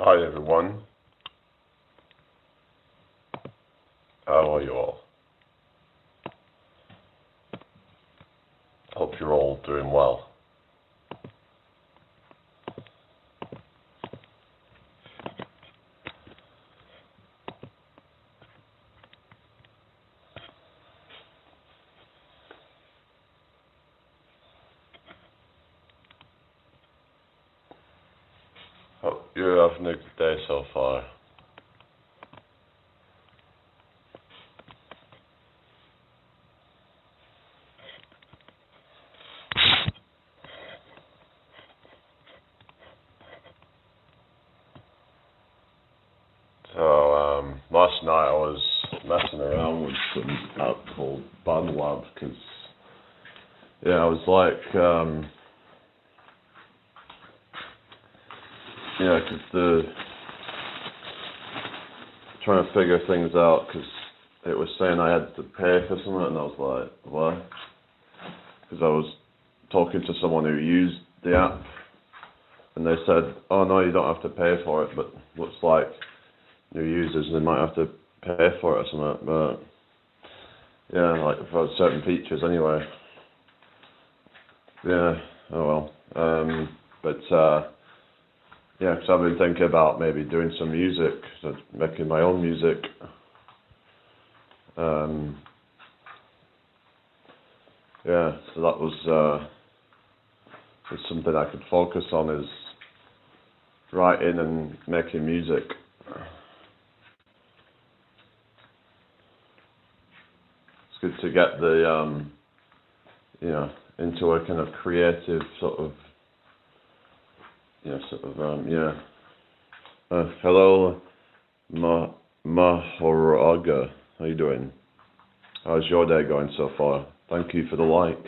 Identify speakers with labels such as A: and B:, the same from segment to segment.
A: Hi everyone, how are you all? Hope you're all doing well. Hope you're having a good day so far. So, last night I was messing around with some app called BandLab because, yeah, I was like, trying to figure things out because it was saying I had to pay for something, and I was like, why? Because I was talking to someone who used the app, and they said, oh no, you don't have to pay for it, but looks like new users, they might have to pay for it or something, but yeah, like for certain features anyway. Yeah, oh well. Yeah, because I've been thinking about maybe doing some music, so making my own music. Yeah, so that was something I could focus on, is writing and making music. It's good to get the into a kind of creative sort of hello, Mahoraga. How you doing? How's your day going so far? Thank you for the like.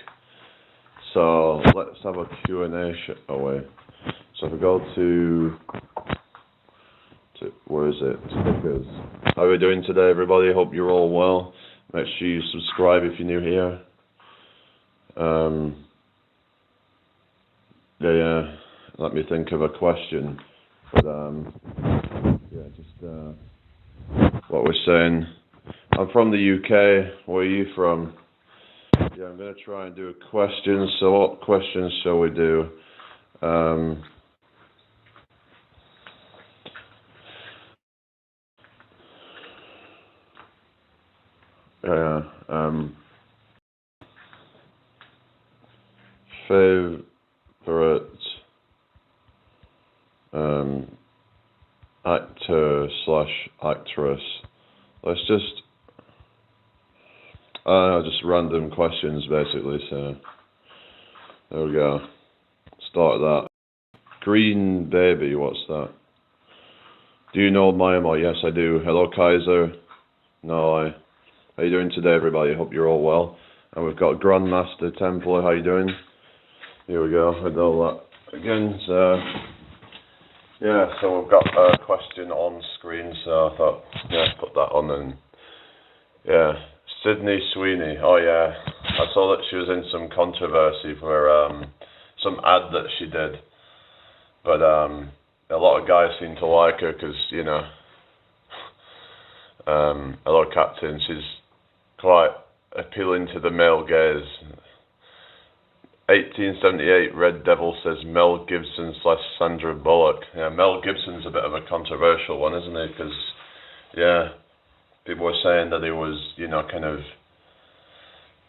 A: So let's have a Q&A away. So if we go to where is it? Stickers. How are we doing today, everybody? Hope you're all well. Make sure you subscribe if you're new here. Let me think of a question. But what we're saying. I'm from the UK. Where are you from? Yeah, I'm going to try and do a question. So what questions shall we do? Favorite actor/actress. Let's just random questions basically. So there we go. Start that. Green baby, what's that? Do you know Myanmar? Yes, I do. Hello, Kaiser. No, how you doing today, everybody? Hope you're all well. And we've got Grandmaster Templar. How you doing? Here we go. I know that again. So yeah, so we've got a question on screen. So I thought, put that on. And yeah, Sydney Sweeney. Oh yeah, I saw that she was in some controversy for some ad that she did, but a lot of guys seem to like her because hello Captain. She's quite appealing to the male gaze. 1878 Red Devil says Mel Gibson / Sandra Bullock. Yeah, Mel Gibson's a bit of a controversial one, isn't he? Because people were saying that he was, kind of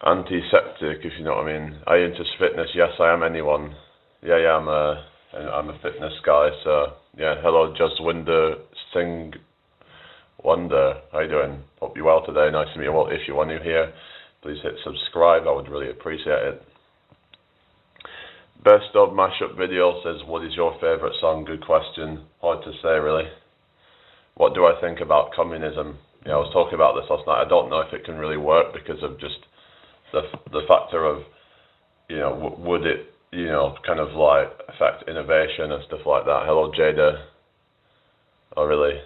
A: antiseptic, if you know what I mean. Are you into fitness? Yes, I am. Anyone? Yeah, I'm a fitness guy. So yeah, hello, Jaswinder Singh Wonder. How you doing? Hope you're well today. Nice to meet you. Well, if you are new here, please hit subscribe. I would really appreciate it. Best of mashup video says, what is your favourite song? Good question. Hard to say, really. What do I think about communism? Yeah, I was talking about this last night. I don't know if it can really work because of just the factor of, would it, kind of like affect innovation and stuff like that. Hello, Jada. Oh, really?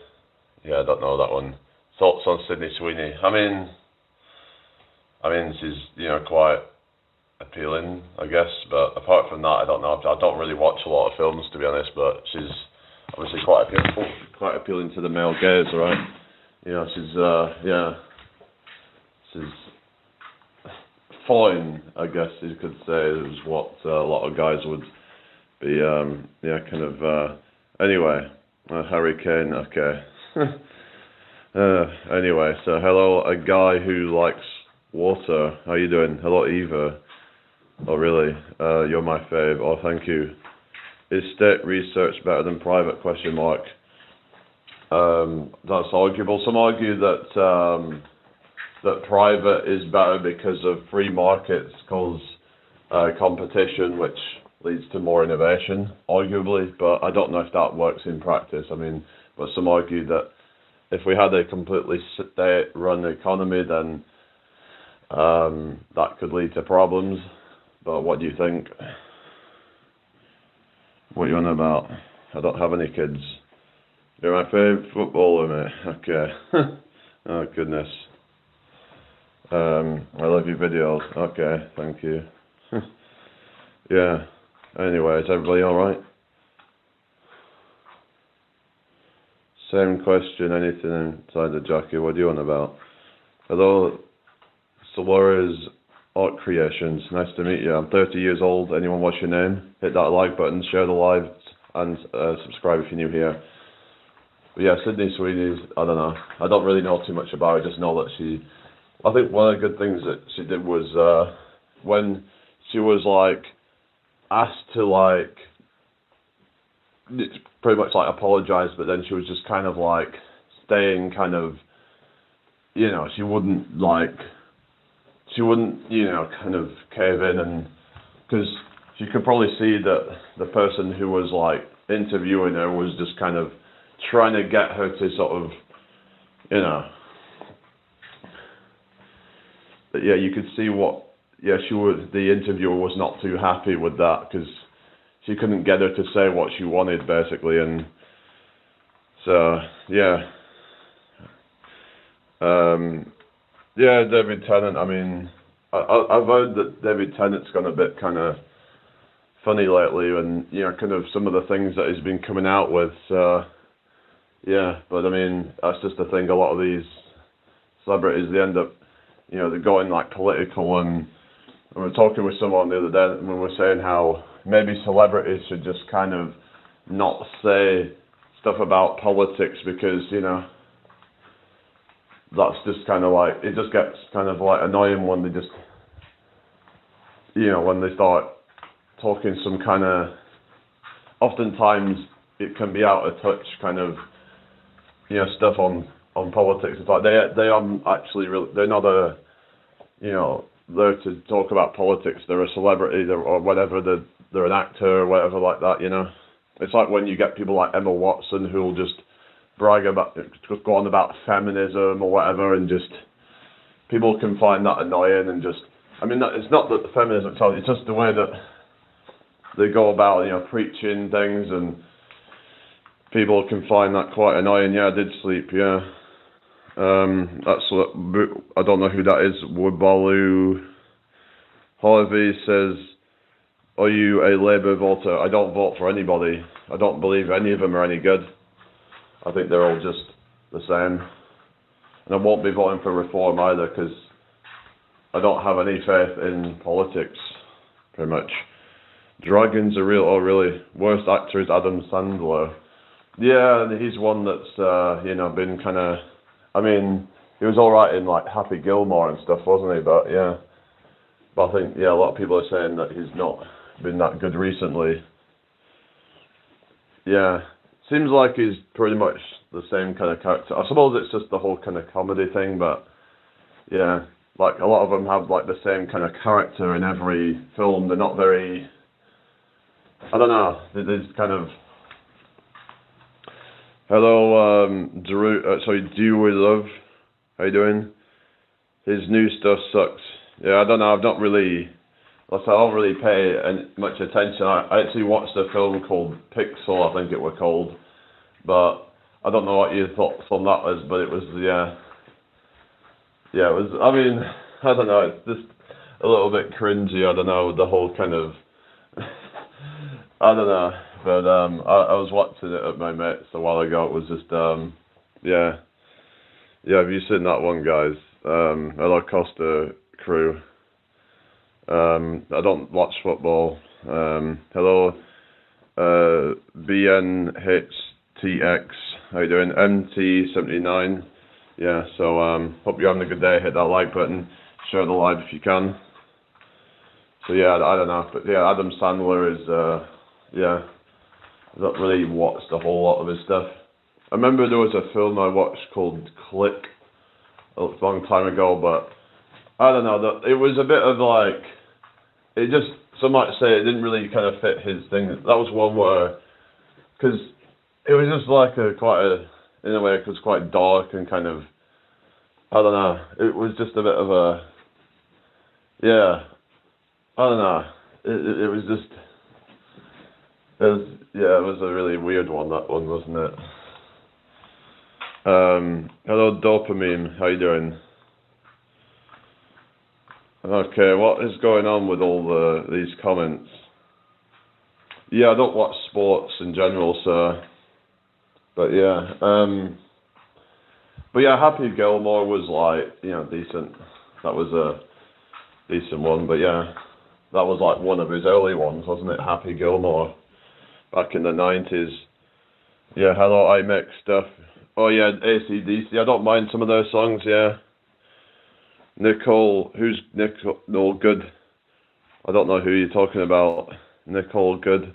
A: Yeah, I don't know that one. Thoughts on Sydney Sweeney? I mean, she's, quite appealing, I guess, but apart from that, I don't know. I don't really watch a lot of films, to be honest, but obviously quite appealing to the male gaze, right? You know, she's fine, I guess you could say, is what a lot of guys would be, kind of, anyway, Harry Kane, okay. Anyway, so hello, a guy who likes water. How you doing? Hello, Eva. Oh, really? You're my fave. Oh, thank you. Is state research better than private? Question mark. That's arguable. Some argue that that private is better because of free markets cause competition, which leads to more innovation, arguably. But I don't know if that works in practice. I mean, but some argue that if we had a completely state-run economy, then that could lead to problems. But what do you think? What are you on about? I don't have any kids. You're my favourite footballer, mate. Okay. Oh, goodness. I love your videos. Okay, thank you. Yeah. Anyway, is everybody alright? Same question, anything inside the jacket, what are you on about? Hello, Solaris Art Creations, nice to meet you. I'm 30 years old, anyone what's your name? Hit that like button, share the live, and subscribe if you're new here. But yeah, Sydney Sweeney's, I don't know. I don't really know too much about her, I just know that I think one of the good things that she did was, when she was like, asked to like, pretty much like apologize, but then she was just kind of like staying kind of, you know, she wouldn't, you know, kind of cave in, and because you could probably see that the person who was like interviewing her was just kind of trying to get her to sort of, you know, yeah, you could see the interviewer was not too happy with that because she couldn't get her to say what she wanted, basically, and so, yeah. Yeah, David Tennant, I mean, I've heard that David Tennant's gone a bit kind of funny lately, and, you know, kind of some of the things that he's been coming out with, so, yeah, but I mean, that's just the thing, a lot of these celebrities, they end up, you know, they're going, like, political, and we were talking with someone the other day, and we were saying how maybe celebrities should just kind of not say stuff about politics because, you know, that's just kind of like, it just gets kind of like annoying when they just, you know, when they start talking some kind of, oftentimes it can be out of touch kind of, you know, stuff on politics. It's like they aren't actually really, they're not you know, there to talk about politics. They're a celebrity or whatever, they're an actor or whatever like that, you know. It's like when you get people like Emma Watson who'll just brag about, just go on about feminism or whatever, and just, people can find that annoying, and just, I mean, it's not that the feminism itself, it's just the way that they go about, you know, preaching things, and people can find that quite annoying. Yeah, I did sleep, yeah. That's what, I don't know who that is. Wabalu Harvey says, are you a Labour voter? I don't vote for anybody. I don't believe any of them are any good. I think they're all just the same. And I won't be voting for Reform either, because I don't have any faith in politics, pretty much. Dragons are real, oh really? Worst actor is Adam Sandler. Yeah, he's one that's, you know, been kind of, I mean, he was alright in like Happy Gilmore and stuff, wasn't he? But yeah, but I think, yeah, a lot of people are saying that he's not been that good recently. Yeah. Seems like he's pretty much the same kind of character. I suppose it's just the whole kind of comedy thing, but yeah, like a lot of them have like the same kind of character in every film. They're not very, I don't know, there's kind of, hello, Drew, sorry, Do We Love, how you doing? His new stuff sucks. Yeah, I don't know, I've not really, I don't really pay much attention. I actually watched a film called Pixel, I think it was called, but I don't know what your thoughts on that was, but it was, yeah, it was, I mean, I don't know, it's just a little bit cringy, I don't know, the whole kind of, I don't know, But I was watching it at my mate's a while ago. It was just yeah. Have you seen that one, guys? Hello Costa crew. I don't watch football. Hello BNHTX. How you doing? MT79. Yeah. So hope you're having a good day. Hit that like button. Share the live if you can. So yeah, I don't know, but yeah, Adam Sandler is yeah. I don't really watched a whole lot of his stuff. I remember there was a film I watched called Click a long time ago, but I don't know. It was a bit of like, it just, some might say it didn't really kind of fit his thing. That was one where, because it was just like in a way, it was quite dark and kind of, I don't know. It was just a bit of a, yeah, I don't know. It was just, it was a really weird one, that one, wasn't it? Hello, Dopamine. How you doing? Okay, what is going on with all these comments? Yeah, I don't watch sports in general, so. But yeah, Happy Gilmore was like, decent. That was a decent one, but yeah, that was like one of his early ones, wasn't it? Happy Gilmore. Back in the 90s. Yeah, hello, I make stuff. Oh yeah, AC/DC. I don't mind some of those songs, yeah. Nicole, who's Nicole Good? I don't know who you're talking about. Nicole Good.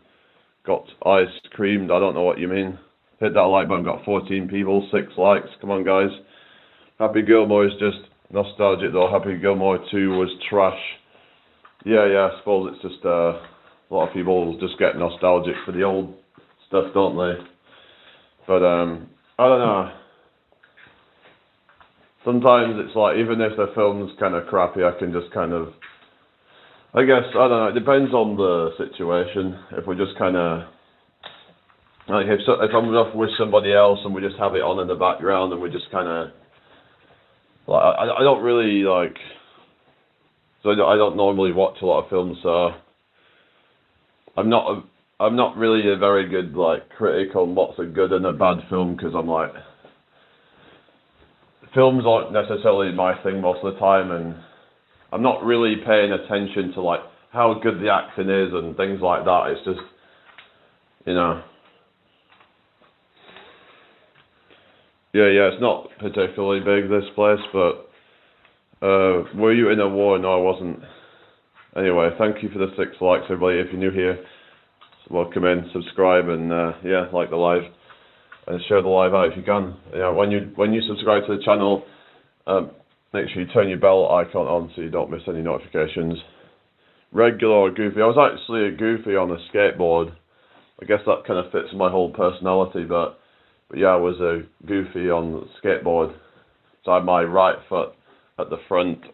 A: Got ice creamed. I don't know what you mean. Hit that like button. Got 14 people, 6 likes. Come on, guys. Happy Gilmore is just nostalgic though. Happy Gilmore 2 was trash. Yeah, I suppose it's just a lot of people just get nostalgic for the old stuff, don't they? But I don't know. Sometimes it's like, even if the film's kind of crappy, I can just kind of, I guess, I don't know, it depends on the situation. If we just kind of, like, if I'm off with somebody else and we just have it on in the background and we just kind of, like, I don't really, like, so I don't normally watch a lot of films, so I'm not really a very good, like, critic on what's a good and a bad film, because I'm like, films aren't necessarily my thing most of the time, and I'm not really paying attention to like how good the acting is and things like that. It's just, yeah, it's not particularly big, this place, but were you in a war? No, I wasn't. Anyway, thank you for the 6 likes, everybody. If you're new here, welcome in, subscribe, and yeah, like the live. And share the live out if you can. When you subscribe to the channel, make sure you turn your bell icon on so you don't miss any notifications. Regular or goofy? I was actually a goofy on a skateboard. I guess that kind of fits my whole personality, but yeah, I was a goofy on the skateboard. So I had my right foot at the front.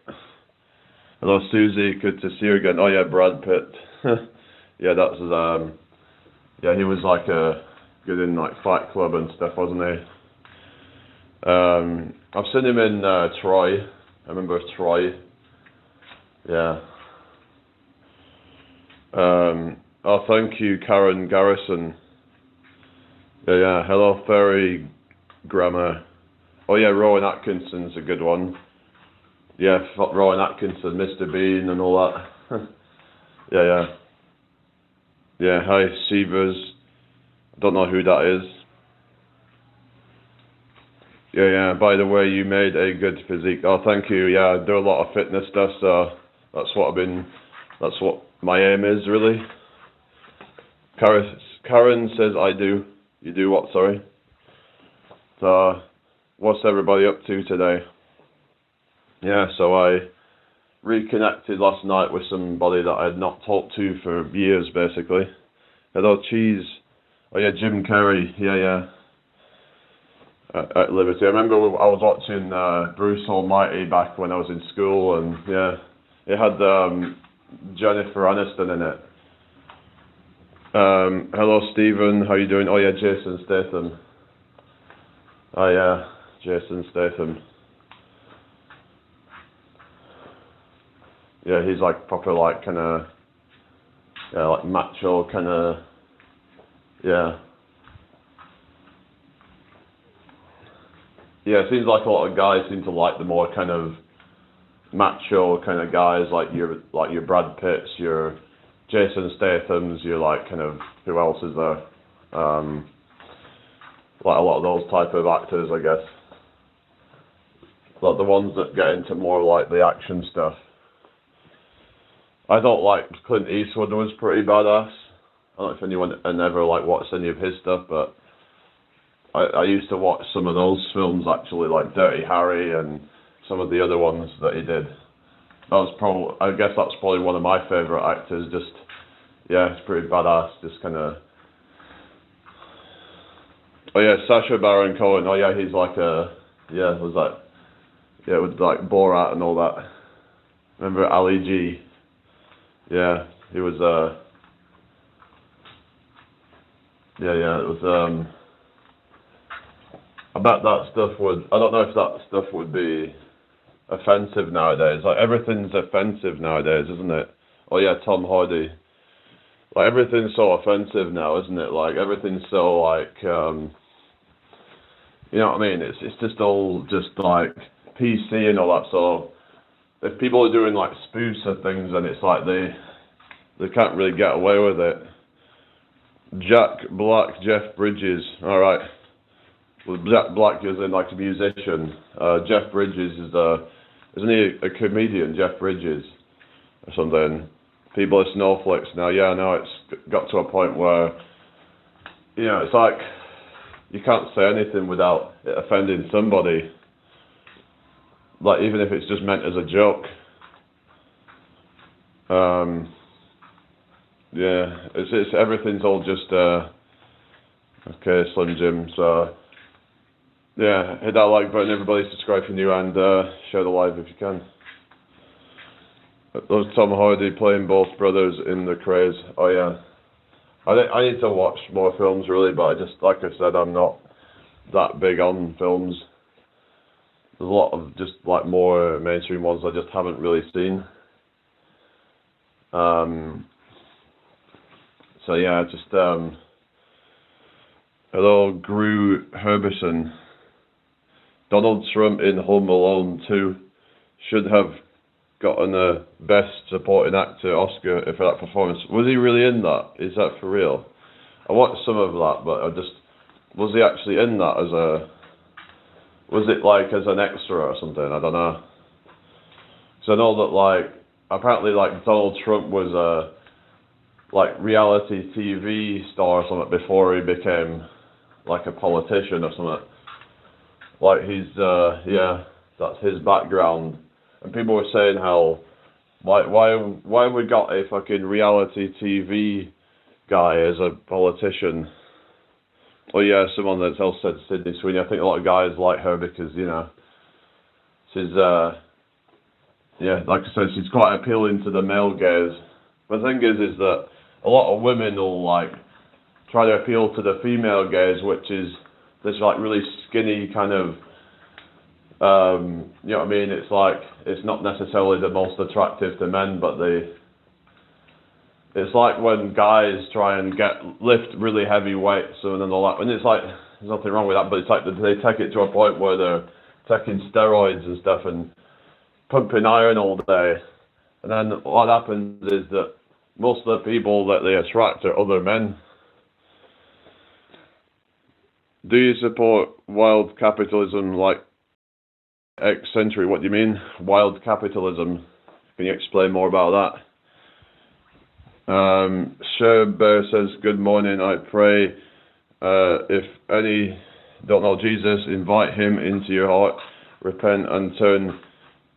A: Hello Susie, good to see you again. Oh yeah, Brad Pitt. Yeah, that's yeah, he was like good in like Fight Club and stuff, wasn't he? I've seen him in Troy. I remember Troy. Yeah. Oh, thank you, Karen Garrison. Yeah. Hello, Fairy Grammar. Oh yeah, Rowan Atkinson's a good one. Yeah, Rowan Atkinson, Mr. Bean and all that. Yeah. Yeah, hi, Sievers. I don't know who that is. Yeah, by the way, you made a good physique. Oh, thank you. Yeah, I do a lot of fitness stuff, so that's what my aim is, really. Karen says I do. You do what, sorry? So, what's everybody up to today? Yeah, so I reconnected last night with somebody that I had not talked to for years, basically. Hello, Cheese. Oh yeah, Jim Carrey. Yeah. At Liberty. I remember I was watching Bruce Almighty back when I was in school, and yeah, it had Jennifer Aniston in it. Hello, Stephen. How you doing? Oh yeah, Jason Statham. Oh yeah, Jason Statham. Yeah, he's like proper, like kind of, yeah, like macho kind of Yeah. Yeah, it seems like a lot of guys seem to like the more kind of macho kind of guys, like your Brad Pitts, your Jason Statham's, your like kind of, who else is there? Like a lot of those type of actors, I guess. Like the ones that get into more like the action stuff. I thought like Clint Eastwood was pretty badass. I don't know if anyone ever like watched any of his stuff, but I used to watch some of those films actually, like Dirty Harry and some of the other ones that he did. I guess that's probably one of my favourite actors. Just, yeah, it's pretty badass. Just kind of. Oh yeah, Sacha Baron Cohen. Oh yeah, he's like was that? Yeah, with like Borat and all that. Remember Ali G? Yeah, he was. Yeah, it was. I bet that stuff would. I don't know if that stuff would be offensive nowadays. Like everything's offensive nowadays, isn't it? Oh yeah, Tom Hardy. Like everything's so offensive now, isn't it? Like everything's so like, you know what I mean? It's just all just like PC and all that. So if people are doing like spoofs of things, then it's like they can't really get away with it. Jack Black, Jeff Bridges. All right. Well, Jack Black is like a musician. Jeff Bridges isn't he a comedian? Jeff Bridges or something. People are snowflakes now. Yeah, I know it's got to a point where, you know, it's like you can't say anything without it offending somebody. Like even if it's just meant as a joke. Yeah, it's everything's all just okay, Slim Jim. So yeah, hit that like button, everybody, subscribe if you're new, and share the live if you can. Those Tom Hardy playing both brothers in The Craze. Oh yeah, I need to watch more films really, but I just, like I said, I'm not that big on films. There's a lot of just like more mainstream ones I just haven't really seen. So yeah, just hello, Gru Herbison. Donald Trump in Home Alone 2 should have gotten a Best Supporting Actor Oscar for that performance. Was he really in that? Is that for real? I watched some of that, but was he actually in that was it like as an extra or something? I don't know. So I know that like, apparently like Donald Trump was a like reality TV star or something before he became like a politician or something. Like he's yeah, that's his background. And people were saying how why we got a fucking reality TV guy as a politician. Oh yeah, someone that else said Sydney Sweeney. I think a lot of guys like her because, you know, she's yeah, like I said, she's quite appealing to the male gaze. But the thing is that a lot of women will like try to appeal to the female gaze, which is this like really skinny kind of, you know what I mean? It's like, it's not necessarily the most attractive to men, but it's like when guys try and lift really heavy weights and all that, and it's like, there's nothing wrong with that, but it's like they take it to a point where they're taking steroids and stuff and pumping iron all day, and then what happens is that most of the people that they attract are other men. Do you support wild capitalism like eccentric? What do you mean, wild capitalism? Can you explain more about that? Sherbear says, good morning, I pray if any don't know Jesus, invite him into your heart, repent and turn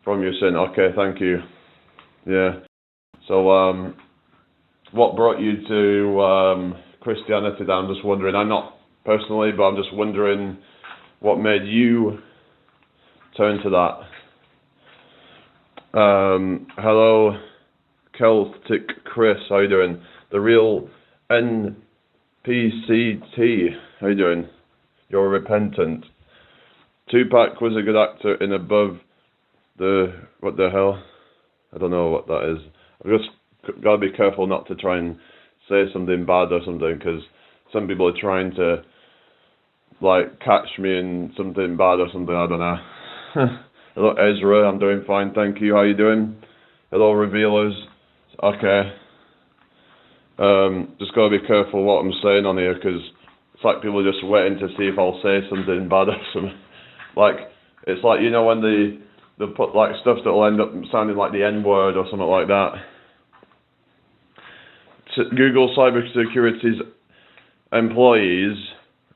A: from your sin. Okay, thank you. Yeah. So, what brought you to Christianity then? I'm just wondering. I'm not personally, but I'm just wondering what made you turn to that. Hello, Celtic Chris, how you doing? The real NPCT, how you doing? You're repentant. Tupac was a good actor in Above the... what the hell? I don't know what that is. I've just got to be careful not to try and say something bad or something, because some people are trying to like catch me in something bad or something. I don't know. Hello Ezra, I'm doing fine, thank you. How you doing? Hello revealers. Okay. Just gotta be careful what I'm saying on here, because it's like people are just waiting to see if I'll say something bad or something. Like, it's like, you know, when they put like stuff that'll end up sounding like the N-word or something like that. Google cybersecurity's employees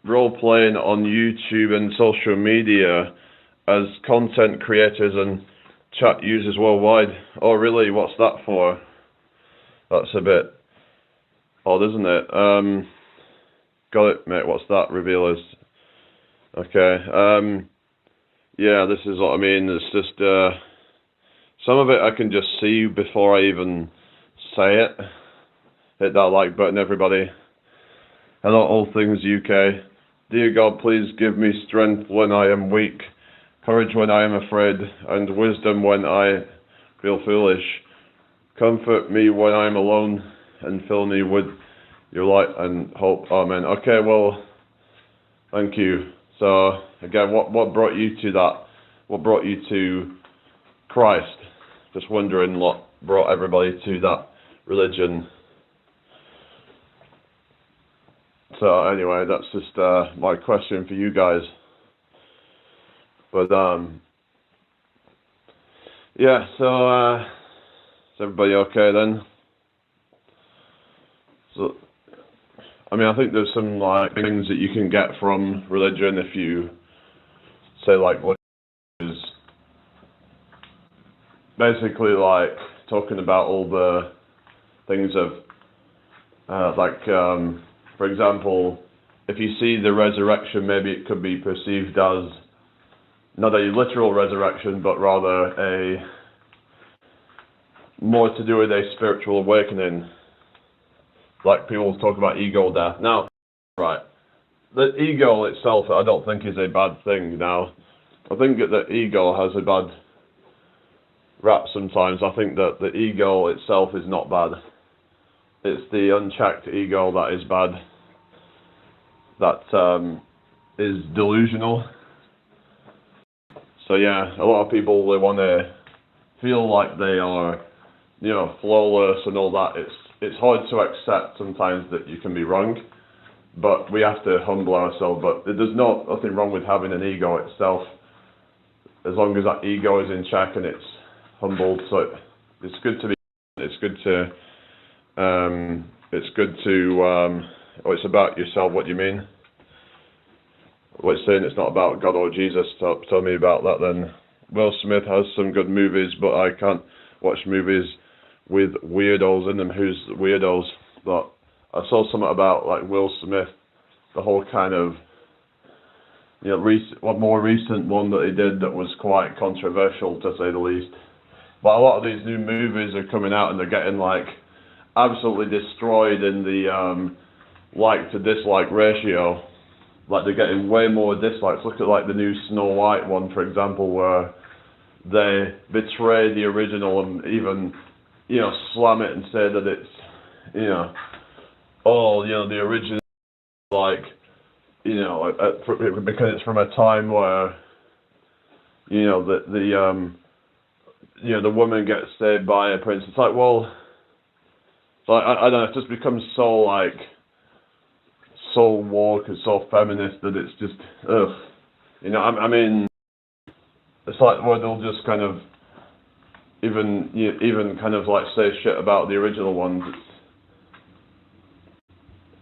A: role-playing on YouTube and social media as content creators and chat users worldwide. Oh really? What's that for? That's a bit odd, isn't it? Got it, mate. What's that? Revealers. Okay. Yeah, this is what I mean. It's just some of it I can just see before I even say it. Hit that like button, everybody. Hello, all things UK. Dear God, please give me strength when I am weak, courage when I am afraid, and wisdom when I feel foolish. Comfort me when I am alone, and fill me with your light and hope. Amen. Okay, well, thank you. So, again, what brought you to that? What brought you to Christ? Just wondering what brought everybody to that religion. So, anyway, that's just my question for you guys. But, yeah, so, is everybody okay then? So, I mean, I think there's some like things that you can get from religion if you say like what is basically like talking about all the things of for example, if you see the resurrection, maybe it could be perceived as not a literal resurrection, but rather a more to do with a spiritual awakening. Like people talk about ego death. Now, right, the ego itself I don't think is a bad thing. Now, I think that the ego has a bad rap sometimes. I think that the ego itself is not bad. It's the unchecked ego that is bad. That is delusional. So yeah, a lot of people, they want to feel like they are, you know, flawless and all that. It's hard to accept sometimes that you can be wrong, but we have to humble ourselves. But there's nothing wrong with having an ego itself, as long as that ego is in check and it's humbled. So it's good to be. It's good to. Oh, it's about yourself. What do you mean? Well, it's saying it's not about God or Jesus. Tell me about that then. Will Smith has some good movies, but I can't watch movies with weirdos in them. Who's weirdos? But I saw something about like Will Smith, the whole kind of, you know, one more recent one that he did that was quite controversial to say the least. But a lot of these new movies are coming out and they're getting like absolutely destroyed in the like to dislike ratio. Like they're getting way more dislikes. Look at like the new Snow White one, for example, where they betray the original and even, you know, slam it and say that it's, you know, oh, you know, the original, like, you know, because it's from a time where, you know, you know, the woman gets saved by a prince. It's like, well, it's like, I don't know, it just becomes so like, so woke and so feminist that it's just, ugh. You know, I mean, it's like where they'll just kind of even kind of like say shit about the original ones.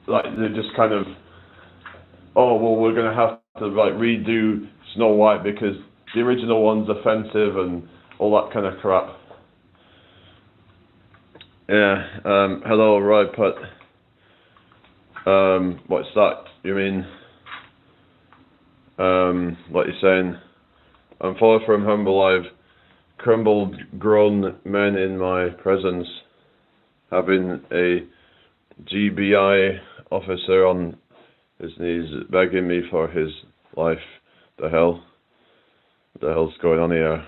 A: It's like they're just kind of, oh well, we're gonna have to like redo Snow White because the original one's offensive and all that kind of crap. Yeah. Hello, Roy Putt. What's that? You mean? What you're saying? I'm far from humble. I've crumbled grown men in my presence, having a GBI officer on his knees begging me for his life. The hell? What the hell's going on here?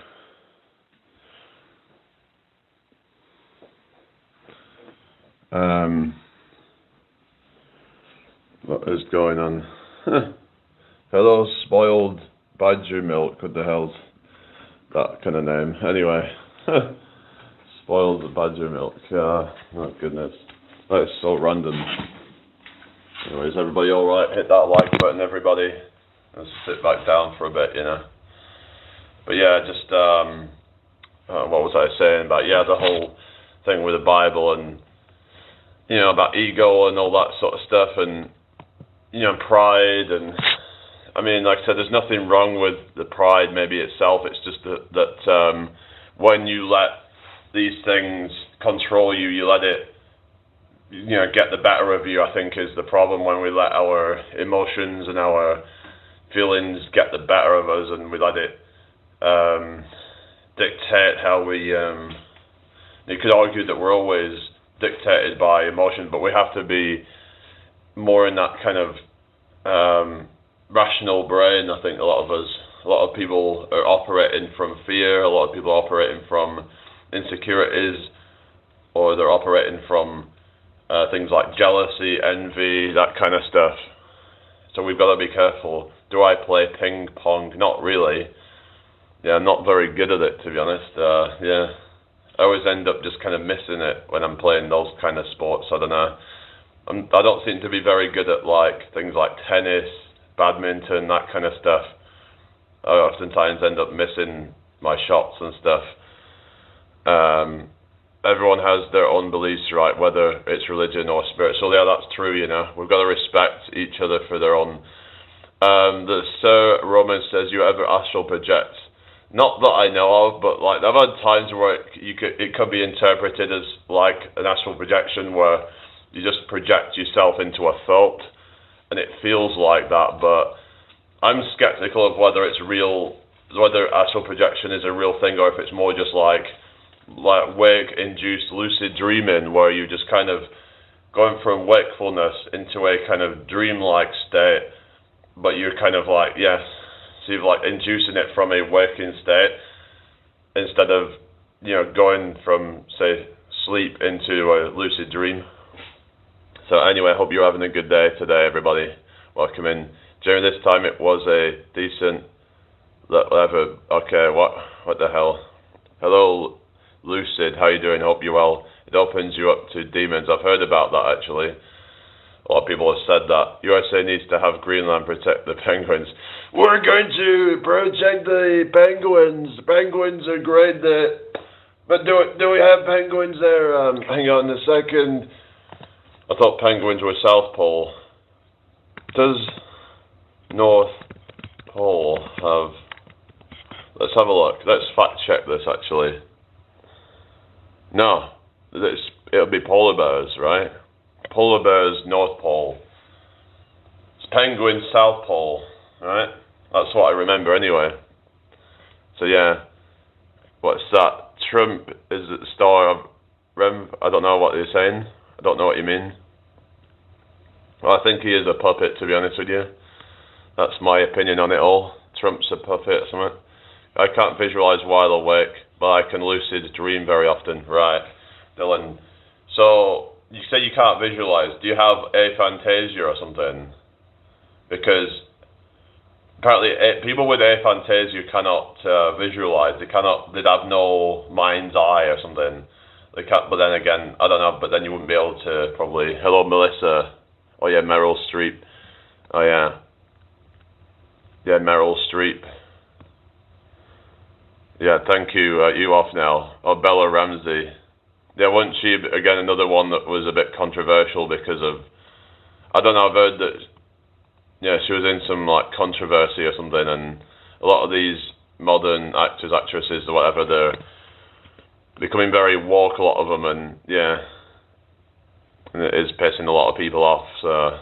A: What is going on? Hello, spoiled badger milk. What the hell's that kind of name? Anyway, spoiled badger milk. Oh goodness, that is so random. Anyways, everybody all right? Hit that like button, everybody. Let's sit back down for a bit, you know. But yeah, just what was I saying about the whole thing with the Bible and about ego and all that sort of stuff, and pride, and I mean, like I said, there's nothing wrong with the pride maybe itself. It's just that when you let these things control you, you let it get the better of you, I think is the problem. When we let our emotions and our feelings get the better of us, and we let it dictate how we you could argue that we're always dictated by emotion, but we have to be more in that kind of rational brain. I think a lot of people are operating from fear, a lot of people are operating from insecurities, or they're operating from things like jealousy, envy, that kind of stuff. So we've got to be careful. Do I play ping pong? Not really. Yeah, I'm not very good at it, to be honest. I always end up just kind of missing it when I'm playing those kind of sports. I don't know. I don't seem to be very good at things like tennis, badminton, that kind of stuff. I oftentimes end up missing my shots and stuff. Everyone has their own beliefs, right? Whether it's religion or spiritual. Yeah, that's true. We've got to respect each other for their own. The Sir Roman says, "You ever astral project?" Not that I know of, but I've had times where it could be interpreted as like an astral projection, where you just project yourself into a thought, and it feels like that. But I'm skeptical of whether it's real, whether astral projection is a real thing, or if it's more just like wake-induced lucid dreaming, where you just kind of going from wakefulness into a kind of dreamlike state, but you're kind of so you're inducing it from a waking state instead of going from, say, sleep into a lucid dream. So anyway, I hope you're having a good day today, everybody. Welcome in. During this time, it was a decent level. Okay, what the hell? Hello, Lucid. How you doing? Hope you're well. It opens you up to demons. I've heard about that, actually. A lot of people have said that. USA needs to have Greenland protect the penguins. We're going to protect the penguins. The penguins are great. But do we have penguins there? Hang on a second. I thought penguins were South Pole. Does North Pole have... Let's have a look. Let's fact check this, actually. No. It'll be polar bears, right? Polar bears, North Pole. It's penguins, South Pole, right? That's what I remember anyway. So yeah, what's that? Trump is at the star of I don't know what you're saying. I don't know what you mean. Well, I think he is a puppet, to be honest with you. That's my opinion on it all. Trump's a puppet or something. I can't visualize while awake, but I can lucid dream very often. Right, Dylan. So you say you can't visualize. Do you have aphantasia or something? Because apparently people with aphantasia cannot visualize. They have no mind's eye or something. They can't. But then again, I don't know. But then you wouldn't be able to probably. Hello, Melissa. Oh yeah, Meryl Streep. Oh yeah. Yeah, Meryl Streep. Yeah, thank you. You off now. Oh, Bella Ramsey. Yeah, wasn't she, again, another one that was a bit controversial because of... I don't know, I've heard that... Yeah, she was in some, controversy or something, and a lot of these modern actors, actresses, or whatever, they're becoming very woke, a lot of them, and, yeah. And it is pissing a lot of people off, so...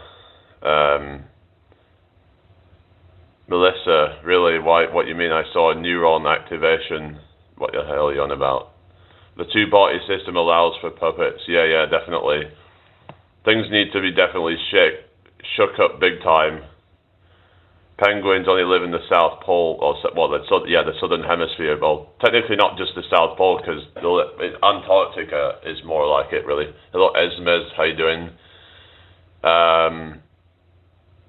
A: Melissa, really, what you mean? I saw a neuron activation. What the hell are you on about? The two-party system allows for puppets. Yeah, definitely. Things need to be definitely shook up big time. Penguins only live in the South Pole, or the Southern Hemisphere. Well, technically not just the South Pole, because Antarctica is more like it, really. Hello, Esmes, how you doing?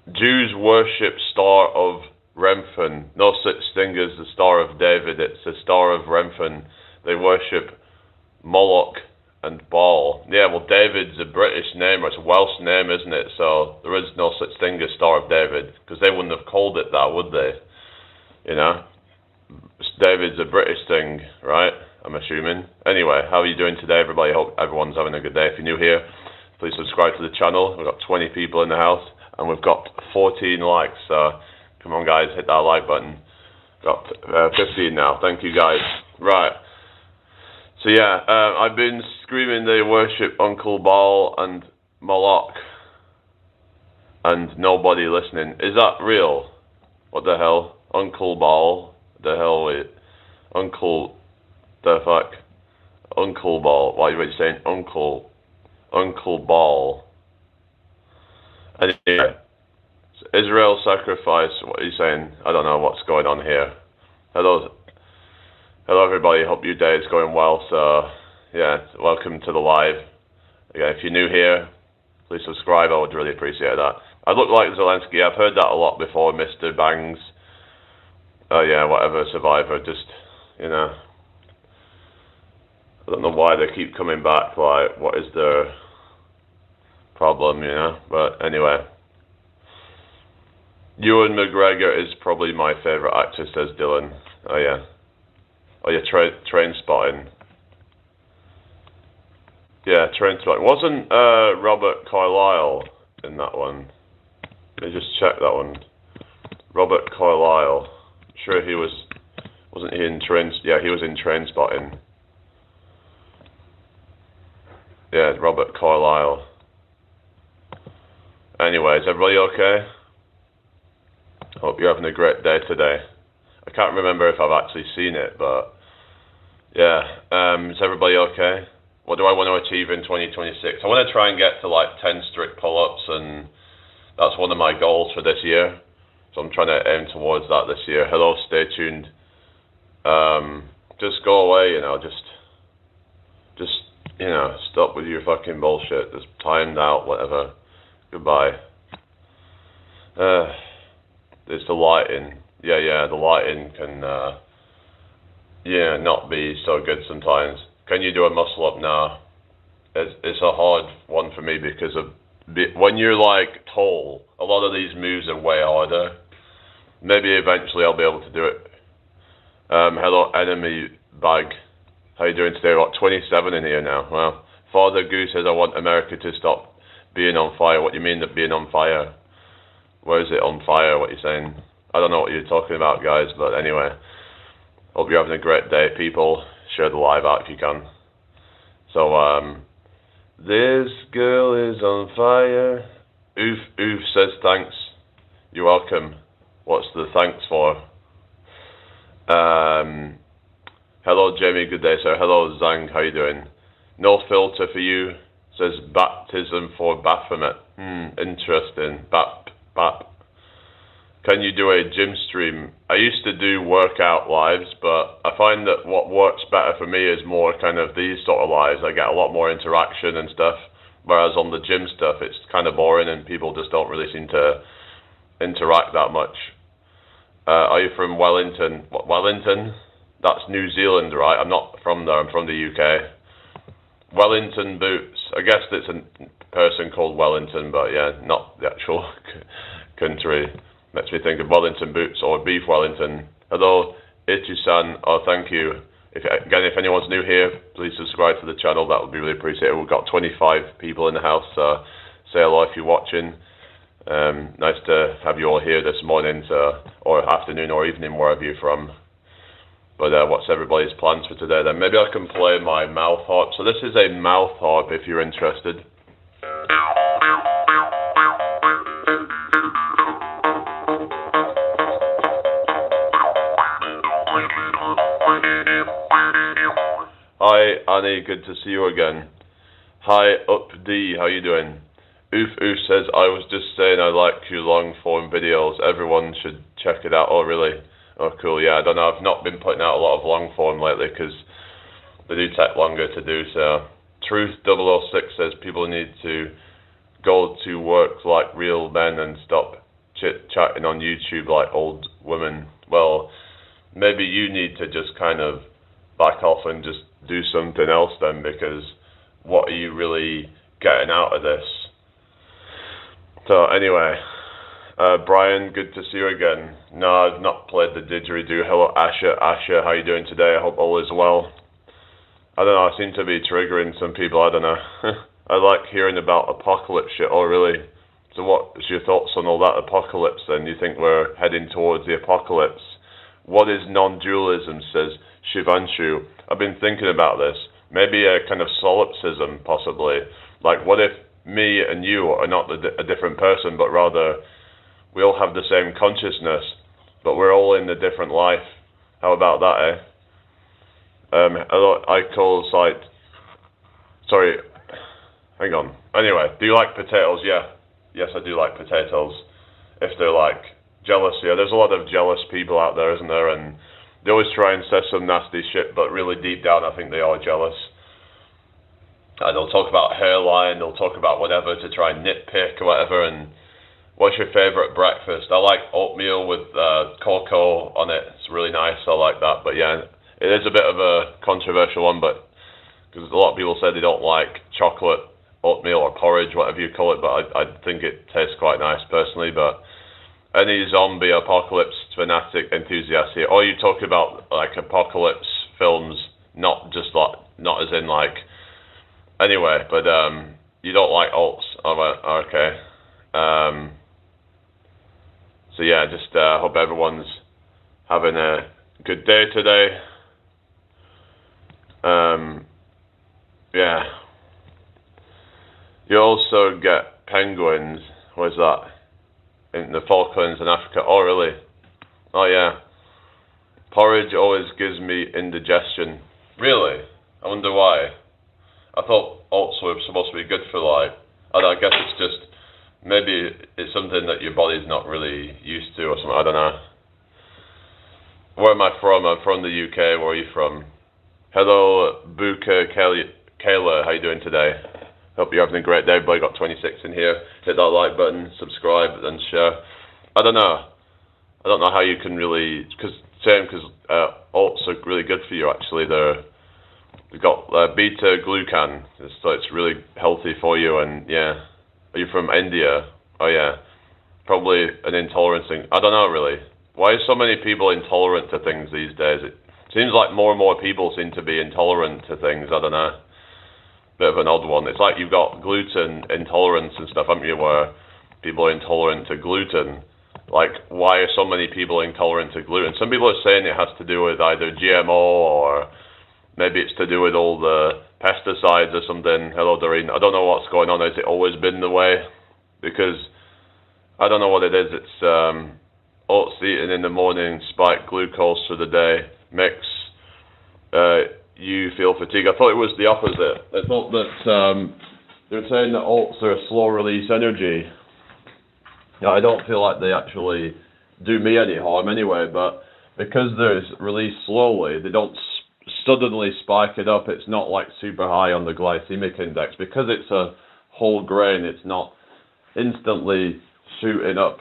A: Jews worship Star of Remphan. No such thing as the Star of David. It's the Star of Remphan. They worship Moloch and Baal. Yeah, well, David's a British name, or it's a Welsh name, isn't it? So there is no such thing as Star of David, because they wouldn't have called it that, would they? You know? David's a British thing, right? I'm assuming. Anyway, how are you doing today, everybody? Hope everyone's having a good day. If you're new here, please subscribe to the channel. We've got 20 people in the house, and we've got 14 likes. So come on, guys, hit that like button. Got 15 now. Thank you, guys. Right. So yeah, I've been screaming they worship Uncle Baal and Moloch, and nobody listening. Is that real? What the hell? Uncle Baal? The hell with Uncle? The fuck? Uncle Baal? Why are you saying Uncle Baal? Anyway, Israel sacrifice. What are you saying? I don't know what's going on here. Hello everybody, hope your day is going well. So yeah, welcome to the live. Again, if you're new here, please subscribe, I would really appreciate that. I look like Zelensky, I've heard that a lot before, Mr. Bangs. Yeah, whatever, Survivor, just, you know, I don't know why they keep coming back, like, what is their problem, you know, but anyway. Ewan McGregor is probably my favourite actor, says Dylan. Oh yeah. Oh yeah, train spotting. Yeah, train spotting. Wasn't Robert Carlyle in that one? Let me just check that one. Robert Carlyle. I'm sure he was. Wasn't he in train? Yeah, he was in Train Spotting. Yeah, Robert Carlyle. Anyway, is everybody okay? Hope you're having a great day today. I can't remember if I've actually seen it, but yeah. Is everybody okay? What do I want to achieve in 2026? I want to try and get to like 10 strict pull-ups, and that's one of my goals for this year. So I'm trying to aim towards that this year. Hello, stay tuned. Just go away, you know, just, you know, stop with your fucking bullshit. Just timed out, whatever. Goodbye. It's the lighting. Yeah, the lighting can, yeah, not be so good sometimes. Can you do a muscle up now? It's a hard one for me because of when you're like tall, a lot of these moves are way harder. Maybe eventually I'll be able to do it. Hello, enemy bag. How you doing today? What, 27 in here now? Well, Father Goose says I want America to stop being on fire. What do you mean that being on fire? Where is it on fire? What are you saying? I don't know what you're talking about, guys, but anyway. Hope you're having a great day, people. Share the live out if you can. So, this girl is on fire. Oof says thanks. You're welcome. What's the thanks for? Hello, Jamie. Good day, sir. Hello, Zhang. How you doing? No filter for you. Says baptism for Baphomet. Interesting. Bap. Can you do a gym stream? I used to do workout lives, but I find that what works better for me is more kind of these sort of lives. I get a lot more interaction and stuff, whereas on the gym stuff, it's kind of boring and people just don't really seem to interact that much. Are you from Wellington? What, Wellington? That's New Zealand, right? I'm not from there, I'm from the UK. Wellington boots. I guess it's a person called Wellington, but yeah, not the actual country. Makes me think of Wellington boots or beef Wellington. Hello, Ichi-san. Oh, thank you. Again, if anyone's new here, please subscribe to the channel. That would be really appreciated. We've got 25 people in the house, so say hello if you're watching. Nice to have you all here this morning, or afternoon or evening, wherever you're from. But what's everybody's plans for today then? Maybe I can play my mouth harp. So this is a mouth harp if you're interested. Hi Annie, good to see you again. Hi Up D, how you doing? Oof says, I was just saying I like your long form videos. Everyone should check it out. Oh really? Oh cool, yeah, I don't know. I've not been putting out a lot of long form lately because they do take longer to do so. Truth 006 says people need to go to work like real men and stop chit-chatting on YouTube like old women. Well, maybe you need to just kind of back off and just do something else then, because what are you really getting out of this? So anyway, Brian, good to see you again. No, I've not played the didgeridoo. Hello, Asha. Asha, how you doing today? I hope all is well. I don't know, I seem to be triggering some people, I don't know. I like hearing about apocalypse shit. Oh, really? So what's your thoughts on all that apocalypse then? You think we're heading towards the apocalypse? What is non-dualism, says Shivanshu. I've been thinking about this. Maybe a kind of solipsism, possibly. Like, what if me and you are not a different person, but rather we all have the same consciousness, but we're all in a different life? How about that, eh? I call site. Sorry, hang on. Anyway, do you like potatoes? Yeah. Yes, I do like potatoes. If they're like jealous, yeah. There's a lot of jealous people out there, isn't there? And they always try and say some nasty shit, but really deep down, I think they are jealous. And they'll talk about hairline, they'll talk about whatever to try and nitpick or whatever. And what's your favourite breakfast? I like oatmeal with cocoa on it. It's really nice. I like that. But yeah, it is a bit of a controversial one, but because a lot of people say they don't like chocolate, oatmeal or porridge, whatever you call it, but I think it tastes quite nice personally. But any zombie apocalypse fanatic enthusiast here, or you talk about like apocalypse films, not just like, not as in like, anyway, but you don't like alts. Oh, okay. So yeah, just hope everyone's having a good day today. Yeah. You also get penguins. Where's that? In the Falklands and Africa. Oh, really? Oh, yeah. Porridge always gives me indigestion. Really? I wonder why. I thought oats were supposed to be good for like, I guess it's just, maybe it's something that your body's not really used to or something. I don't know. Where am I from? I'm from the UK. Where are you from? Hello, Buka Kayla. How you doing today? Hope you're having a great day. Everybody got 26 in here. Hit that like button, subscribe, and share. I don't know how you can really, because oats are really good for you. Actually, they've got beta glucan, so it's really healthy for you. And yeah, are you from India? Oh yeah, probably an intolerance thing. I don't know really. Why are so many people intolerant to things these days? It seems like more and more people seem to be intolerant to things. I don't know. Bit of an odd one. It's like you've got gluten intolerance and stuff, haven't you, where people are intolerant to gluten. Like, why are so many people intolerant to gluten? Some people are saying it has to do with either GMO or maybe it's to do with all the pesticides or something. Hello, Doreen. I don't know what's going on. Has it always been the way? Because I don't know what it is. It's oats eaten in the morning, spike glucose for the day, makes you feel fatigue. I thought it was the opposite. I thought that they were saying that oats are a slow release energy. I don't feel like they actually do me any harm anyway, but because they're released slowly, they don't suddenly spike it up. It's not like super high on the glycemic index. Because it's a whole grain, it's not instantly shooting up,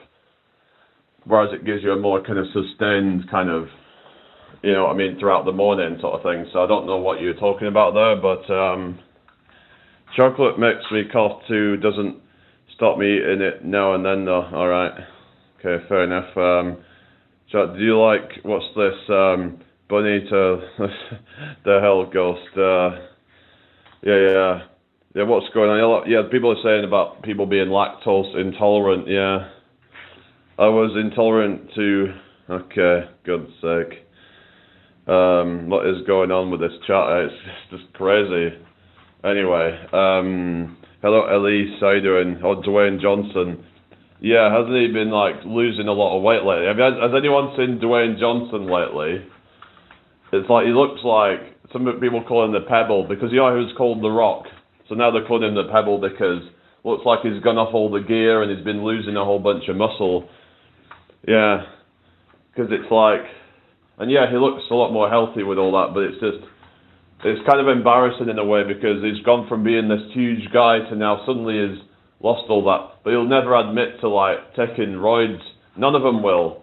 A: whereas it gives you a more kind of sustained kind of, you know what I mean, throughout the morning sort of thing. So I don't know what you're talking about there, but chocolate makes me cough too, doesn't stop me eating it now and then though. Alright, okay, fair enough. So do you like, what's this, bunny to the hell ghost? Yeah, what's going on? Yeah, people are saying about people being lactose intolerant, yeah. I was intolerant to, okay, God's sake. What is going on with this chat? It's just crazy. Anyway, hello Elise, how you doing? Oh, Dwayne Johnson. Yeah, hasn't he been like losing a lot of weight lately? Has anyone seen Dwayne Johnson lately? It's like, he looks like, some people call him the Pebble, because you know who's called the Rock? So now they're calling him the Pebble because looks like he's gone off all the gear and he's been losing a whole bunch of muscle. Yeah, because it's like, and yeah, he looks a lot more healthy with all that, but it's kind of embarrassing in a way because he's gone from being this huge guy to now suddenly he's lost all that. But he'll never admit to like taking roids none of them will.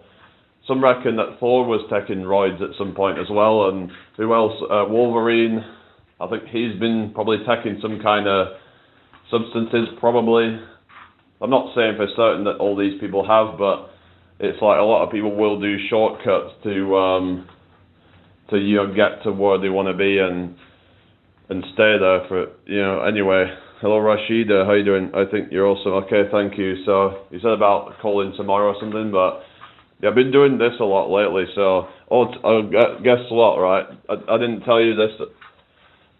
A: Some reckon that Thor was taking roids at some point as well, and who else? Wolverine. I think he's been probably taking some kind of substances, probably. I'm not saying for certain that all these people have, but it's like a lot of people will do shortcuts to get to where they want to be and stay there for Anyway, hello Rashida, how you doing? I think you're awesome. Okay, thank you. So you said about calling tomorrow or something, but yeah, I've been doing this a lot lately. So guess what, right? I didn't tell you this,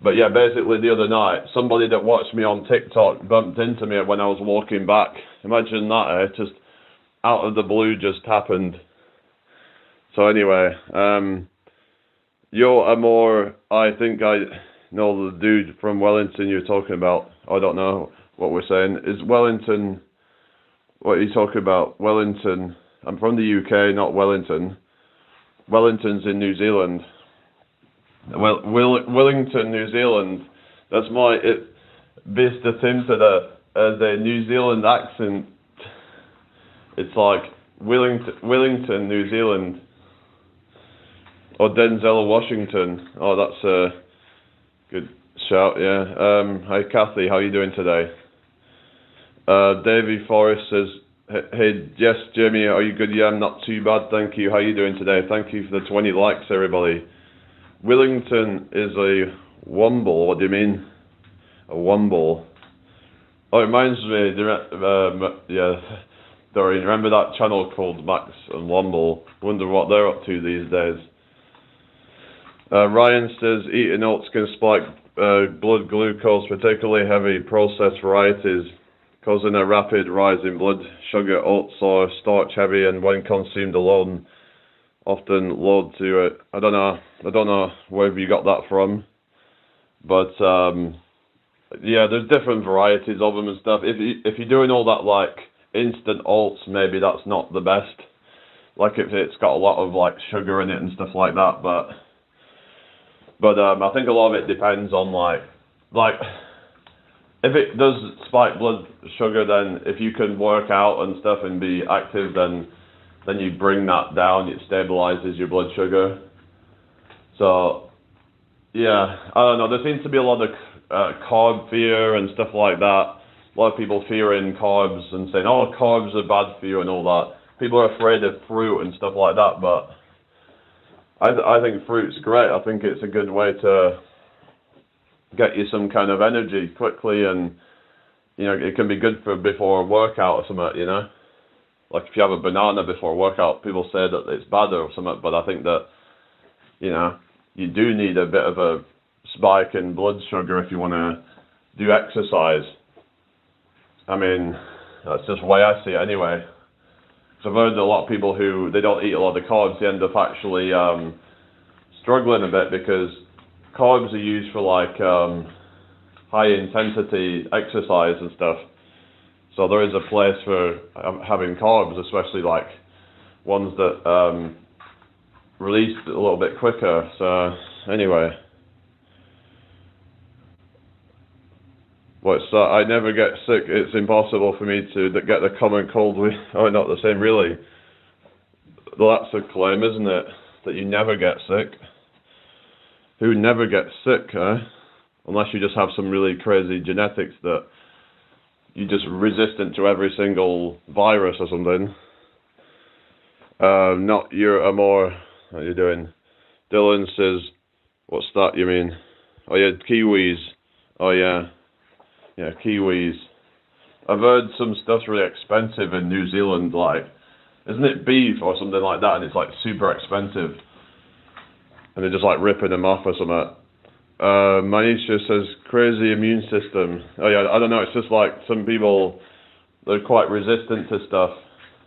A: but yeah, basically the other night, somebody that watched me on TikTok bumped into me when I was walking back. Imagine that, just out of the blue just happened. So anyway, you're a more, I think I know the dude from Wellington you're talking about. I don't know what we're saying. Is Wellington, what are you talking about? Wellington, I'm from the UK, not Wellington. Wellington's in New Zealand. Wellington, New Zealand. That's based into the New Zealand accent. It's like Wellington, New Zealand, or Denzel, Washington. Oh, that's a good shout. Yeah. Hi, Kathy. How are you doing today? Davey Forrest says, "Hey, yes, Jimmy. Are you good? Yeah, I'm not too bad. Thank you. How are you doing today? Thank you for the 20 likes, everybody." Wellington is a womble. What do you mean? A womble? Oh, it reminds me, Doreen, remember that channel called Max and Womble? Wonder what they're up to these days. Ryan says, eating oats can spike blood glucose, particularly heavy processed varieties, causing a rapid rise in blood sugar. Oats are starch heavy and when consumed alone, often load to it. I don't know where you got that from, but yeah, there's different varieties of them and stuff. If you're doing all that like instant oats, maybe that's not the best. Like if it's got a lot of like sugar in it and stuff like that, but I think a lot of it depends on like if it does spike blood sugar, then if you can work out and stuff and be active, then you bring that down, it stabilizes your blood sugar. So yeah, I don't know, there seems to be a lot of carb fear and stuff like that. A lot of people fearing carbs and saying, oh, carbs are bad for you and all that. People are afraid of fruit and stuff like that, but I think fruit's great. I think it's a good way to get you some kind of energy quickly, and it can be good for before a workout or something, Like if you have a banana before a workout, people say that it's bad or something, but I think that, you do need a bit of a spike in blood sugar if you want to do exercise. I mean, that's just the way I see it anyway. So I've heard a lot of people who, they don't eat a lot of carbs, they end up actually struggling a bit because carbs are used for like high intensity exercise and stuff. So there is a place for having carbs, especially like ones that release a little bit quicker. So anyway, what's that? I never get sick. It's impossible for me to get the common cold. Oh, not the same, really. Well, that's a claim, isn't it? That you never get sick. Who never gets sick, huh? Unless you just have some really crazy genetics that you're just resistant to every single virus or something. Not you're a more. How you doing? Dylan says, what's that you mean? Oh yeah, kiwis. Oh yeah. Yeah, kiwis. I've heard some stuff's really expensive in New Zealand, like, isn't it beef or something like that, and it's like super expensive. And they're just like ripping them off or something. Manisha says, crazy immune system. Oh yeah, I don't know, it's just like some people, they're quite resistant to stuff.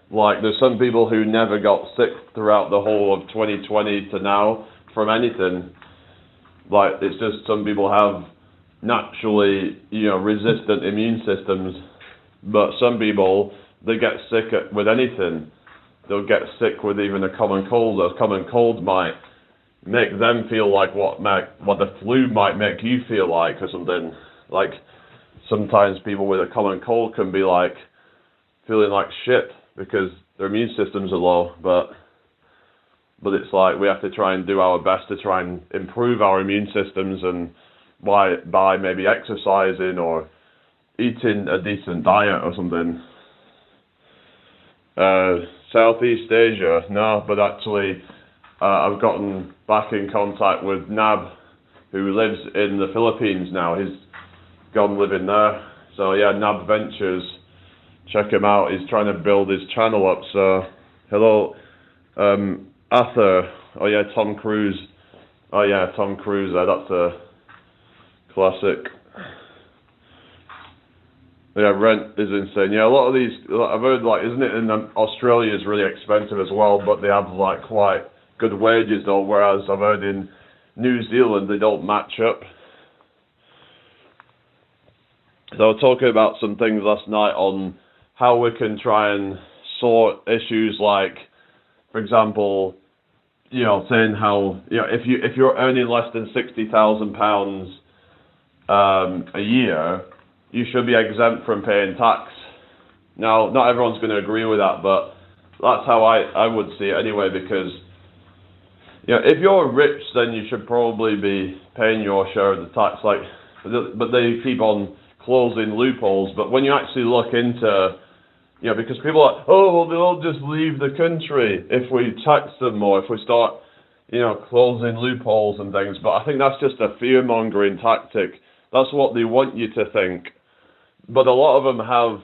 A: Like there's some people who never got sick throughout the whole of 2020 to now from anything. Like it's just some people have naturally, resistant immune systems, but some people, they get sick with anything. They'll get sick with even a common cold. A common cold might make them feel like what the flu might make you feel like or something. Like sometimes people with a common cold can be like feeling like shit because their immune systems are low, but it's like we have to try and do our best to try and improve our immune systems, and by maybe exercising or eating a decent diet or something. Southeast Asia, no, but actually I've gotten back in contact with Nab, who lives in the Philippines now. He's gone living there. So yeah, Nab Ventures, check him out. He's trying to build his channel up. So hello, Arthur. Oh yeah, Tom Cruise. Oh yeah, Tom Cruise. That's a classic. Yeah, rent is insane. Yeah, a lot of these, I've heard, like, isn't it, in Australia is really expensive as well, but they have, like, quite good wages though, whereas I've heard in New Zealand they don't match up. So I was talking about some things last night on how we can try and sort issues like, for example, you know, saying how, you know, if you're earning less than £60,000 a year, you should be exempt from paying tax. Now, not everyone's going to agree with that, but that's how I would see it anyway, because, you know, if you're rich, then you should probably be paying your share of the tax, like, but they keep on closing loopholes. But when you actually look into, you know, because people are like, oh, well, they'll just leave the country if we tax them more, if we start, you know, closing loopholes and things. But I think that's just a fear-mongering tactic. That's what they want you to think. But a lot of them have,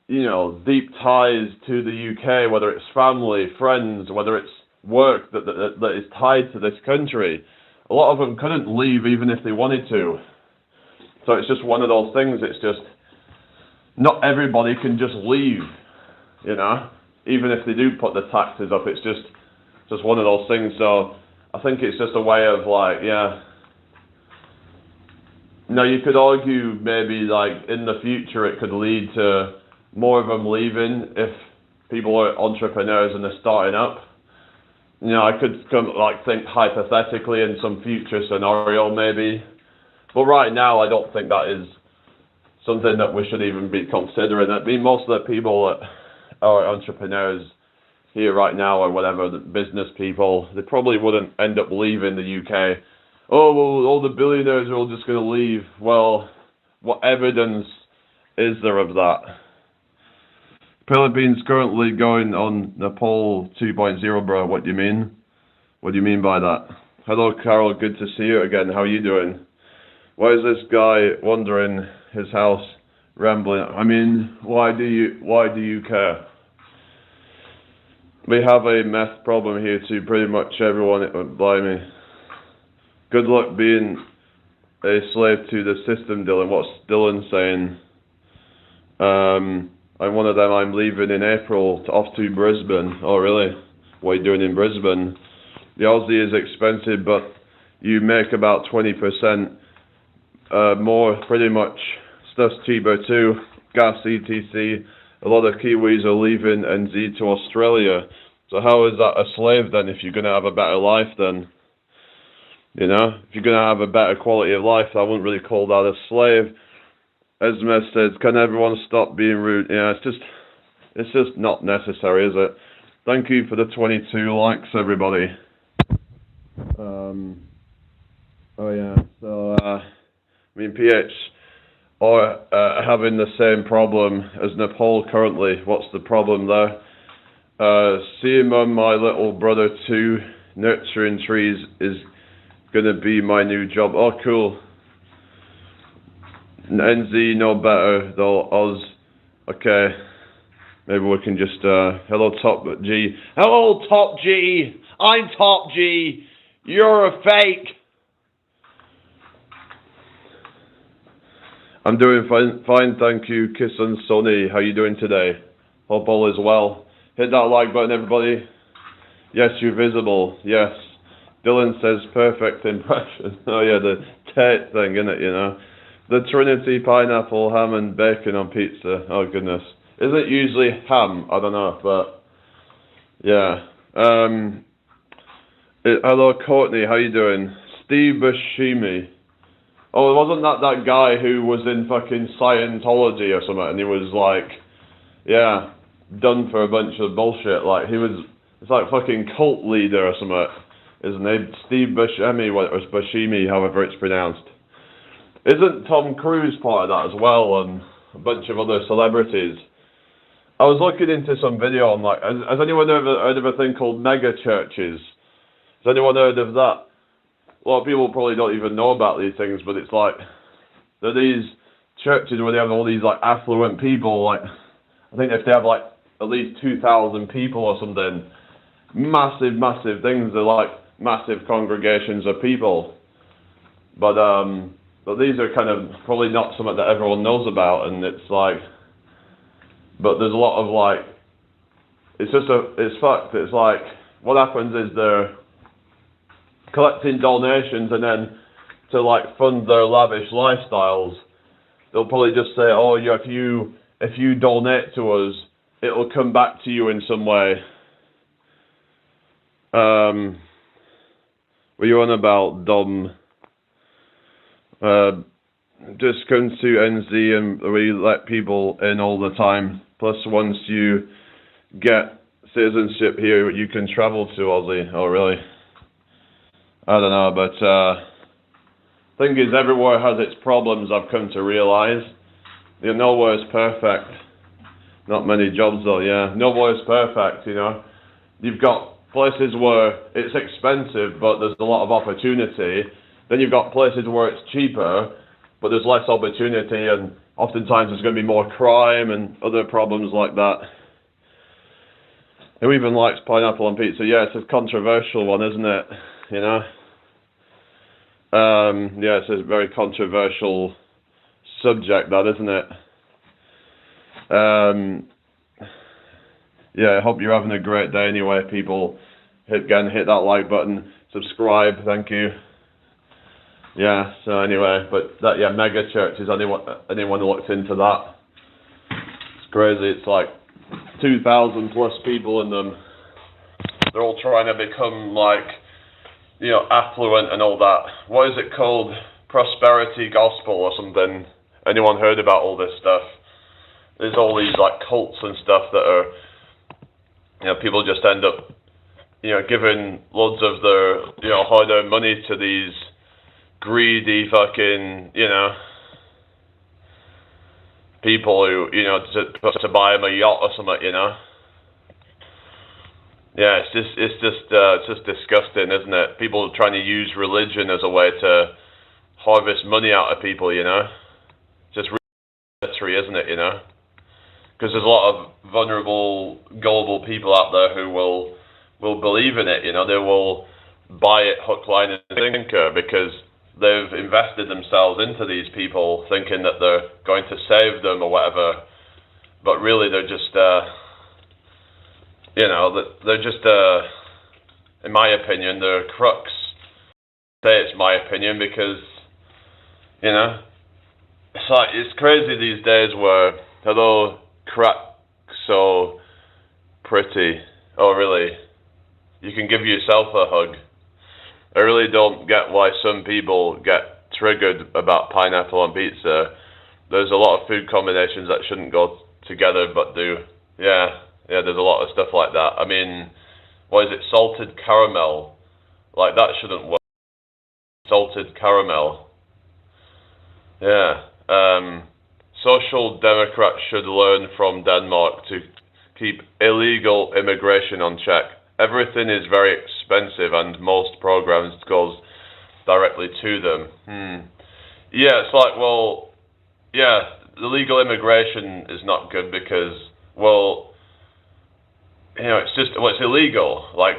A: you know, deep ties to the UK, whether it's family, friends, whether it's work that is tied to this country. A lot of them couldn't leave even if they wanted to. So it's just one of those things. It's just, not everybody can just leave, you know, even if they do put the taxes up. It's just one of those things. So I think it's just a way of, like, yeah. Now, you could argue maybe, like, in the future it could lead to more of them leaving if people are entrepreneurs and they're starting up. You know, I could think hypothetically in some future scenario maybe. But right now, I don't think that is something that we should even be considering. I mean, most of the people that are entrepreneurs here right now or whatever, the business people, they probably wouldn't end up leaving the UK. Oh, well, all the billionaires are all just going to leave. Well, what evidence is there of that? Philippines currently going on Nepal 2.0, bro. What do you mean? What do you mean by that? Hello, Carol. Good to see you again. How are you doing? Why is this guy wandering his house, rambling? I mean, why do you care? We have a meth problem here too. Pretty much everyone, blimey. Good luck being a slave to the system, Dylan. What's Dylan saying? I'm one of them. I'm leaving in April off to Brisbane. Oh, really? What are you doing in Brisbane? The Aussie is expensive, but you make about 20% more, pretty much. Stuff's cheaper too. Gas, etc. A lot of Kiwis are leaving NZ to Australia. So how is that a slave then, if you're going to have a better life then? You know, if you're going to have a better quality of life, I wouldn't really call that a slave. Esme says, can everyone stop being rude? Yeah, it's just not necessary, is it? Thank you for the 22 likes, everybody. Oh yeah, so, I mean, PH are having the same problem as Nepal currently. What's the problem there? Seeing my little brother too, nurturing trees is gonna be my new job. Oh, cool. NZ no better though. Oz. Okay. Maybe we can just hello Top G. Hello Top G. I'm Top G. You're a fake. I'm doing fine, thank you. Kiss and Sonny. How you doing today? Hope all is well. Hit that like button, everybody. Yes, you're visible. Yes. Dylan says perfect impression. Oh yeah, the Tate thing, innit, you know. The Trinity pineapple, ham and bacon on pizza. Oh goodness. Is it usually ham? I don't know, but yeah. Hello Courtney, how you doing? Steve Buscemi. Oh, wasn't that guy who was in fucking Scientology or something, and he was like, yeah. done for a bunch of bullshit. Like it's like fucking cult leader or something. His name Steve Buscemi or Buscemi, however it's pronounced. Isn't Tom Cruise part of that as well, and a bunch of other celebrities? I was looking into some video on like, has anyone ever heard of a thing called mega churches? Has anyone heard of that? A lot of people probably don't even know about these things, but it's like, there are these churches where they have all these like affluent people, like, I think if they have like at least 2,000 people or something, massive things, they're like massive congregations of people. But these are kind of probably not something that everyone knows about, and it's like, but there's a lot of like, it's fucked. It's like, what happens is they're collecting donations, and then to like fund their lavish lifestyles, they'll probably just say, oh yeah, if you donate to us, it'll come back to you in some way. Were you on about Dom? Just come to NZ and we let people in all the time. Plus, once you get citizenship here, you can travel to Aussie. Oh, really? I don't know, but thing is, everywhere has its problems. I've come to realise. You know, nowhere is perfect. Not many jobs though. Yeah, nowhere is perfect. You know, you've got places where it's expensive, but there's a lot of opportunity. Then you've got places where it's cheaper, but there's less opportunity, and oftentimes there's going to be more crime and other problems like that. Who even likes pineapple on pizza? Yeah, it's a controversial one, isn't it? You know? Yeah, it's a very controversial subject, that, isn't it? Yeah, I hope you're having a great day anyway, people. Hit that like button, subscribe, thank you. Yeah, so anyway, but that, yeah, mega churches, anyone who looks into that, it's crazy. It's like 2,000 plus people in them. They're all trying to become like, you know, affluent and all that. What is it called? Prosperity gospel or something. Anyone heard about all this stuff? There's all these like cults and stuff that are, you know, people just end up, you know, giving loads of their, you know, hard-earned money to these greedy fucking, you know, people who, you know, to buy them a yacht or something, you know. Yeah, it's just disgusting, isn't it? People trying to use religion as a way to harvest money out of people, you know. Just really, isn't it, you know? Because there's a lot of vulnerable, gullible people out there who will believe in it, you know. They will buy it hook, line, and sinker because they've invested themselves into these people, thinking that they're going to save them or whatever. But really, they're just, you know, they're just, in my opinion, they're crooks. I say it's my opinion because, you know, it's like, it's crazy these days where, hello, crack so pretty. Oh, really? You can give yourself a hug. I really don't get why some people get triggered about pineapple on pizza. There's a lot of food combinations that shouldn't go together but do. Yeah, there's a lot of stuff like that. I mean, what is it, salted caramel? Like, that shouldn't work. Salted caramel. Yeah. Social Democrats should learn from Denmark to keep illegal immigration on check. Everything is very expensive and most programs goes directly to them. Yeah, it's like, well, yeah, illegal immigration is not good because, well, you know, it's just, well, it's illegal. Like,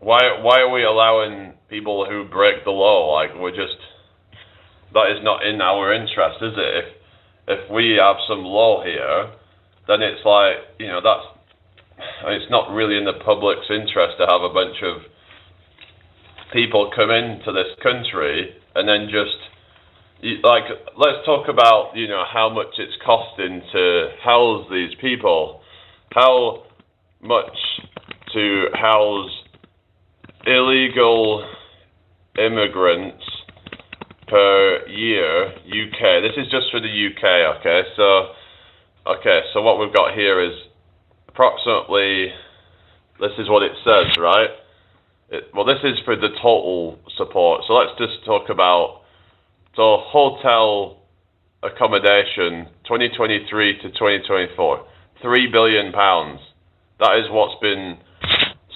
A: why are we allowing people who break the law? Like, that is not in our interest, is it? If we have some law here, then it's like, you know, it's not really in the public's interest to have a bunch of people come into this country and then just, like, let's talk about, you know, how much it's costing to house these people. How much to house illegal immigrants per year, UK. This is just for the UK, okay? So what we've got here is approximately, this is what it says, right? Well, this is for the total support. So let's just talk about, so hotel accommodation, 2023 to 2024, £3 billion. That is what's been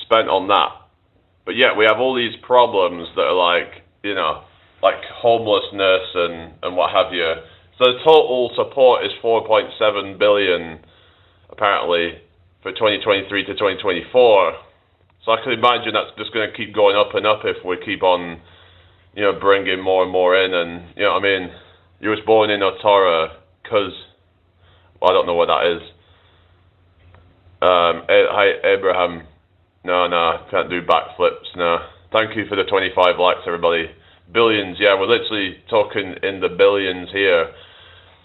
A: spent on that. But yet we have all these problems that are like, you know, like homelessness and what have you. So the total support is 4.7 billion, apparently, for 2023 to 2024. So I can imagine that's just going to keep going up and up if we keep on, you know, bringing more and more in. And, you know what I mean? You was born in Otora because, well, I don't know what that is. Hi, Abraham. No, can't do backflips, no. Thank you for the 25 likes, everybody. Billions, yeah, we're literally talking in the billions here.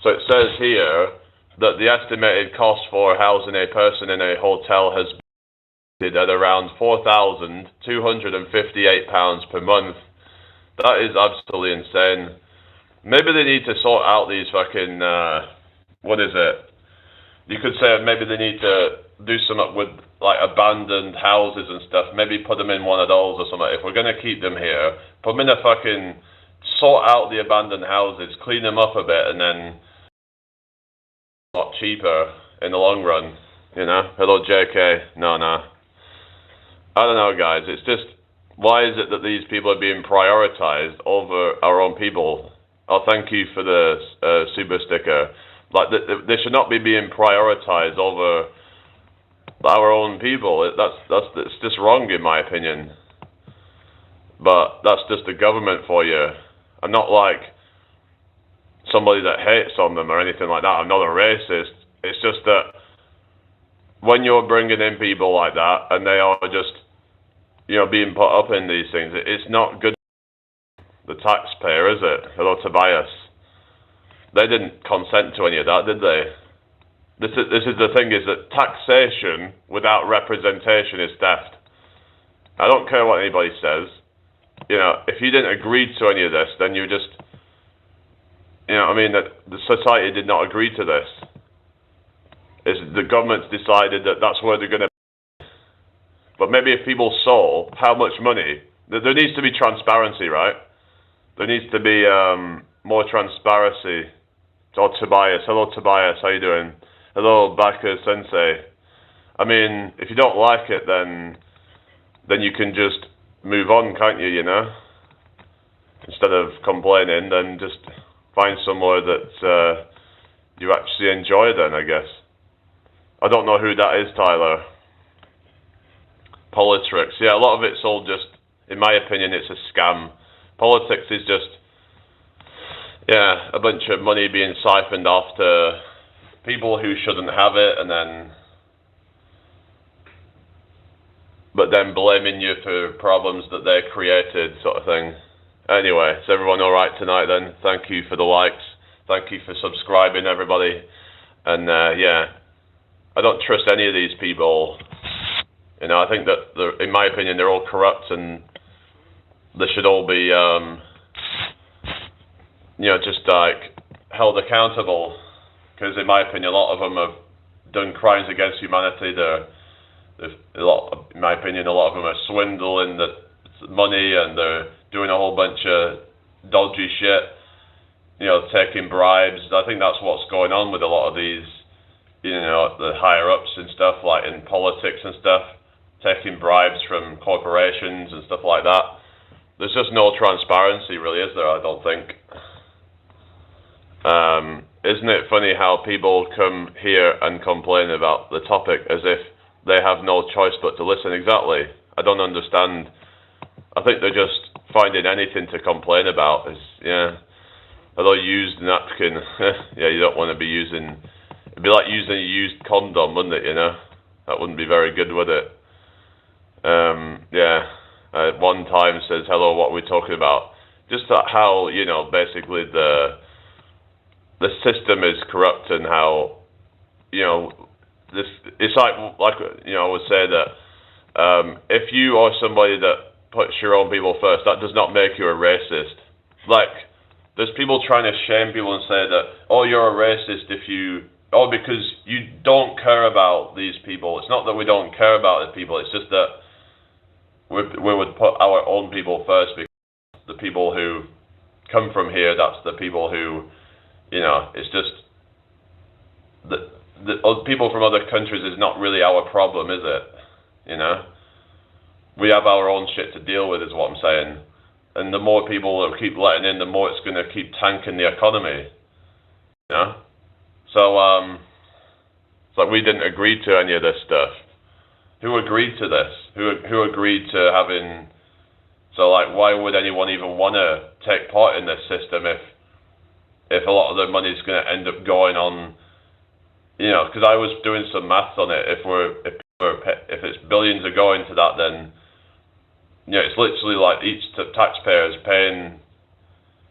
A: So it says here that the estimated cost for housing a person in a hotel has been at around £4,258 per month. That is absolutely insane. Maybe they need to sort out these fucking, what is it? You could say maybe they need to do something with like abandoned houses and stuff. Maybe put them in one of those or something. If we're going to keep them here, put them in a fucking, sort out the abandoned houses, clean them up a bit, and then a lot cheaper in the long run, you know? Hello, JK. No. I don't know, guys. It's just, why is it that these people are being prioritized over our own people? Oh, thank you for the super sticker. Like, they should not be being prioritized over our own people. It's just wrong, in my opinion. But that's just the government for you. I'm not like somebody that hates on them or anything like that. I'm not a racist. It's just that when you're bringing in people like that and they are just, you know, being put up in these things, it's not good for the taxpayer, is it? Hello, Tobias. They didn't consent to any of that, did they? This is the thing, is that taxation without representation is theft. I don't care what anybody says. You know, if you didn't agree to any of this, then you just, you know, I mean, that the society did not agree to this. It's the government's decided that that's where they're going to. But maybe if people saw how much money, there needs to be transparency, right? There needs to be more transparency. Oh, Tobias. Hello, Tobias. How you doing? Hello, Baka Sensei. I mean, if you don't like it, then you can just move on, can't you, you know? Instead of complaining, then just find somewhere that you actually enjoy then, I guess. I don't know who that is, Tyler. Politics. Yeah, a lot of it's all just, in my opinion, it's a scam. Politics is just, yeah, a bunch of money being siphoned off to people who shouldn't have it, and then, but then blaming you for problems that they created, sort of thing. Anyway, is everyone all right tonight then? Thank you for the likes. Thank you for subscribing, everybody. And yeah, I don't trust any of these people. You know, I think that, in my opinion, they're all corrupt, and they should all be, you know, just like held accountable. Because in my opinion, a lot of them have done crimes against humanity. In my opinion, a lot of them are swindling the money, and they're doing a whole bunch of dodgy shit. You know, taking bribes. I think that's what's going on with a lot of these, you know, the higher ups and stuff, like in politics and stuff, taking bribes from corporations and stuff like that. There's just no transparency, really, is there? I don't think. Isn't it funny how people come here and complain about the topic as if they have no choice but to listen? Exactly. I don't understand. I think they're just finding anything to complain about. Yeah. Although used napkin, yeah, you don't want to be using. It'd be like using a used condom, wouldn't it? You know, that wouldn't be very good, would it? Yeah. One time says, hello, what are we talking about? Just that how, you know, basically the system is corrupt, and how, you know, this, it's like, you know, I would say that if you are somebody that puts your own people first, that does not make you a racist. Like, there's people trying to shame people and say that, oh, you're a racist if you oh, because you don't care about these people. It's not that we don't care about the people. It's just that we would put our own people first, because the people who come from here, that's the people who, it's just the people from other countries is not really our problem, is it? We have our own shit to deal with, is what I'm saying. And the more people that keep letting in, the more it's going to keep tanking the economy. So it's like we didn't agree to any of this stuff. Who agreed to this? Who agreed to having? So like, why would anyone even want to take part in this system if a lot of the money's going to end up going on? Because I was doing some maths on it. If it's billions are going to that, then it's literally like each taxpayer is paying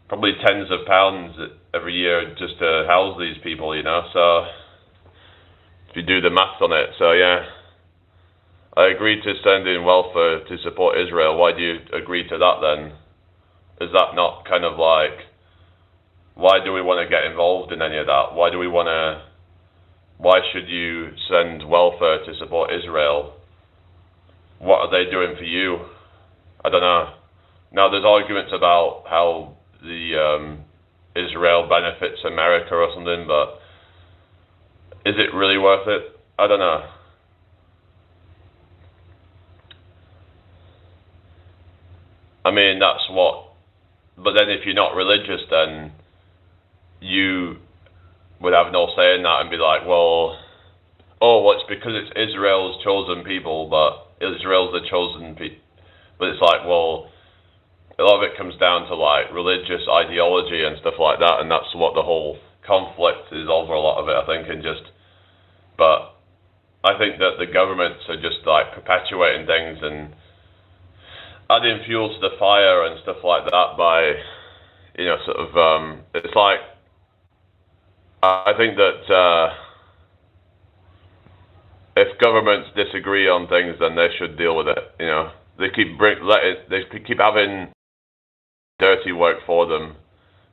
A: probably tens of pounds every year just to house these people. So if you do the maths on it, so yeah. I agreed to send in welfare to support Israel. Why do you agree to that then? Is that not kind of like, why do we want to get involved in any of that? Why should you send welfare to support Israel? What are they doing for you? I don't know. Now there's arguments about how the Israel benefits America or something, but is it really worth it? I don't know. I mean, but then if you're not religious, then you would have no say in that and be like, it's because it's Israel's chosen people, but Israel's the chosen people. But it's like, a lot of it comes down to like religious ideology and stuff like that, and that's what the whole conflict is over, a lot of it, I think, but I think that the governments are just like perpetuating things and adding fuel to the fire and stuff like that by, it's like, I think that if governments disagree on things, then they should deal with it. They keep having dirty work for them.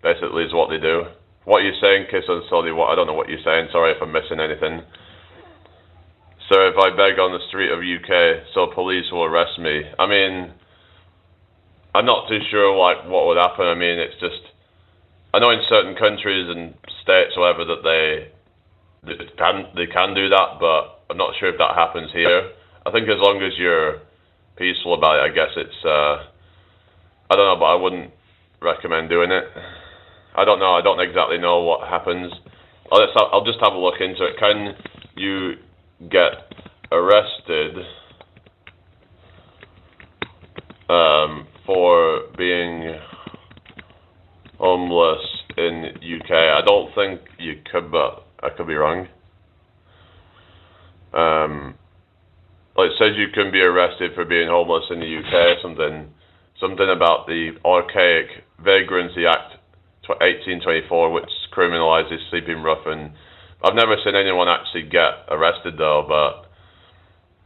A: Basically, is what they do. What you're saying, Kiss and Solly? I don't know what you're saying. Sorry if I'm missing anything. So if I beg on the street of UK, so police will arrest me. I mean, I'm not too sure like what would happen. I mean, it's just, I know in certain countries and states, whatever, that they can do that, but I'm not sure if that happens here. I think as long as you're peaceful about it, I guess it's, I don't know, but I wouldn't recommend doing it. I don't know, I don't exactly know what happens. I'll just have a look into it. Can you get arrested for being homeless in UK? I don't think you could, but I could be wrong. It says you can be arrested for being homeless in the UK, something about the Archaic Vagrancy Act 1824, which criminalises sleeping rough. And I've never seen anyone actually get arrested though, but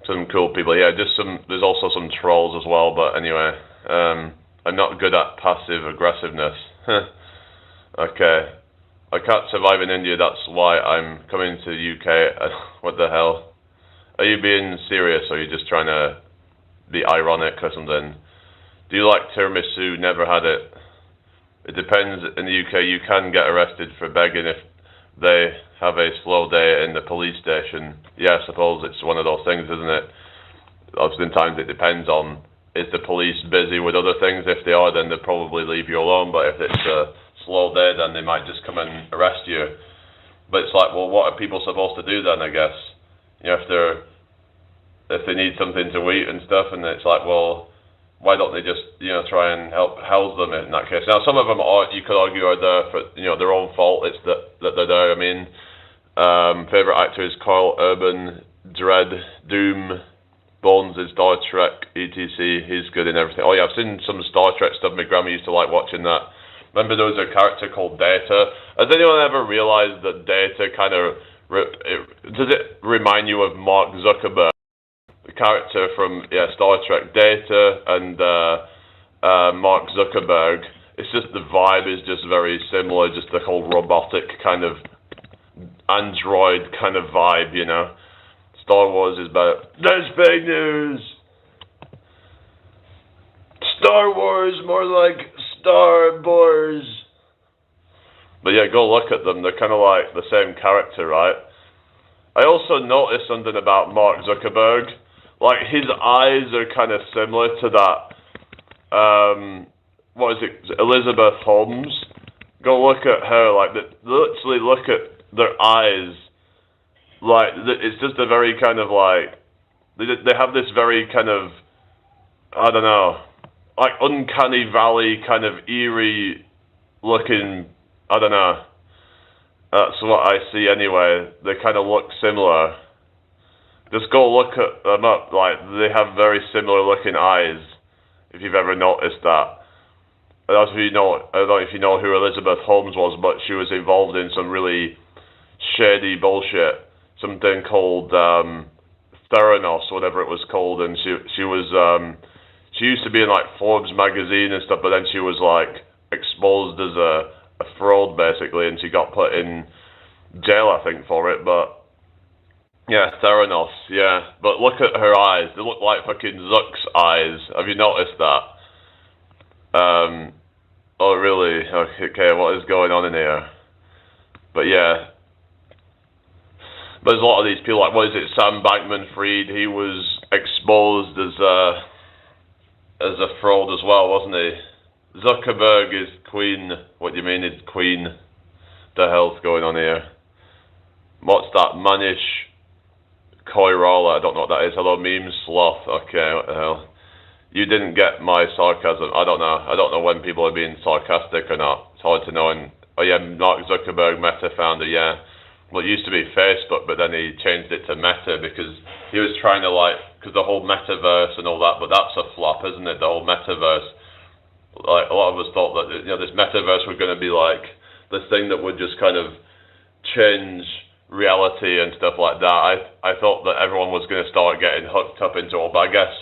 A: some cool people. Yeah, there's also some trolls as well, but anyway, I'm not good at passive aggressiveness. Okay, I can't survive in India, that's why I'm coming to the UK. What the hell? Are you being serious, or are you just trying to be ironic or something? Do you like tiramisu? Never had it. It depends. In the UK, you can get arrested for begging if they have a slow day in the police station. Yeah, I suppose it's one of those things, isn't it? Oftentimes it depends on, is the police busy with other things? If they are, then they'll probably leave you alone, but if it's a slow day, then they might just come and arrest you. But it's like, well, what are people supposed to do then, I guess? If they need something to eat and stuff, and it's like, well, why don't they just, try and help house them in that case? Now, some of them you could argue, are there for, their own fault. It's that they're there. I mean, favorite actor is Carl Urban, Dread, Doom, Bones in Star Trek, etc. He's good in everything. Oh yeah, I've seen some Star Trek stuff. My grandma used to like watching that. Remember there was a character called Data? Has anyone ever realized that Data kind of, does it remind you of Mark Zuckerberg? The character from Star Trek, Data, and Mark Zuckerberg. It's just the vibe is just very similar, just the whole robotic kind of android kind of vibe, you know. Star Wars is about, there's fake news! Star Wars, more like Star Wars. But yeah, go look at them. They're kind of like the same character, right? I also noticed something about Mark Zuckerberg. Like, his eyes are kind of similar to that, what is it, Elizabeth Holmes? Go look at her, like, literally look at their eyes. Like, it's just a very kind of like, they have this very kind of, I don't know, like uncanny valley kind of eerie looking, I don't know. That's what I see anyway. They kind of look similar. Just go look at them up. Like, they have very similar looking eyes, if you've ever noticed that. I don't know if you know who Elizabeth Holmes was, but she was involved in some really shady bullshit. Something called Theranos, whatever it was called, and she used to be in like Forbes magazine and stuff, but then she was like exposed as a fraud basically, and she got put in jail, I think, for it. But yeah, Theranos, yeah. But look at her eyes; they look like fucking Zuck's eyes. Have you noticed that? Oh really? Okay, what is going on in here? But yeah. But there's a lot of these people, like, what is it, Sam Bankman-Fried, he was exposed as a fraud as well, wasn't he? Zuckerberg is Queen. What do you mean is Queen? The hell's going on here? What's that? Manish Koirala, I don't know what that is. Hello, meme sloth. Okay, what the hell? You didn't get my sarcasm. I don't know. I don't know when people are being sarcastic or not. It's hard to know. And, oh yeah, Mark Zuckerberg, Meta founder, yeah. Well, it used to be Facebook, but then he changed it to Meta because he was trying to, like, because the whole metaverse and all that, but that's a flop, isn't it? The whole metaverse. Like, a lot of us thought that, you know, this metaverse was going to be like this thing that would just kind of change reality and stuff like that. I thought that everyone was going to start getting hooked up into it, but I guess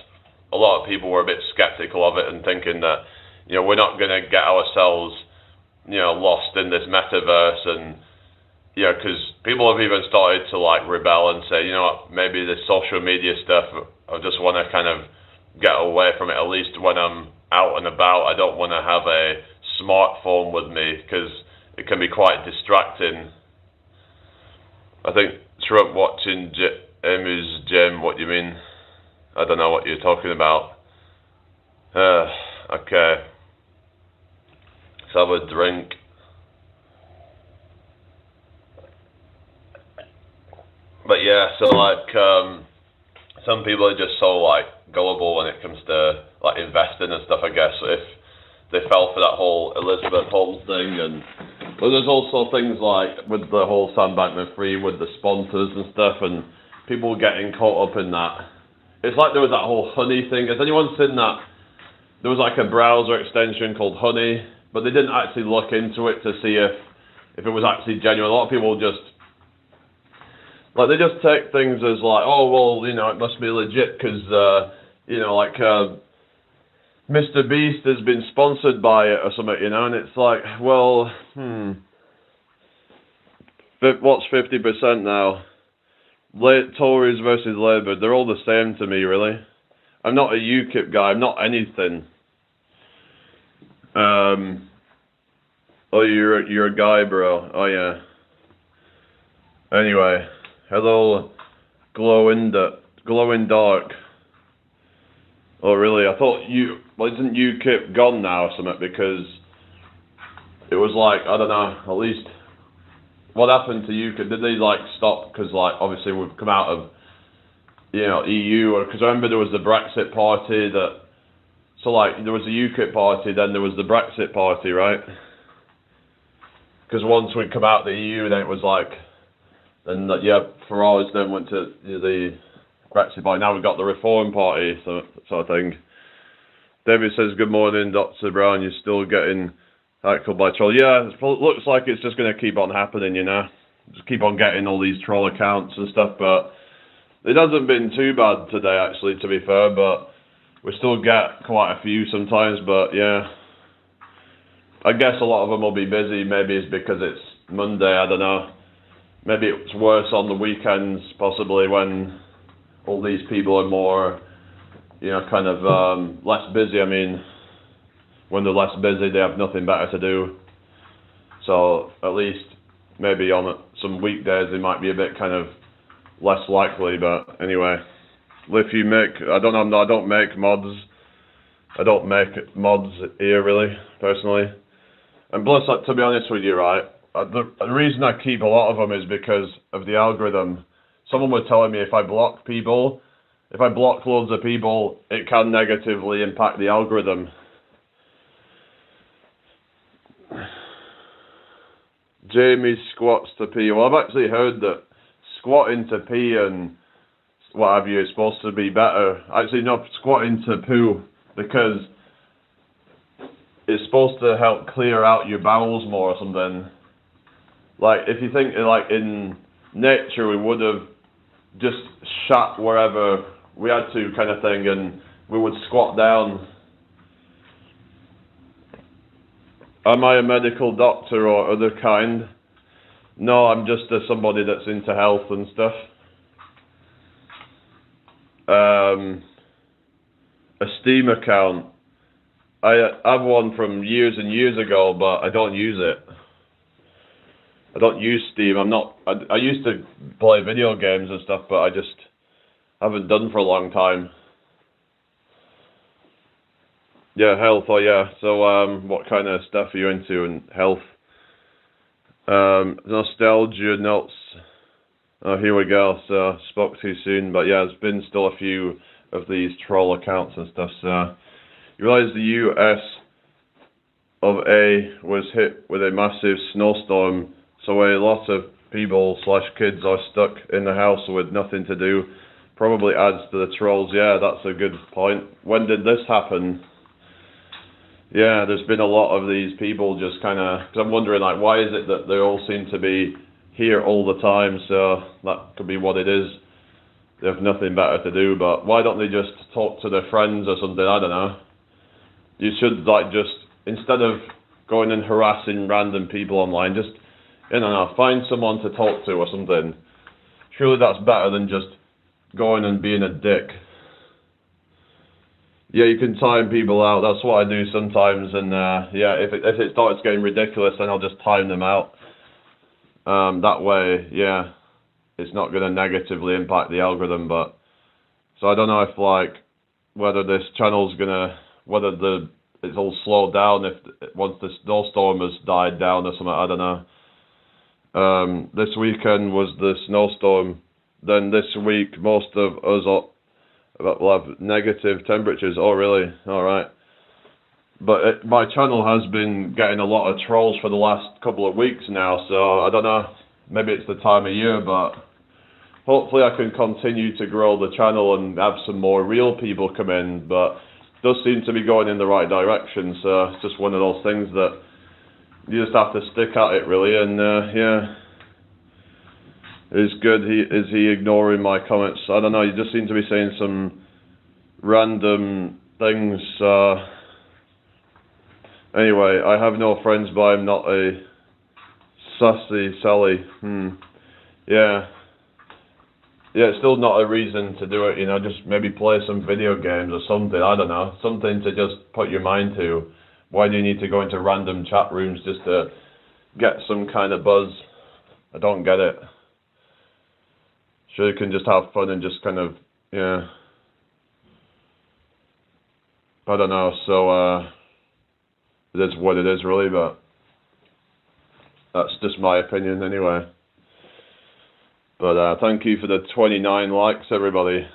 A: a lot of people were a bit skeptical of it and thinking that, you know, we're not going to get ourselves, you know, lost in this metaverse. And yeah, because people have even started to like rebel and say, you know what, maybe the social media stuff, I just want to kind of get away from it, at least when I'm out and about. I don't want to have a smartphone with me because it can be quite distracting. I think Trump watching Emu's gym, what do you mean? I don't know what you're talking about. Okay. Let's have a drink. But yeah, so like some people are just so like gullible when it comes to like investing and stuff, I guess, if they fell for that whole Elizabeth Holmes thing. And but there's also things like with the whole Sam Bankman-Fried with the sponsors and stuff, and people getting caught up in that. It's like there was that whole Honey thing. Has anyone seen that? There was like a browser extension called Honey, but they didn't actually look into it to see if it was actually genuine. A lot of people just like, they just take things as like, oh, well, you know, it must be legit because, you know, like, Mr. Beast has been sponsored by it or something, you know, and it's like, well, what's 50% now? Tories versus Labour, they're all the same to me, really. I'm not a UKIP guy, I'm not anything. Oh, you're a guy, bro. Oh, yeah. Anyway. Hello, glowing dark. Oh really? I thought well, isn't UKIP gone now or something? Because it was like, I don't know, at least, what happened to UKIP? Did they like stop? Because like, obviously we've come out of, you know, EU, or because I remember there was the Brexit party that, so like, there was the UKIP party, then there was the Brexit party, right? Because once we come out of the EU, then it was like, and yeah, Farage then went to the Brexit party. Now we've got the Reform Party, sort of thing. David says, good morning, Dr. Brown, you're still getting hackled by troll. Yeah, it looks like it's just going to keep on happening, you know. Just keep on getting all these troll accounts and stuff, but it hasn't been too bad today, actually, to be fair, but we still get quite a few sometimes, but yeah. I guess a lot of them will be busy. Maybe it's because it's Monday, I don't know. maybe it's worse on the weekends, possibly when all these people are more, you know, kind of less busy. I mean, when they're less busy, they have nothing better to do. So at least maybe on some weekdays they might be a bit kind of less likely. But anyway, if you make, I don't make mods. I don't make mods here really, personally. And plus, to be honest with you, right, the reason I keep a lot of them is because of the algorithm. Someone was telling me if I block loads of people, it can negatively impact the algorithm. Jamie squats to pee. Well, I've actually heard that squatting to pee and what have you is supposed to be better. Actually, no, squatting to poo, because it's supposed to help clear out your bowels more or something. Like, if you think, like, in nature, we would have just shat wherever we had to, kind of thing, and we would squat down. Am I a medical doctor or other kind? No, I'm just somebody that's into health and stuff. A Steam account. I have one from years and years ago, but I don't use it. I don't use Steam. I used to play video games and stuff, but I just haven't done for a long time. Yeah, health. Oh yeah. So what kind of stuff are you into in health? Nostalgia notes. Oh, here we go. So spoke too soon, but yeah, there's been still a few of these troll accounts and stuff. So you realise the US of A was hit with a massive snowstorm, so a lot of people / kids are stuck in the house with nothing to do. Probably adds to the trolls. Yeah, that's a good point. When did this happen? Yeah, there's been a lot of these people just kind of, because I'm wondering, like, why is it that they all seem to be here all the time? So that could be what it is. They have nothing better to do, but why don't they just talk to their friends or something? I don't know. You should, like, just, instead of going and harassing random people online, just, you know, find someone to talk to or something. Surely that's better than just going and being a dick. Yeah, you can time people out. That's what I do sometimes, and yeah, if it starts getting ridiculous, then I'll just time them out. That way, yeah, it's not going to negatively impact the algorithm. But so I don't know if, like, whether this channel's gonna, it's all slowed down if once the snowstorm has died down or something. I don't know. This weekend was the snowstorm. Then this week, most of us will have negative temperatures. Oh, really? All right. But my channel has been getting a lot of trolls for the last couple of weeks now, so I don't know. Maybe it's the time of year, but hopefully I can continue to grow the channel and have some more real people come in. But it does seem to be going in the right direction, so it's just one of those things that you just have to stick at it, really. And yeah. Is good. Is he ignoring my comments? I don't know. You just seem to be saying some random things. Anyway, I have no friends, but I'm not a sassy Sally. Yeah. Yeah, it's still not a reason to do it, you know. Just maybe play some video games or something. I don't know. Something to just put your mind to. Why do you need to go into random chat rooms just to get some kind of buzz? I don't get it. Sure, you can just have fun and just kind of, yeah. I don't know, so it is what it is, really, but that's just my opinion anyway. But thank you for the 29 likes, everybody.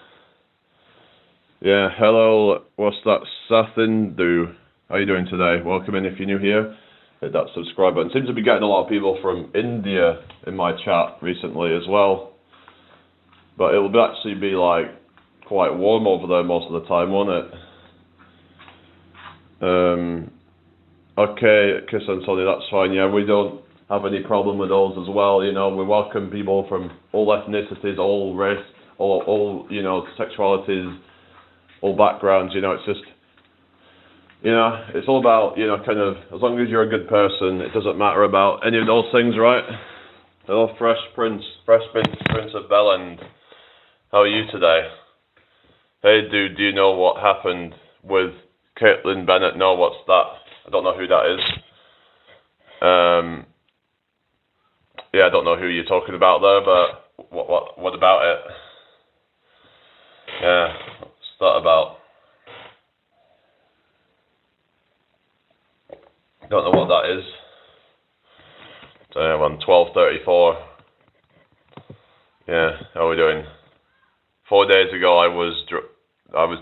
A: Yeah, hello, what's that Sathin do? How you doing today? Welcome in if you're new here. Hit that subscribe button. Seems to be getting a lot of people from India in my chat recently as well. But it'll actually be, like, quite warm over there most of the time, won't it? Okay, Kiss and Sonny, that's fine. Yeah, we don't have any problem with those as well. You know, we welcome people from all ethnicities, all race, all you know, sexualities, all backgrounds. You know, it's just, you know, it's all about, you know, kind of, as long as you're a good person, it doesn't matter about any of those things, right? Hello, Prince of Belland. How are you today? Hey, dude, do you know what happened with Caitlin Bennett? No, what's that? I don't know who that is. Yeah, I don't know who you're talking about there, but what about it? Yeah, what's that about? Don't know what that is. I'm on 12:34. Yeah, how are we doing? 4 days ago, I was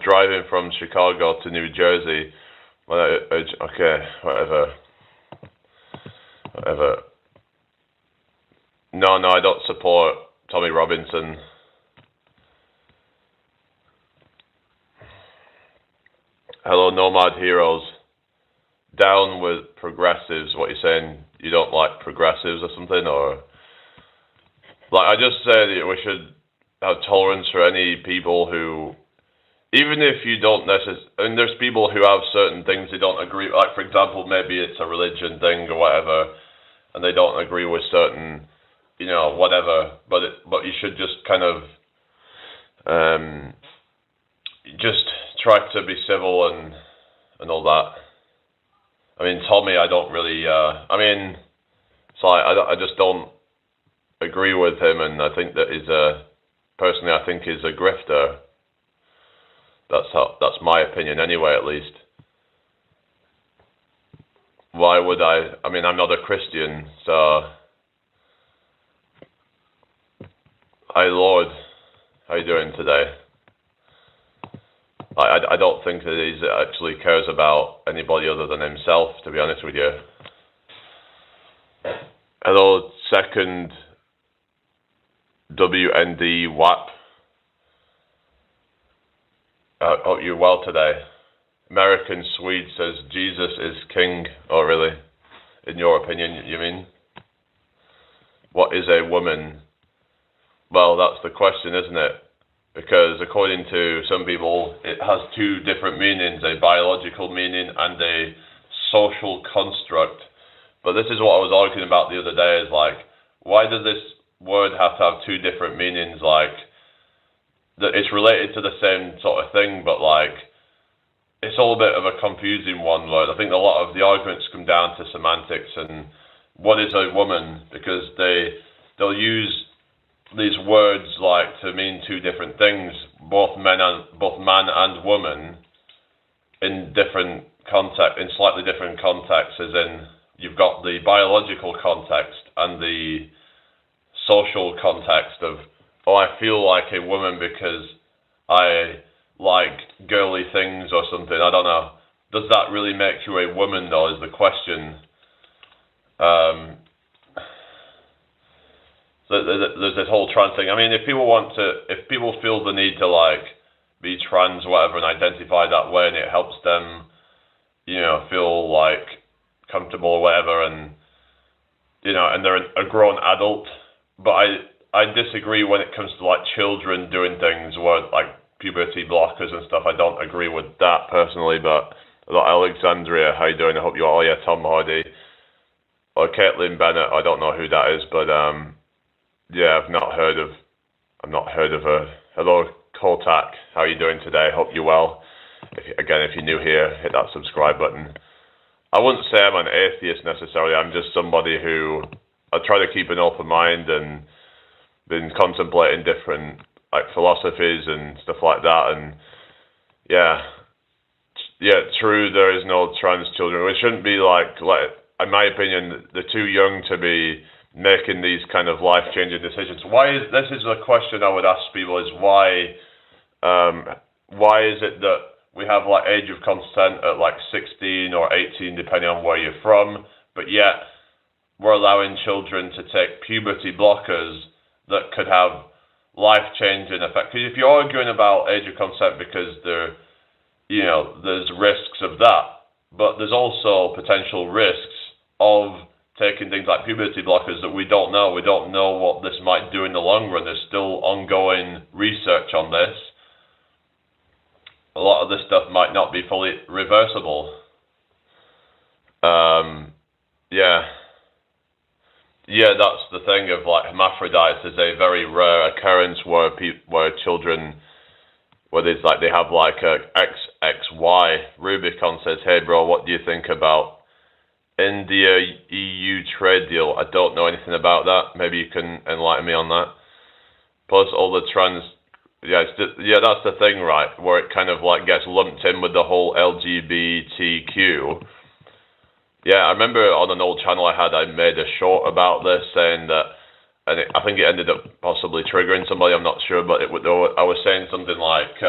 A: driving from Chicago to New Jersey. Okay, whatever. No, I don't support Tommy Robinson. Hello, Nomad Heroes. Down with progressives. What you're saying? You don't like progressives or something, or like I just say that we should have tolerance for any people who, even if you don't necessarily, I mean, there's people who have certain things they don't agree. Like for example, maybe it's a religion thing or whatever, and they don't agree with certain, whatever. But you should just kind of, just try to be civil and all that. I mean, Tommy, I don't really. I mean, it's like I just don't agree with him, and I think that personally, I think he's a grifter. That's my opinion anyway, at least. Why would I? I mean, I'm not a Christian, so. Hi, Lord. How you doing today? I don't think that he actually cares about anybody other than himself, to be honest with you. Hello, second WND WAP. I hope you're well today. American Swede says Jesus is king. Oh, really? In your opinion, you mean? What is a woman? Well, that's the question, isn't it? Because according to some people, it has two different meanings, a biological meaning and a social construct. But this is what I was arguing about the other day, is like, why does this word have to have two different meanings? Like, it's related to the same sort of thing, but like, it's all a bit of a confusing one. Like, I think a lot of the arguments come down to semantics and what is a woman, because they'll use these words like to mean two different things, both man and woman, in slightly different contexts. As in, you've got the biological context and the social context of, oh, I feel like a woman because I like girly things or something. I don't know. Does that really make you a woman, though, is the question. There's this whole trans thing. I mean, if people feel the need to like be trans or whatever and identify that way, and it helps them, feel like comfortable or whatever, and and they're a grown adult. But I disagree when it comes to like children doing things where like puberty blockers and stuff. I don't agree with that personally. But Alexandria, how you doing? I hope you all. Yeah, Tom Hardy or Caitlin Bennett. I don't know who that is, but yeah, I've not heard of her. Hello, Koltak. How are you doing today? Hope you're well. If you're new here, hit that subscribe button. I wouldn't say I'm an atheist necessarily. I'm just somebody who I try to keep an open mind and been contemplating different like philosophies and stuff like that. And yeah, true. There is no trans children. It shouldn't be like in my opinion, they're too young to be making these kind of life-changing decisions. This is a question I would ask people, is why is it that we have like age of consent at like 16 or 18, depending on where you're from, but yet we're allowing children to take puberty blockers that could have life-changing effect? Because if you're arguing about age of consent because there's risks of that, but there's also potential risks of taking things like puberty blockers that we don't know. We don't know what this might do in the long run. There's still ongoing research on this. A lot of this stuff might not be fully reversible. Yeah, Yeah, that's the thing of like hermaphrodites is a very rare occurrence where children, where there's like they have like a XXY. Rubicon says, "Hey bro, what do you think about India EU trade deal? I don't know anything about that. Maybe you can enlighten me on that." Plus all the trans, yeah, that's the thing, right? Where it kind of like gets lumped in with the whole LGBTQ. Yeah, I remember on an old channel I had, I made a short about this saying that, and I think it ended up possibly triggering somebody, I'm not sure, but I was saying something like,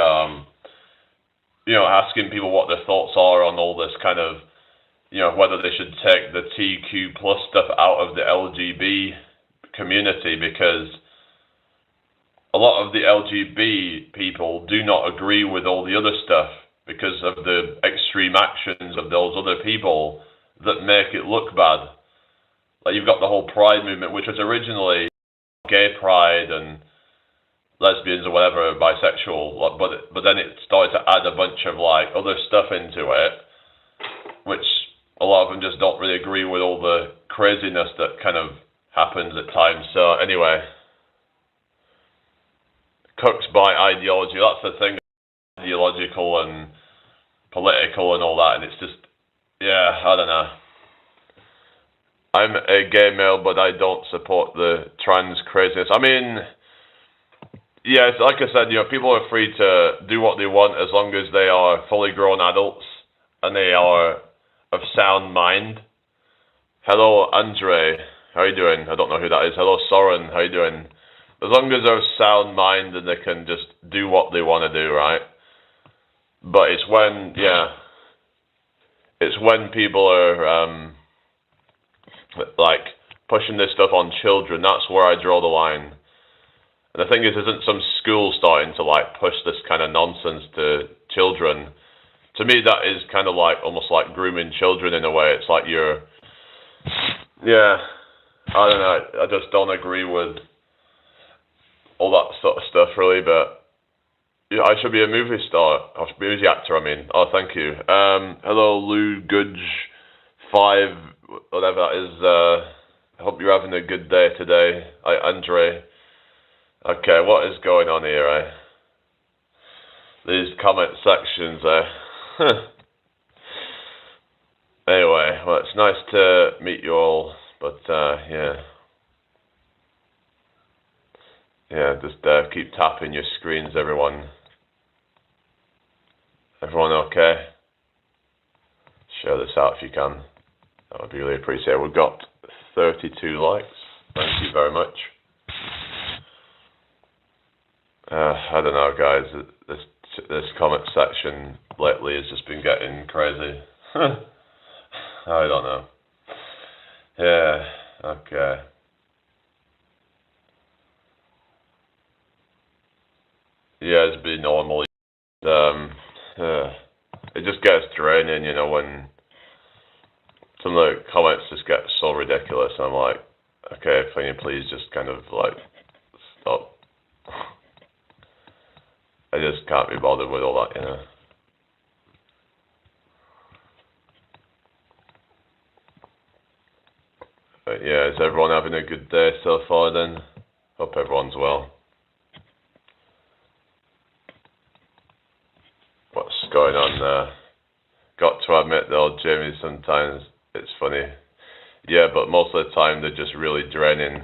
A: asking people what their thoughts are on all this kind of, whether they should take the TQ plus stuff out of the LGB community, because a lot of the LGB people do not agree with all the other stuff because of the extreme actions of those other people that make it look bad. Like you've got the whole pride movement, which was originally gay pride and lesbians or whatever, bisexual, but then it started to add a bunch of like other stuff into it, which a lot of them just don't really agree with all the craziness that kind of happens at times. So anyway, cooks by ideology. That's the thing, ideological and political and all that, and it's just, yeah, I don't know. I'm a gay male, but I don't support the trans craziness. I mean, yeah, it's like I said, people are free to do what they want as long as they are fully grown adults and they are of sound mind. Hello, Andre. How are you doing? I don't know who that is. Hello, Soren. How are you doing? As long as they're of sound mind and they can just do what they want to do, right? But it's when, it's when people are like pushing this stuff on children. That's where I draw the line. And the thing is, isn't some school starting to like push this kind of nonsense to children? To me, that is kind of like almost like grooming children in a way. It's like I don't know. I just don't agree with all that sort of stuff really, but yeah, I should be a movie star, or movie actor, I mean. Oh, thank you. Hello, Lou Gudge 5, whatever that is. I hope you're having a good day today. Hi, Andre. Okay, what is going on here, eh? These comment sections, eh? Anyway, well, it's nice to meet you all, but, yeah. Yeah, just keep tapping your screens, everyone. Everyone okay? Share this out if you can. That would be really appreciated. We've got 32 likes. Thank you very much. I don't know, guys. This comment section lately has just been getting crazy. I don't know. Yeah, okay. Yeah, it's been normal. It just gets draining, when some of the comments just get so ridiculous. And I'm like, okay, can you please just kind of like stop? I just can't be bothered with all that, But yeah, is everyone having a good day so far then? Hope everyone's well. What's going on there? Got to admit though, Jamie, sometimes it's funny. Yeah, but most of the time they're just really draining.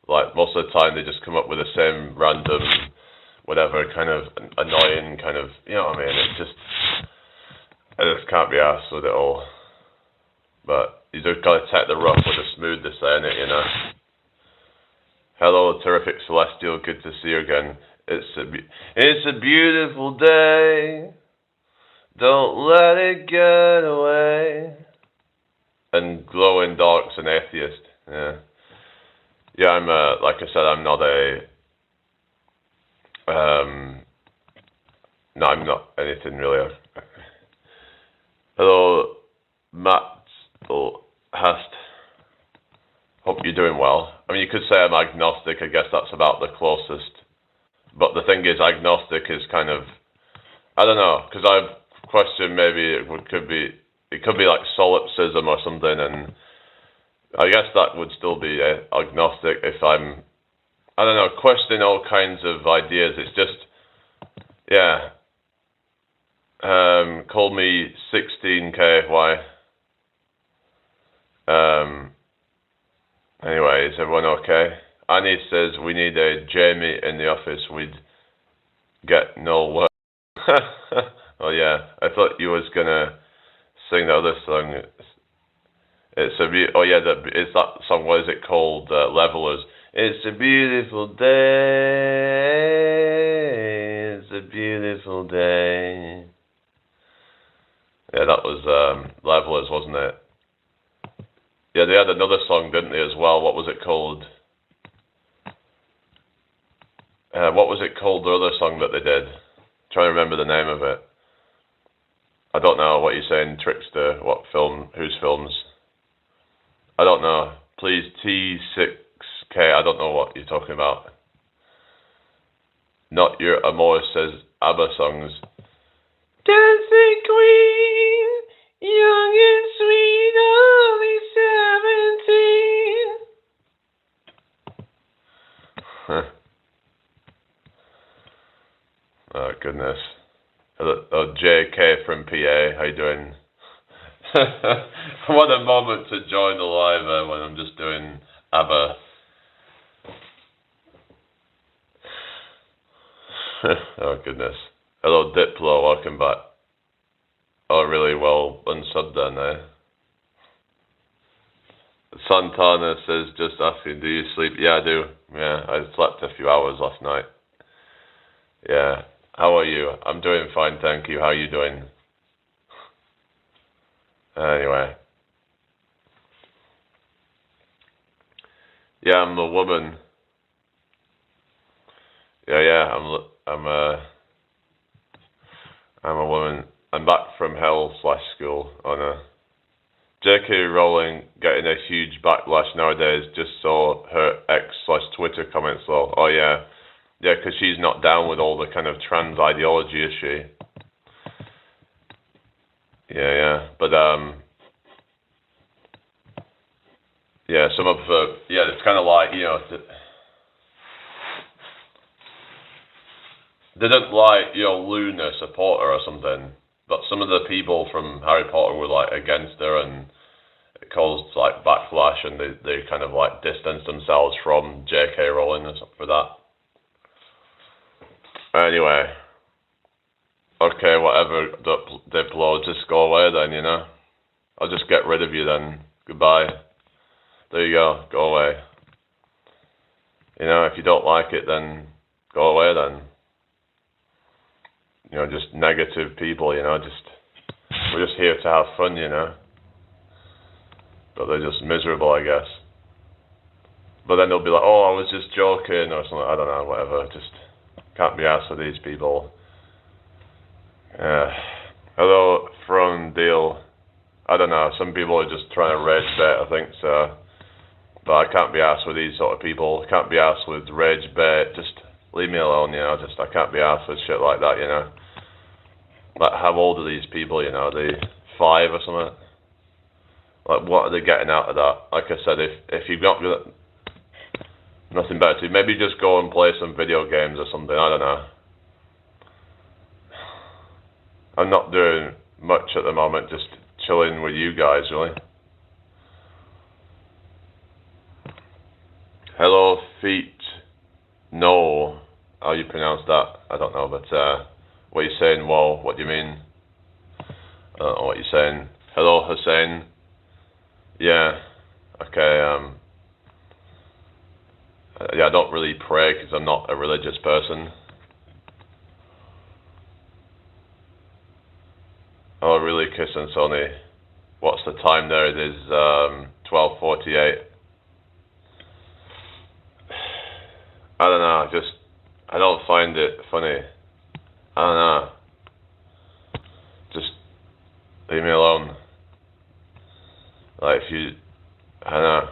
A: Like, most of the time they just come up with the same random, whatever, kind of annoying, kind of, you know what I mean? I just can't be arsed with it all. But you just gotta take the rough with the smooth, they say, innit, Hello, terrific Celestial, good to see you again. It's a beautiful day. Don't let it get away. And glowing dark's an atheist. Yeah. Yeah, I'm like I said, I'm not no, I'm not anything really. Hello, Matt Hast. Hope you're doing well. I mean, you could say I'm agnostic. I guess that's about the closest. But the thing is, agnostic is kind of, I don't know, because I've questioned maybe it could be like solipsism or something, and I guess that would still be agnostic if I'm, I don't know, questioning all kinds of ideas. It's just, yeah. Call me 16K. Why? Anyway, is everyone okay? Annie says we need a Jamie in the office. We'd get no work. Oh yeah, I thought you was gonna sing the other song. It's oh yeah, it's that song. What is it called? Levelers. It's a beautiful day. It's a beautiful day. Yeah, that was Levelers, wasn't it? Yeah, they had another song, didn't they, as well? What was it called? What was it called, the other song that they did? I'm trying to remember the name of it. I don't know what you're saying, Trickster. What film? Whose films? I don't know. Please, T6K. I don't know what you're talking about. Not your Amor says ABBA songs. Dancing Queen, young and sweet, only 17. Oh, goodness. Oh, JK from PA, how you doing? What a moment to join the live when I'm just doing ABBA. Oh, goodness. Hello, Diplo, welcome back. Oh, really well unsubbed then, eh? Santana says, just asking, do you sleep? Yeah, I do. Yeah, I slept a few hours last night. Yeah. How are you? I'm doing fine, thank you. How are you doing? Anyway. Yeah, I'm a woman. Yeah, I'm a woman. I'm back from hell/school on a J.K. Rowling getting a huge backlash nowadays. Just saw her X/Twitter comments though. Oh yeah. Yeah, because she's not down with all the kind of trans ideology, is she? Yeah. But yeah, some of it's kind of like, you know, they didn't like, you know, Luna support her or something. But some of the people from Harry Potter were like against her, and it caused like backlash, and they kind of like distanced themselves from J.K. Rowling and stuff for that. Anyway, okay, whatever, Diplo, just go away then, you know. I'll just get rid of you then. Goodbye. There you go away. You know, if you don't like it, then go away then. You know, just negative people, you know, we're just here to have fun, you know. But they're just miserable, I guess. But then they'll be like, oh, I was just joking, or something, I don't know, whatever, just can't be asked for these people. Hello, from Deal. I don't know, some people are just trying to rage bait, I think, so. But I can't be asked with these sort of people. I can't be asked with rage bait, just leave me alone, you know, I can't be asked with shit like that, you know. Like, how old are these people, you know, are they 5 or something? Like, what are they getting out of that? Like I said, if you've got nothing better to do, maybe just go and play some video games or something, I don't know. I'm not doing much at the moment, just chilling with you guys, really. Hello, feet. No. How you pronounce that? I don't know, but what are you saying? Whoa, what do you mean? I don't know what you're saying. Hello, Hussein. Yeah. Okay. Yeah, I don't really pray because I'm not a religious person. Oh, really, Kiss and Sony. What's the time there? It is 12:48. I don't know. I don't find it funny. I don't know. Just leave me alone. Like, I don't know.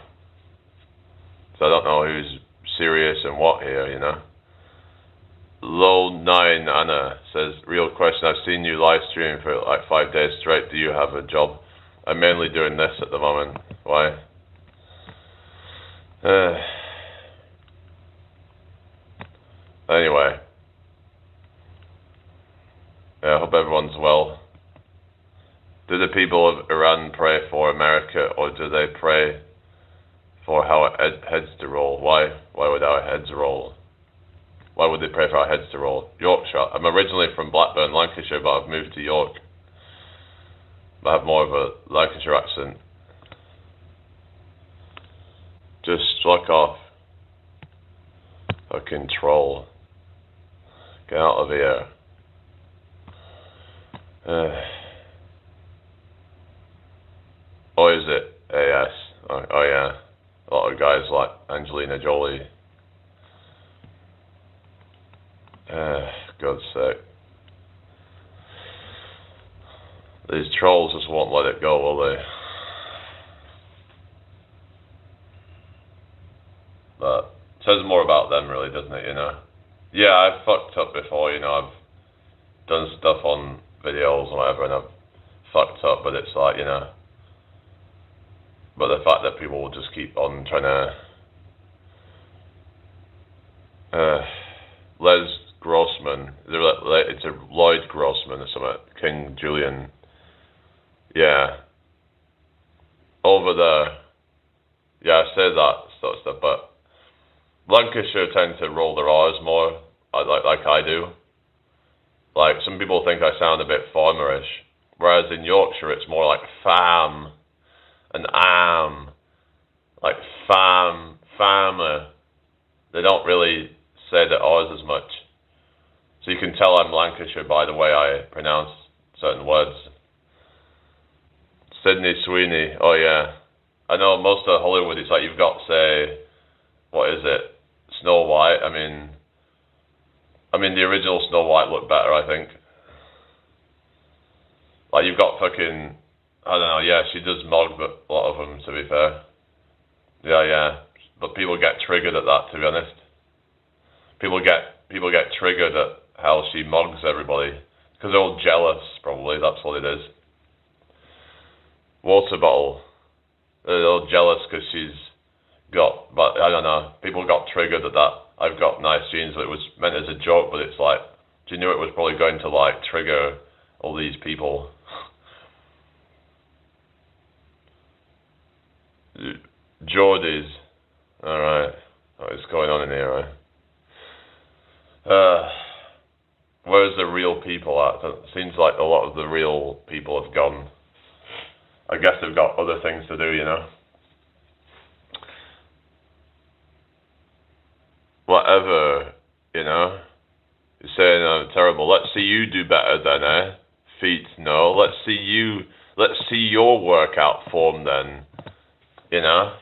A: So I don't know who's serious and what here, you know. Low9 Anna says, real question, I've seen you live streaming for like 5 days straight. Do you have a job? I'm mainly doing this at the moment. Why? Anyway, yeah, I hope everyone's well. Do the people of Iran pray for America, or do they pray for how our heads to roll? Why would our heads roll? Why would they pray for our heads to roll? Yorkshire. I'm originally from Blackburn, Lancashire, but I've moved to York. I have more of a Lancashire accent. Just fuck off. Fucking troll. Get out of here. Or is it AS? Oh yeah. A lot of guys like Angelina Jolie. God's sake. These trolls just won't let it go, will they? But it says more about them, really, doesn't it, you know? Yeah, I've fucked up before, you know, I've done stuff on videos or whatever, and I've fucked up, but it's like, you know, but the fact that people will just keep on trying to, Les Grossman, they're related to Lloyd Grossman or something, King Julian, yeah, over there, yeah, I say that sort of stuff, but Lancashire tend to roll their R's more, like I do. Like, some people think I sound a bit farmerish, whereas in Yorkshire it's more like fam and am, like farmer. They don't really say the R's as much. So you can tell I'm Lancashire by the way I pronounce certain words. Sydney Sweeney, oh yeah. I know most of Hollywood, it's like you've got, say, what is it? Snow White. I mean the original Snow White looked better, I think. Like, you've got fucking, I don't know, yeah, she does mog, but a lot of them, to be fair. Yeah. But people get triggered at that, to be honest. People get triggered at how she mogs everybody. Because they're all jealous, probably, that's what it is. Water bottle. They're all jealous because she's got, but I don't know, people got triggered at that. I've got nice genes, but it was meant as a joke, but it's like, do you know it was probably going to like trigger all these people? Geordies. Alright. What is going on in here, right? Where's the real people at? It seems like a lot of the real people have gone. I guess they've got other things to do, you know? Whatever, you know? You're saying I'm terrible. Let's see you do better then, eh? Feet, no. Let's see your workout form then, you know?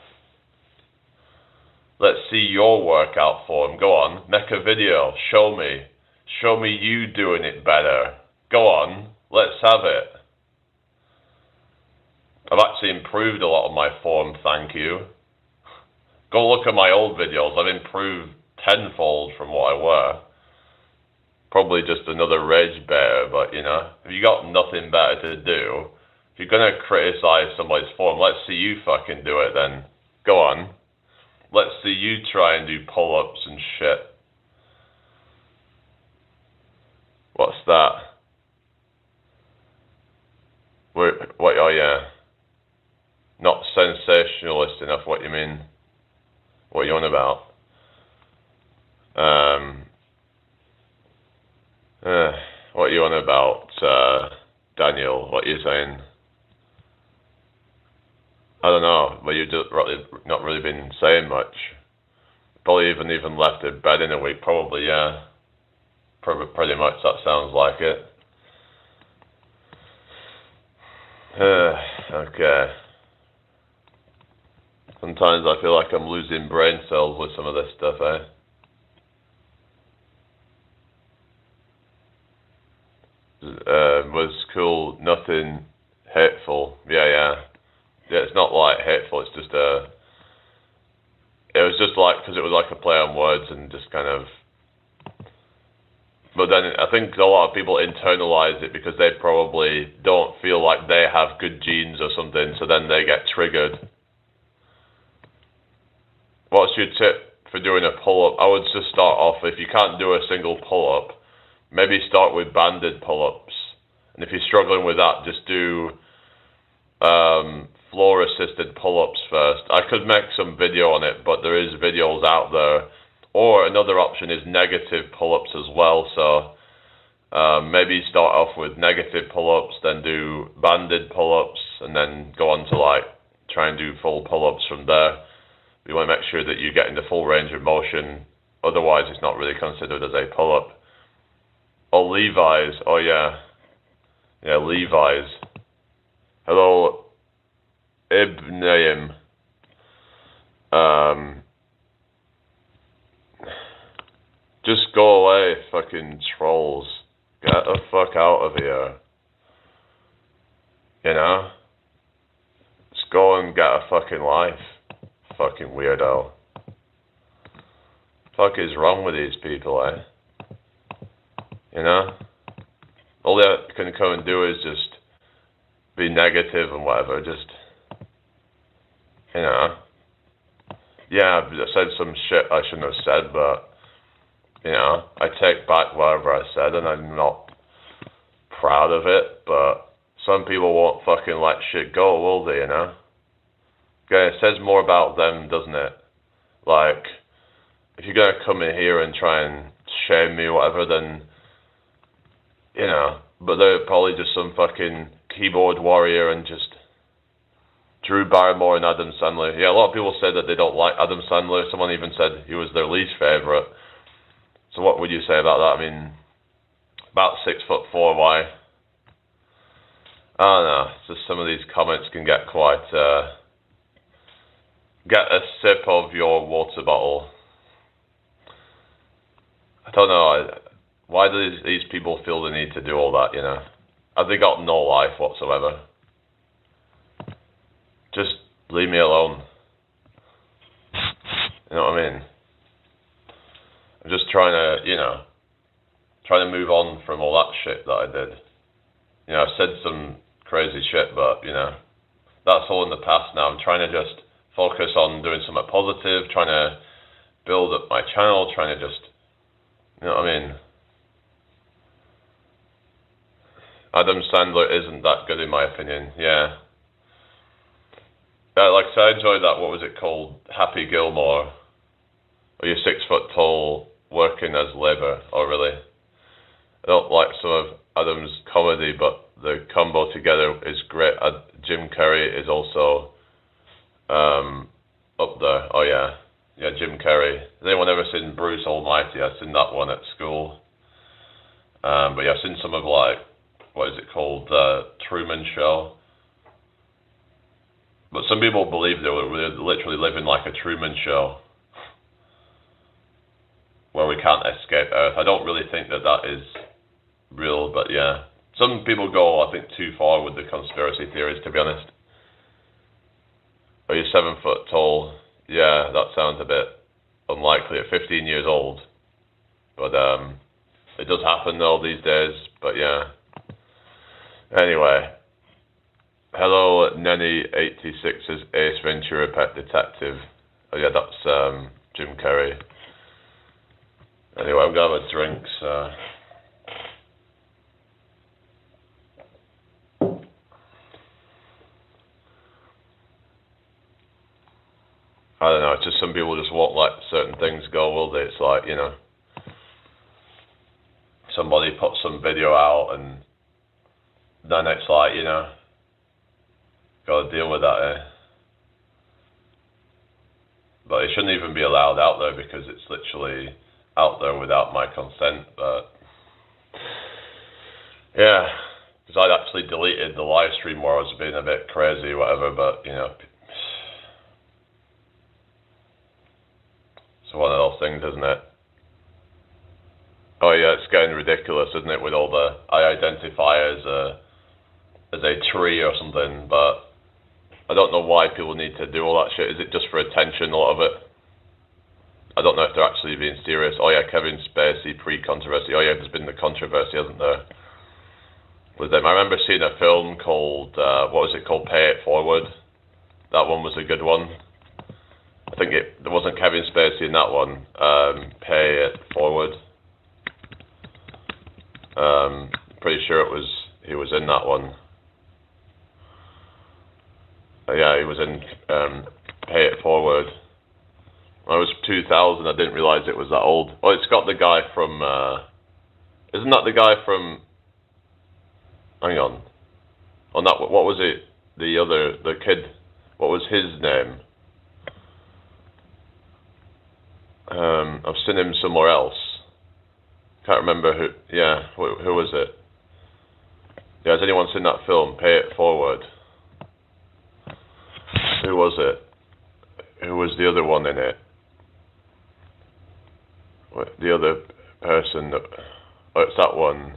A: Let's see your workout form. Go on, make a video. Show me you doing it better. Go on, let's have it. I've actually improved a lot of my form, thank you. Go look at my old videos. I've improved tenfold from what I were. Probably just another rage bear, but you know, if you got nothing better to do, if you're gonna criticize somebody's form, let's see you fucking do it then. Go on. Let's see you try and do pull-ups and shit. What's that? What, oh yeah. Not sensationalist enough, what you mean? What are you on about? What are you on about, Daniel? What are you saying? I don't know, but you've just not really been saying much. Probably even left in bed in a week, probably, yeah. Pretty much, that sounds like it. Okay. Sometimes I feel like I'm losing brain cells with some of this stuff, eh? Was cool, nothing hateful. Yeah, it's not like hateful, it's just it was just like, because it was like a play on words and just kind of, but then I think a lot of people internalize it because they probably don't feel like they have good genes or something, so then they get triggered. what's your tip for doing a pull-up? I would just start off, if you can't do a single pull-up, maybe start with banded pull-ups. And if you're struggling with that, just do floor-assisted pull-ups first. I could make some video on it, but there is videos out there. Or another option is negative pull-ups as well. So maybe start off with negative pull-ups, then do banded pull-ups, and then go on to like try and do full pull-ups from there. You want to make sure that you're getting the full range of motion. Otherwise, it's not really considered as a pull-up. Oh, Levi's. Oh, yeah. Yeah, Levi's. Hello, Ibnaim. Just go away, fucking trolls. Get the fuck out of here. You know? Just go and get a fucking life. Fucking weirdo. Fuck is wrong with these people, eh? You know? All they can come and do is just be negative and whatever, just, you know. Yeah, I said some shit I shouldn't have said, but, you know, I take back whatever I said, and I'm not proud of it, but some people won't fucking let shit go, will they, you know? Okay, it says more about them, doesn't it? Like, if you're gonna come in here and try and shame me or whatever, then, you know, but they're probably just some fucking keyboard warrior and just Drew Barrymore and Adam Sandler. Yeah, a lot of people say that they don't like Adam Sandler. Someone even said he was their least favourite. So what would you say about that? I mean, about 6'4", why? I don't know. It's just some of these comments can get quite, get a sip of your water bottle. I don't know. Why do these people feel the need to do all that, you know? Have they got no life whatsoever? Just leave me alone. You know what I mean? I'm just trying to, you know, trying to move on from all that shit that I did. You know, I said some crazy shit, but, you know, that's all in the past now. I'm trying to just focus on doing something positive, trying to build up my channel, trying to just, you know what I mean? Adam Sandler isn't that good in my opinion, yeah. Like I said, I enjoyed that, what was it called? Happy Gilmore. Or you're 6 foot tall, working as labour. Oh really? I don't like some of Adam's comedy, but the combo together is great. Jim Carrey is also up there. Oh yeah. Yeah, Jim Carrey. Has anyone ever seen Bruce Almighty? I've seen that one at school. But yeah, I've seen some of like, what is it called? Truman Show. But some people believe they were literally living like a Truman Show, where we can't escape Earth. I don't really think that that is real, but yeah. Some people go, I think, too far with the conspiracy theories, to be honest. Are you 7 foot tall? Yeah, that sounds a bit unlikely at 15 years old. But it does happen though these days, but yeah. Anyway. Hello, Nenny86's Ace Ventura Pet Detective. Oh yeah, that's Jim Carrey. Anyway, I'm gonna have a drink, so... I don't know, it's just some people just won't let certain things go, will they? It's like, you know, somebody puts some video out and then it's like, you know, gotta deal with that, eh? But it shouldn't even be allowed out there because it's literally out there without my consent, but yeah, because I'd actually deleted the live stream where I was being a bit crazy or whatever, but you know, it's one of those things, isn't it? Oh yeah, it's getting ridiculous, isn't it, with all the, I identify as a tree or something, but I don't know why people need to do all that shit. Is it just for attention, a lot of it? I don't know if they're actually being serious. Oh yeah, Kevin Spacey, pre-controversy. Oh yeah, there's been the controversy, hasn't there? With them. I remember seeing a film called, what was it called? Pay It Forward. That one was a good one. I think there wasn't Kevin Spacey in that one. Pay It Forward. Pretty sure he was in that one. Yeah, he was in Pay It Forward. When it was 2000, I didn't realise it was that old. Oh, it's got the guy from... isn't that the guy from... Hang on. On that, what was it? The kid, what was his name? I've seen him somewhere else. Can't remember who. Yeah, who was it? Yeah, has anyone seen that film? Pay It Forward. Who was it? Who was the other one in it? The other person. Oh, it's that one.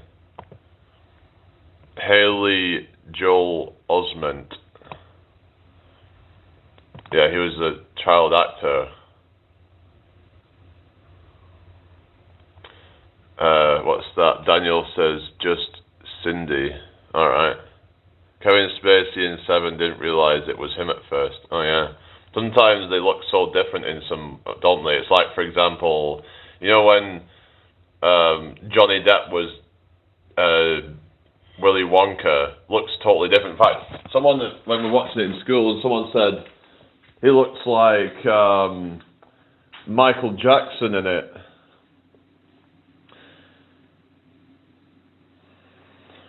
A: Haley Joel Osment. Yeah, he was a child actor. What's that? Daniel says, just Cindy. Alright. Kevin Spacey in Seven didn't realise it was him at first. Oh yeah. Sometimes they look so different in some, don't they? It's like, for example, you know when Johnny Depp was Willy Wonka, looks totally different. In fact, when we watched it in school, someone said he looks like Michael Jackson in it.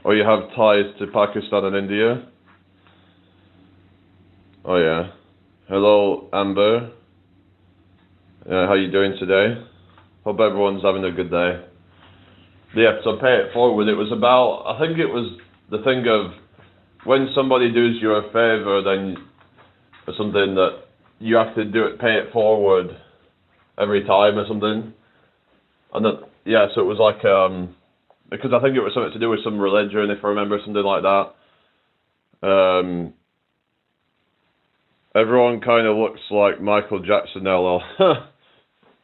A: Or you have ties to Pakistan and India. Oh yeah. Hello, Amber. How you doing today? Hope everyone's having a good day. Yeah, so Pay It Forward, it was about, I think it was the thing of when somebody does you a favour, then or something that you have to do it, pay it forward every time or something. And then, yeah, so it was like, because I think it was something to do with some religion, if I remember, something like that. Everyone kind of looks like Michael Jackson now.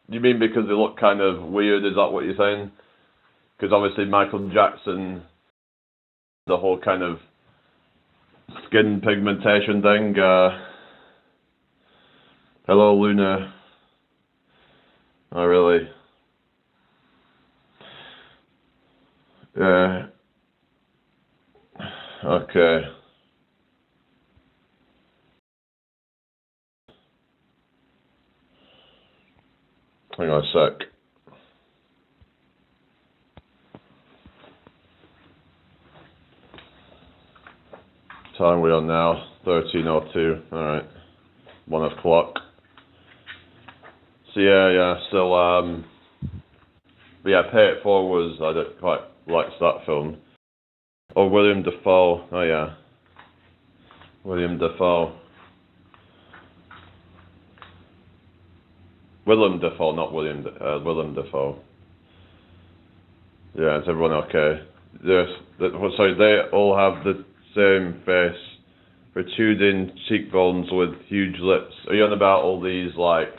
A: You mean because they look kind of weird, is that what you're saying? Because obviously Michael Jackson, the whole kind of skin pigmentation thing. Hello, Luna. Oh, really? Yeah. Okay. Hang on a sec. Time we on now? 13:02. Alright. 1 o'clock. So yeah, still but yeah, Pay It Forward I don't quite liked that film. Oh, William Dafoe. Oh yeah. William Dafoe. Willem Dafoe, not William Willem Dafoe. Yeah, is everyone okay? Yes, sorry, they all have the same face, protruding cheekbones with huge lips. Are you on about all these, like,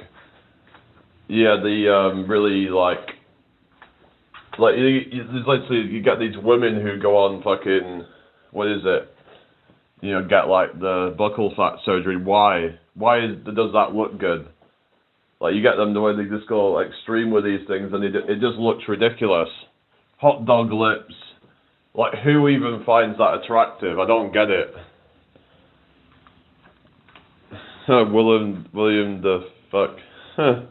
A: yeah, the really, like you get these women who go on fucking, what is it? You know, get like the buccal fat surgery. Why does that look good? Like, you get them the way they just go extreme with these things, and it just looks ridiculous. Hot dog lips. Like, who even finds that attractive? I don't get it. William the fuck. Oh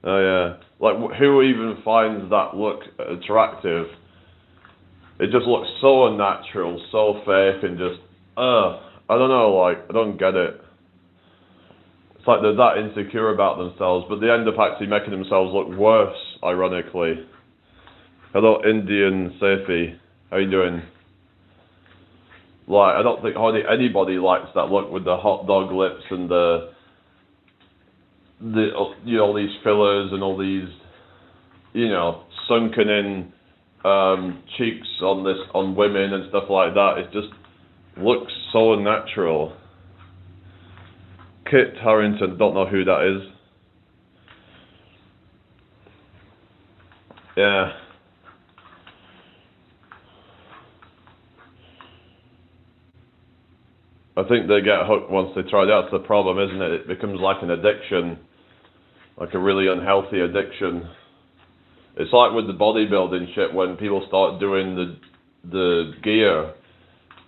A: yeah. Like, who even finds that look attractive? It just looks so unnatural, so fake, and just, I don't know, like, I don't get it. It's like they're that insecure about themselves, but they end up actually making themselves look worse, ironically. Hello, Indian Safi. How you doing? Like, I don't think hardly anybody likes that look with the hot dog lips and the you know, all these fillers and all these, you know, sunken in cheeks on women and stuff like that. It just looks so unnatural. Kit Harrington, don't know who that is. Yeah. I think they get hooked once they try it. That's the problem, isn't it? It becomes like an addiction. like a really unhealthy addiction. It's like with the bodybuilding shit, when people start doing the gear,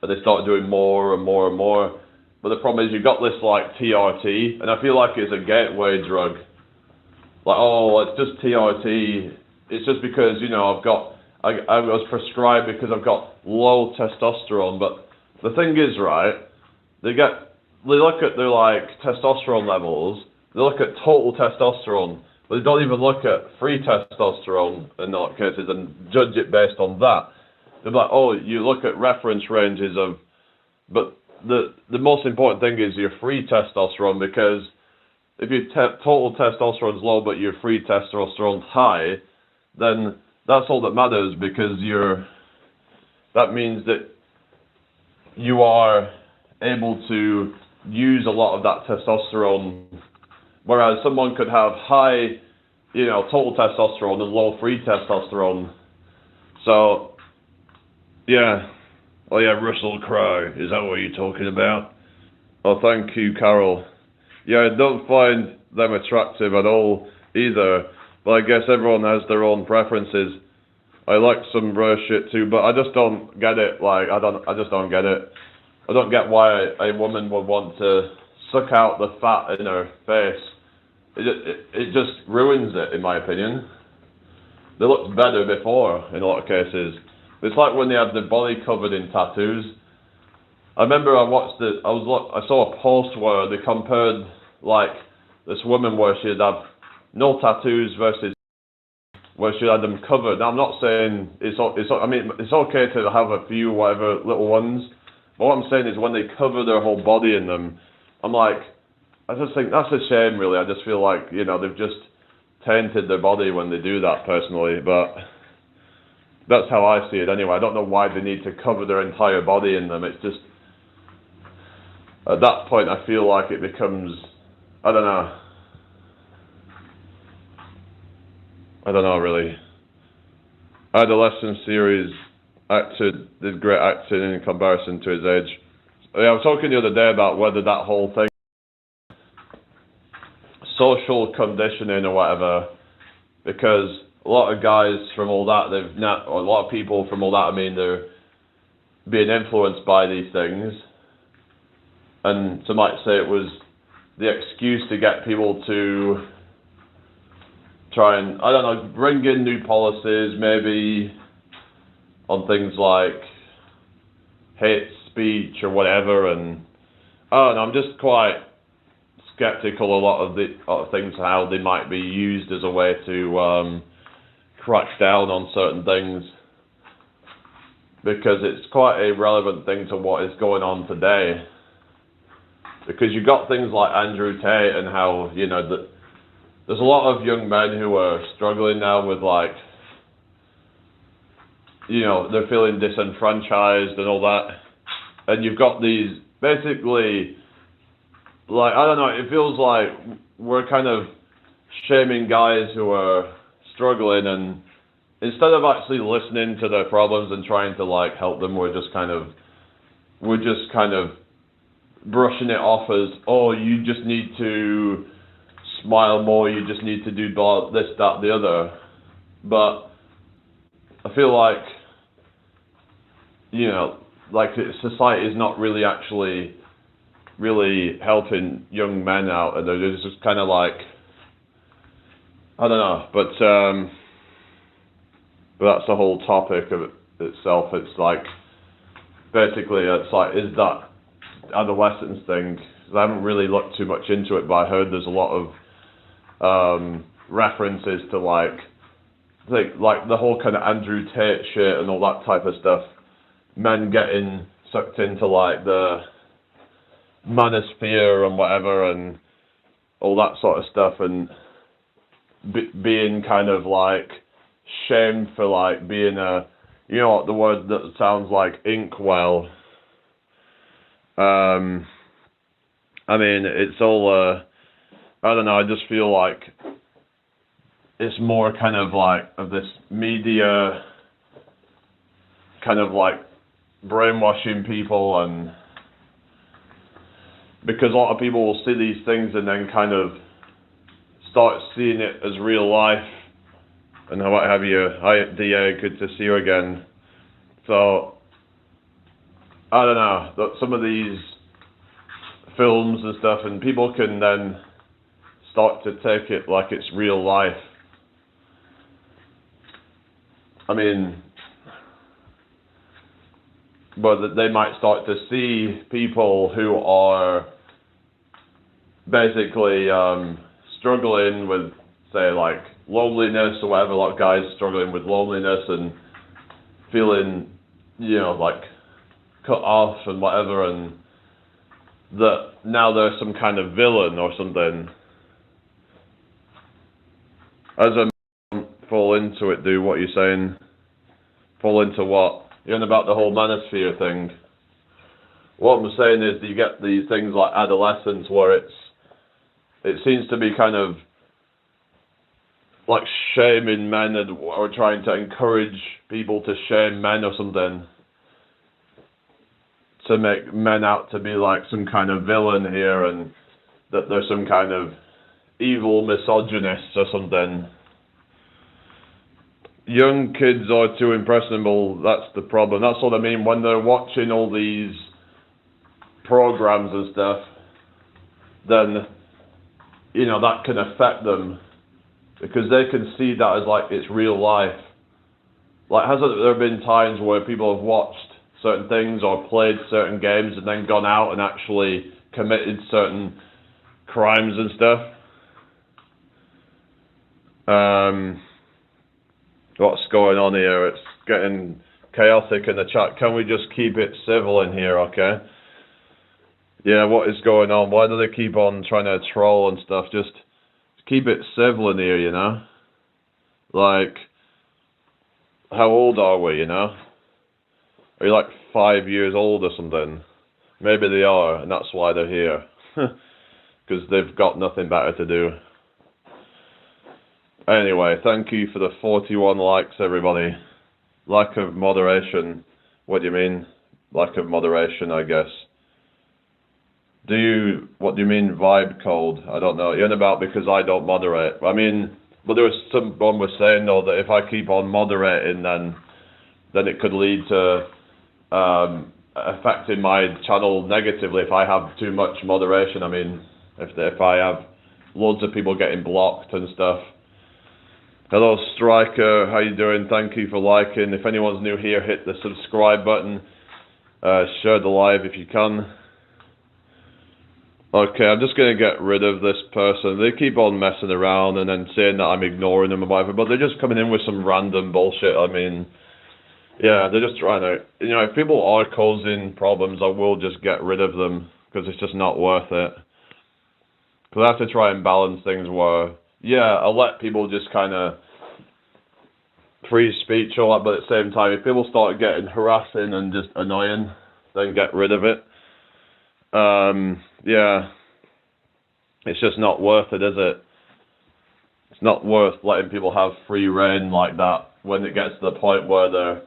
A: and they start doing more and more and more. But the problem is you've got this like TRT, and I feel like it's a gateway drug. Like, oh, it's just TRT. It's just because, you know, I was prescribed because I've got low testosterone. But the thing is, right, they look at their like testosterone levels, they look at total testosterone, but they don't even look at free testosterone in a lot of cases and judge it based on that. They're like, oh, you look at reference ranges of, but the most important thing is your free testosterone, because if your total testosterone is low but your free testosterone's high, then that's all that matters, because that means that you are able to use a lot of that testosterone, whereas someone could have high, you know, total testosterone and low free testosterone. So, yeah. Oh yeah, Russell Crowe, is that what you're talking about? Oh, thank you, Carol. Yeah, I don't find them attractive at all either, but I guess everyone has their own preferences. I like some rare shit too, but I just don't get it. Like, I just don't get it. I don't get why a woman would want to suck out the fat in her face. It just ruins it, in my opinion. They looked better before, in a lot of cases. It's like when they have their body covered in tattoos. I remember I saw a post where they compared, like, this woman where she'd have no tattoos versus where she had them covered. Now, I'm not saying it's okay to have a few, whatever, little ones. But what I'm saying is when they cover their whole body in them, I'm like, I just think that's a shame, really. I just feel like, you know, they've just tainted their body when they do that, personally. But that's how I see it anyway. I don't know why they need to cover their entire body in them. It's just, at that point, I feel like it becomes, I don't know, really. Adolescent series did great acting in comparison to his age. Yeah, I was talking the other day about whether that whole thing, social conditioning or whatever, because a lot of guys from all that, or a lot of people from all that, I mean, they're being influenced by these things, and some might say it was the excuse to get people to try and, I don't know, bring in new policies, maybe on things like hate speech or whatever, and I don't know, I'm just quite skeptical a lot of things, how they might be used as a way to crack down on certain things, because it's quite a relevant thing to what is going on today. Because you've got things like Andrew Tate, and how, you know, there's a lot of young men who are struggling now with, like, you know, they're feeling disenfranchised and all that. And you've got these, basically, like, I don't know, it feels like we're kind of shaming guys who are struggling, and instead of actually listening to their problems and trying to, like, help them, we're just kind of brushing it off as, oh, you just need to smile more, you just need to do this, that, the other. But I feel like, you know, like, society is not really actually really helping young men out, and they're just kind of like, I don't know, but that's the whole topic of it itself. It's like, basically, it's like, is that adolescence thing? I haven't really looked too much into it, but I heard there's a lot of references to like the whole kind of Andrew Tate shit and all that type of stuff. Men getting sucked into like the manosphere and whatever and all that sort of stuff, and being kind of like shamed for like being a, you know what the word that sounds like, inkwell. I mean, it's all, I don't know, I just feel like it's more kind of like of this media kind of like brainwashing people, and because a lot of people will see these things and then kind of start seeing it as real life and what have you. Hi, DA, good to see you again. So, I don't know, that some of these films and stuff, and people can then start to take it like it's real life. I mean, but they might start to see people who are basically struggling with, say, like loneliness or whatever, a lot of guys struggling with loneliness and feeling, you know, like cut off and whatever, and that now there's some kind of villain or something. As a man, fall into it, do what you're saying. Fall into what? You're on about the whole manosphere thing. What I'm saying is that you get these things like adolescence where it seems to be kind of like shaming men or trying to encourage people to shame men or something. To make men out to be like some kind of villain here and that they're some kind of evil misogynist or something. Young kids are too impressionable, that's the problem. That's what I mean, when they're watching all these programs and stuff, then, you know, that can affect them because they can see that as like it's real life. Like, hasn't there been times where people have watched certain things or played certain games and then gone out and actually committed certain crimes and stuff? What's going on here? It's getting chaotic in the chat. Can we just keep it civil in here, okay? Yeah, what is going on? Why do they keep on trying to troll and stuff? Just keep it civil in here, you know? Like, how old are we, you know? Are you like 5 years old or something? Maybe they are, and that's why they're here. Because they've got nothing better to do. Anyway, thank you for the 41 likes, everybody. Lack of moderation. What do you mean? Lack of moderation, I guess. What do you mean vibe code? I don't know. You're on about because I don't moderate. I mean, but there was someone was saying though that if I keep on moderating, then it could lead to affecting my channel negatively if I have too much moderation. I mean, if I have loads of people getting blocked and stuff. Hello Striker, how you doing? Thank you for liking. If anyone's new here, hit the subscribe button. Share the live if you can. Okay, I'm just going to get rid of this person. They keep on messing around and then saying that I'm ignoring them or whatever, but they're just coming in with some random bullshit. I mean, yeah, they're just trying to, you know, if people are causing problems, I will just get rid of them because it's just not worth it. Because I have to try and balance things where, yeah, I'll let people just kind of free speech or that, but at the same time, if people start getting harassing and just annoying, then get rid of it. Yeah, it's just not worth it, is it? It's not worth letting people have free reign like that when it gets to the point where they're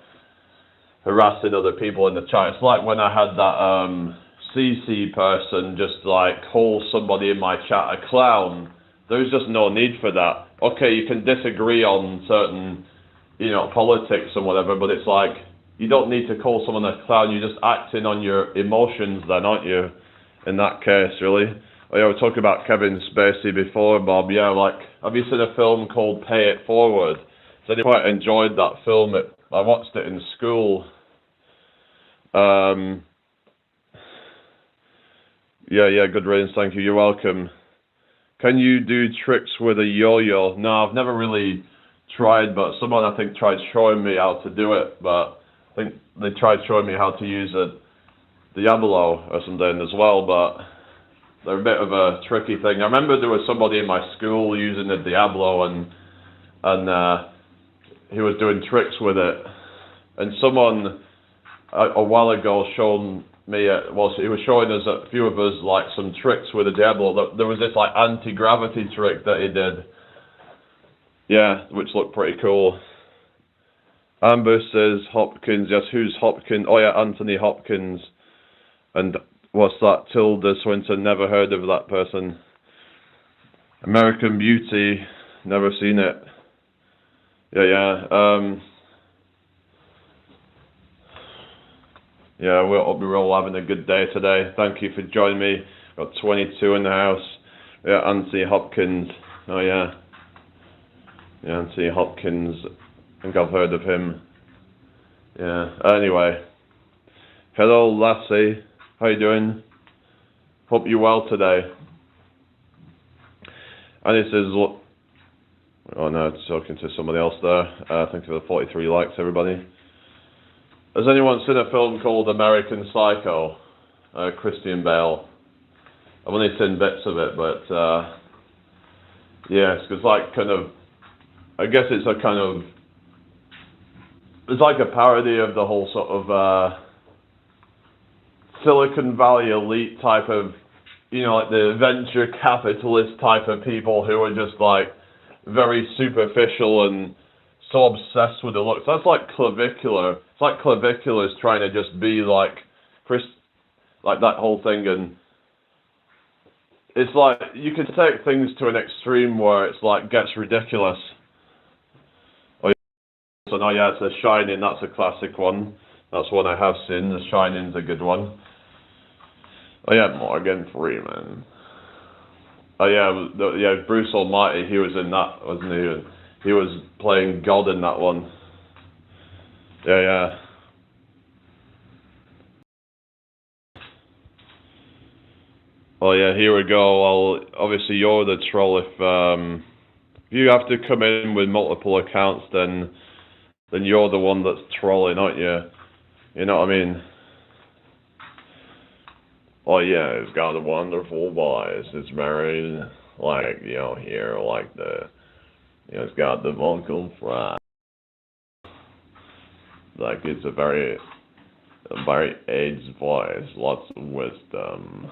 A: harassing other people in the chat. It's like when I had that CC person just like call somebody in my chat a clown. There's just no need for that. Okay, you can disagree on certain, you know, politics and whatever, but it's like, you don't need to call someone a clown. You're just acting on your emotions then, aren't you? In that case, really. Oh, yeah, we talked about Kevin Spacey before, Bob. Yeah, like, have you seen a film called Pay It Forward? So I quite enjoyed that film. I watched it in school. Yeah, good riddance, thank you. You're welcome. Can you do tricks with a yo-yo? No, I've never really tried, but someone I think tried showing me how to do it, but I think they tried showing me how to use a Diablo or something as well, but they're a bit of a tricky thing. I remember there was somebody in my school using the Diablo and he was doing tricks with it, and someone a while ago shown me, he was showing us, a few of us, like some tricks with the Diablo. There was this like anti-gravity trick that he did. Yeah, which looked pretty cool. Amber says Hopkins. Yes, who's Hopkins? Oh yeah, Anthony Hopkins. And what's that? Tilda Swinton. Never heard of that person. American Beauty, never seen it. Yeah, we're all having a good day today. Thank you for joining me. Got 22 in the house. Yeah, Anthony Hopkins. Oh yeah. Yeah, Anthony Hopkins. I think I've heard of him. Yeah. Anyway. Hello, Lassie. How you doing? Hope you're well today. And it says, look. Oh no, it's talking to somebody else there. Thank you for the 43 likes, everybody. Has anyone seen a film called American Psycho? Christian Bale. I've only seen bits of it, but yeah, it's like kind of. I guess it's a kind of. It's like a parody of the whole sort of Silicon Valley elite type of, like the venture capitalist type of people who are just like very superficial and so obsessed with the looks. That's like Clavicular. It's like Clavicular is trying to just be like like that whole thing, and it's like you can take things to an extreme where it's like gets ridiculous. So no, yeah, it's The Shining. That's a classic one. That's one I have seen. The Shining's a good one. Oh yeah, Morgan Freeman. Oh yeah, Bruce Almighty. He was in that, wasn't he? He was playing God in that one. Yeah. Oh yeah, here we go. Well, obviously you're the troll. If you have to come in with multiple accounts, then you're the one that's trolling, aren't you? You know what I mean? Oh yeah, he's got a wonderful voice. It's very like here like the it's got the vocal fry. Like it's a very aged voice, lots of wisdom.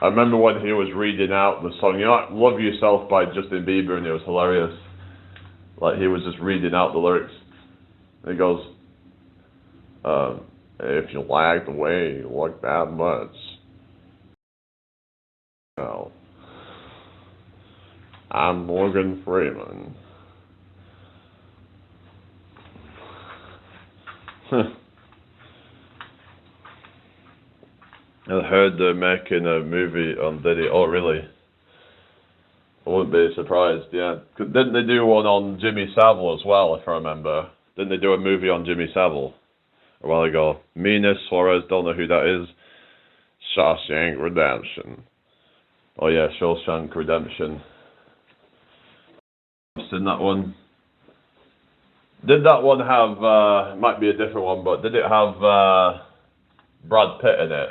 A: I remember when he was reading out the song, like Love Yourself by Justin Bieber, and it was hilarious. Like he was just reading out the lyrics. And he goes, if you like the way you look that much, I'm Morgan Freeman. I heard they're making a movie on Diddy. Oh, really? I wouldn't be surprised, yeah. Didn't they do one on Jimmy Savile as well, if I remember? Didn't they do a movie on Jimmy Savile a while ago? Minas Suarez, don't know who that is. Shawshank Redemption. Oh yeah, Shawshank Redemption. I've seen that one. Did that one have, might be a different one, but did it have Brad Pitt in it?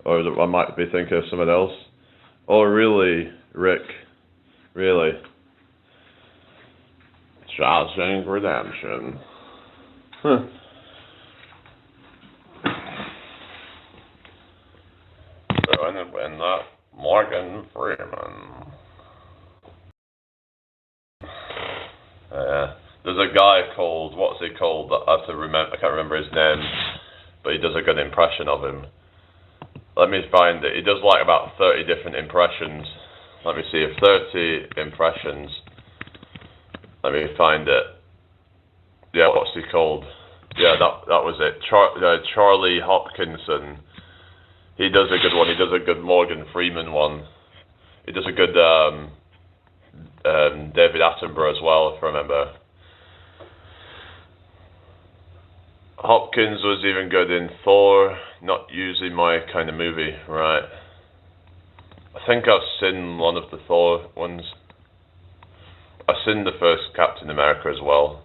A: Or I might be thinking of someone else. Oh really, Rick? Really? Shawshank Redemption. Huh. So and that Morgan Freeman. There's a guy called, what's he called? I have to remember. I can't remember his name, but he does a good impression of him. Let me find it. He does like about 30 different impressions. Let me see if 30 impressions. Let me find it. Yeah, what's he called? Yeah, that was it. Charlie Hopkinson. He does a good one. He does a good Morgan Freeman one. He does a good David Attenborough as well, if I remember. Hopkins was even good in Thor. Not usually my kind of movie, right? I think I've seen one of the Thor ones. I've seen the first Captain America as well.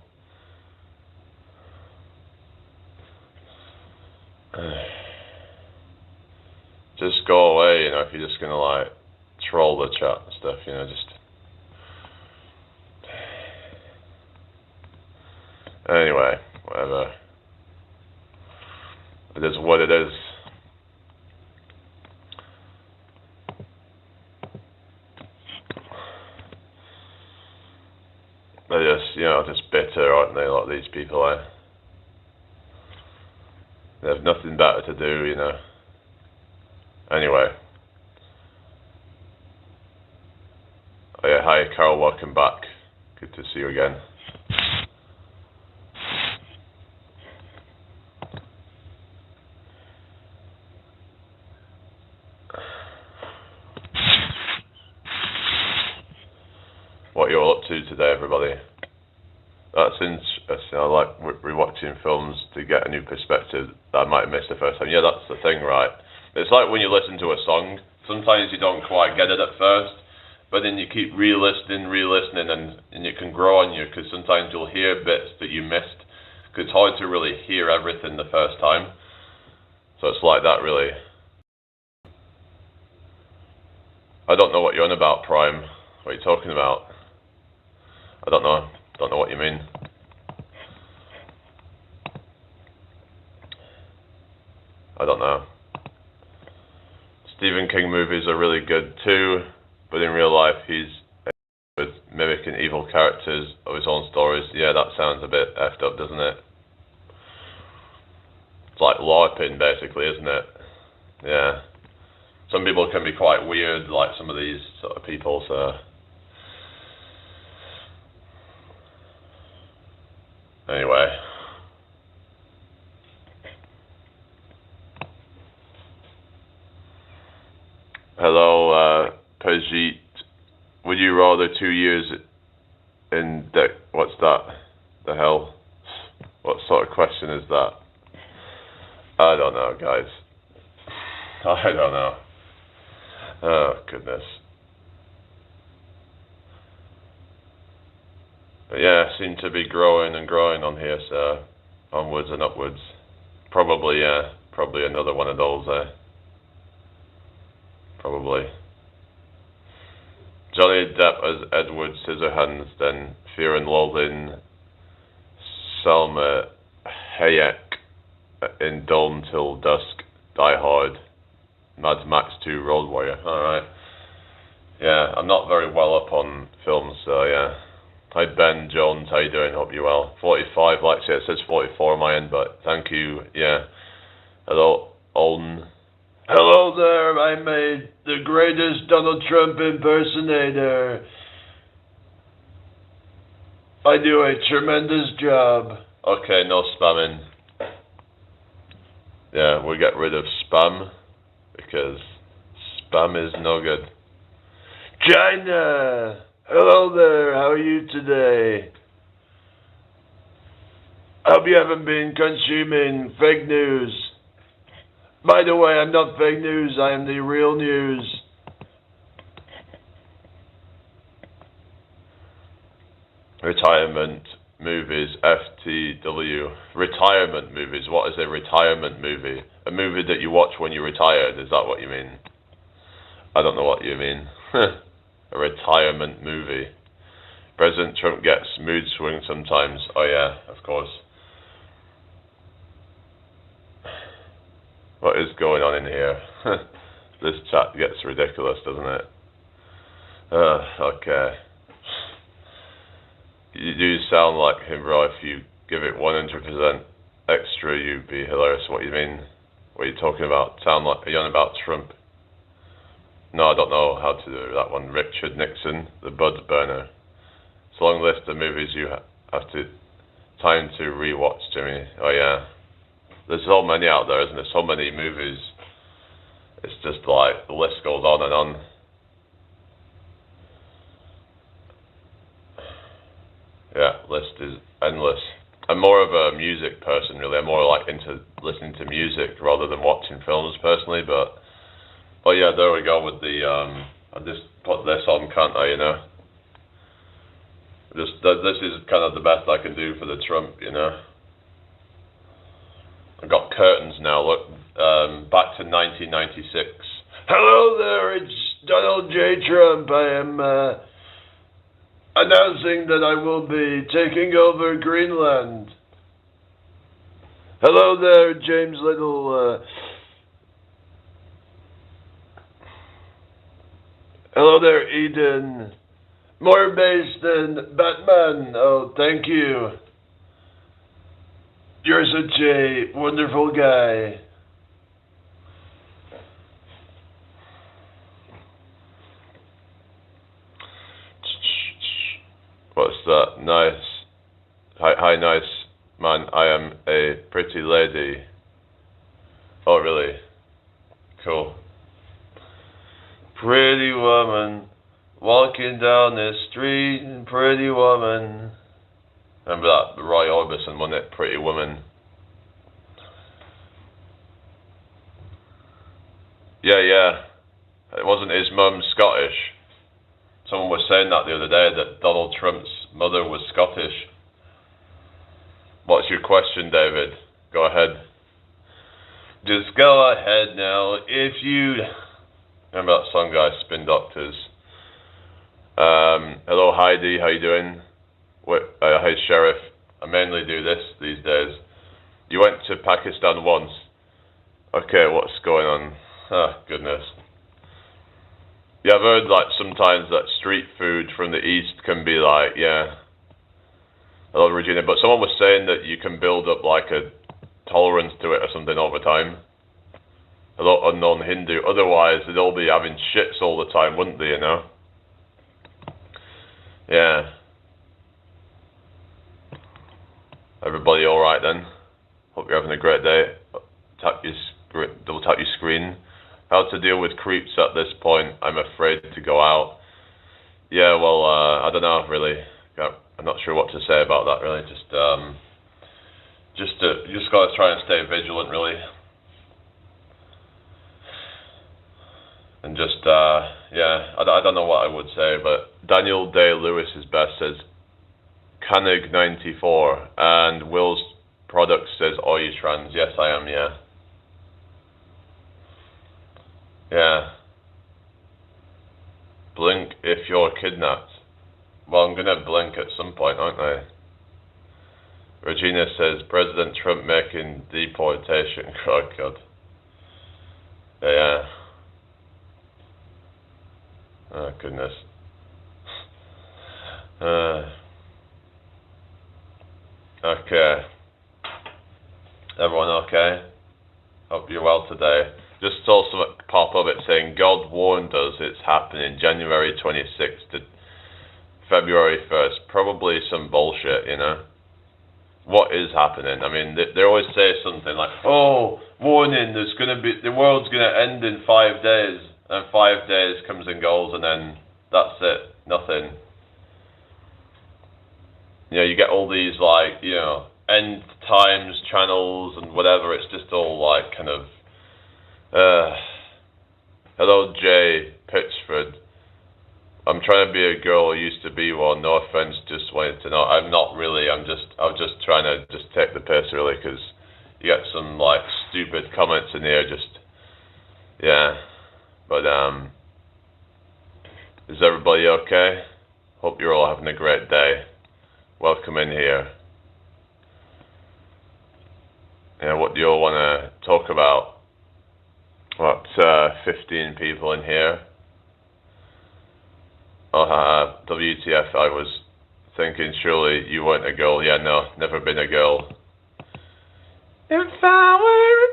A: Just go away, if you're just gonna like troll the chat and stuff, just. Anyway, whatever. It is what it is. They're just bitter, aren't they, a lot of these people, They have nothing better to do, Anyway. hi Carol, welcome back. Good to see you again. What you're up to today, everybody? That's interesting. I like rewatching films to get a new perspective that I might have missed the first time. Yeah, that's the thing, right? It's like when you listen to a song, sometimes you don't quite get it at first, but then you keep re-listening, and it can grow on you, because sometimes you'll hear bits that you missed, because it's hard to really hear everything the first time. So it's like that, really. I don't know what you're on about, Prime. What are you talking about? I don't know. Don't know what you mean. I don't know. Stephen King movies are really good too, but in real life he's with mimicking evil characters of his own stories. Yeah, that sounds a bit effed up, doesn't it? It's like LARPing, basically, isn't it? Yeah. Some people can be quite weird, like some of these sort of people, so... Anyway. Hello, Pajit. Would you rather 2 years in what's that? The hell? What sort of question is that? I don't know, guys. I don't know. Oh, goodness. But yeah, seem to be growing and growing on here, so onwards and upwards. Probably another one of those, probably. Johnny Depp as Edward Scissorhands, then Fear and Loathing, Salma Hayek in Dawn Till Dusk, Die Hard, Mad Max 2, Road Warrior. Alright. Yeah, I'm not very well up on films, so yeah. Hi Ben Jones, how you doing? Hope you're well. 45, like I said, it says 44 on my end, but thank you, yeah. Hello, Olden. Hello there, I made the greatest Donald Trump impersonator. I do a tremendous job. Okay, no spamming. Yeah, we'll get rid of spam, because spam is no good. China! Hello there, how are you today? I hope you haven't been consuming fake news. By the way, I'm not fake news, I am the real news. Retirement movies, FTW. Retirement movies, what is a retirement movie? A movie that you watch when you're retired, is that what you mean? I don't know what you mean. A retirement movie. President Trump gets mood swings sometimes. Oh yeah, of course. What is going on in here? This chat gets ridiculous, doesn't it? Okay. You do sound like him, bro. If you give it 100% extra, you'd be hilarious. What do you mean? What are you talking about? Sound like you're on about Trump? No, I don't know how to do that one. Richard Nixon, The Bud Burner. It's a long list of movies you have time to rewatch, Jimmy. Oh yeah. There's so many out there, isn't there? So many movies. It's just like, the list goes on and on. Yeah, list is endless. I'm more of a music person, really. I'm more like into listening to music rather than watching films, personally, but... Oh yeah, there we go with the, I just put this on, can't I, you know? This is kind of the best I can do for the Trump, you know? I've got curtains now, look, back to 1996. Hello there, it's Donald J. Trump. I am, announcing that I will be taking over Greenland. Hello there, James Little, hello there, Eden. More bass than Batman. Oh, thank you. You're such a wonderful guy. that? Nice. Hi, nice man. I am a pretty lady. Oh, really? Cool. Pretty woman walking down the street. Pretty woman. Remember that Roy Orbison, wasn't it? Pretty Woman. Yeah. It wasn't his mum Scottish. Someone was saying that the other day, that Donald Trump's mother was Scottish. What's your question, David? Go ahead. Just go ahead now. If you... Remember that song, guys? Spin Doctors. Hello, Heidi. How you doing? Hi, Sheriff. I mainly do this these days. You went to Pakistan once. Okay, what's going on? Ah, goodness. Yeah, I've heard like sometimes that street food from the east can be like, yeah. Hello, Regina. But someone was saying that you can build up like a tolerance to it or something over time. Hello, unknown Hindu. Otherwise, they'd all be having shits all the time, wouldn't they, you know? Yeah. Everybody alright then? Hope you're having a great day. Double tap your screen. How to deal with creeps at this point? I'm afraid to go out. Yeah, well, I don't know, really. I'm not sure what to say about that, really. You just gotta try and stay vigilant, really. And just, yeah, I don't know what I would say, but Daniel Day-Lewis is best, says Canig94, and Will's Products says, are you trans? Yes, I am, yeah. Yeah. Blink if you're kidnapped. Well, I'm gonna blink at some point, aren't I? Regina says, President Trump making deportation. Oh, God. Yeah. Oh, goodness. Okay. Everyone okay? Hope you're well today. Just saw something pop up. It's saying, God warned us it's happening January 26th to February 1st. Probably some bullshit, you know? What is happening? I mean, they always say something like, oh, warning, the world's going to end in 5 days. And 5 days comes and goes, and then that's it. Nothing. You know, you get all these, like, you know, end times channels and whatever. It's just all, like, kind of... hello, Jay Pitchford. I'm trying to be a girl. I used to be one. No offense, just wanted to know. I'm not really. I was just trying to just take the piss, really, because you get some, like, stupid comments in here. Just, yeah. But, is everybody okay? Hope you're all having a great day. Welcome in here. Yeah, what do you all want to talk about? What, 15 people in here? Oh, WTF, I was thinking surely you weren't a girl. Yeah, no, never been a girl. If I were a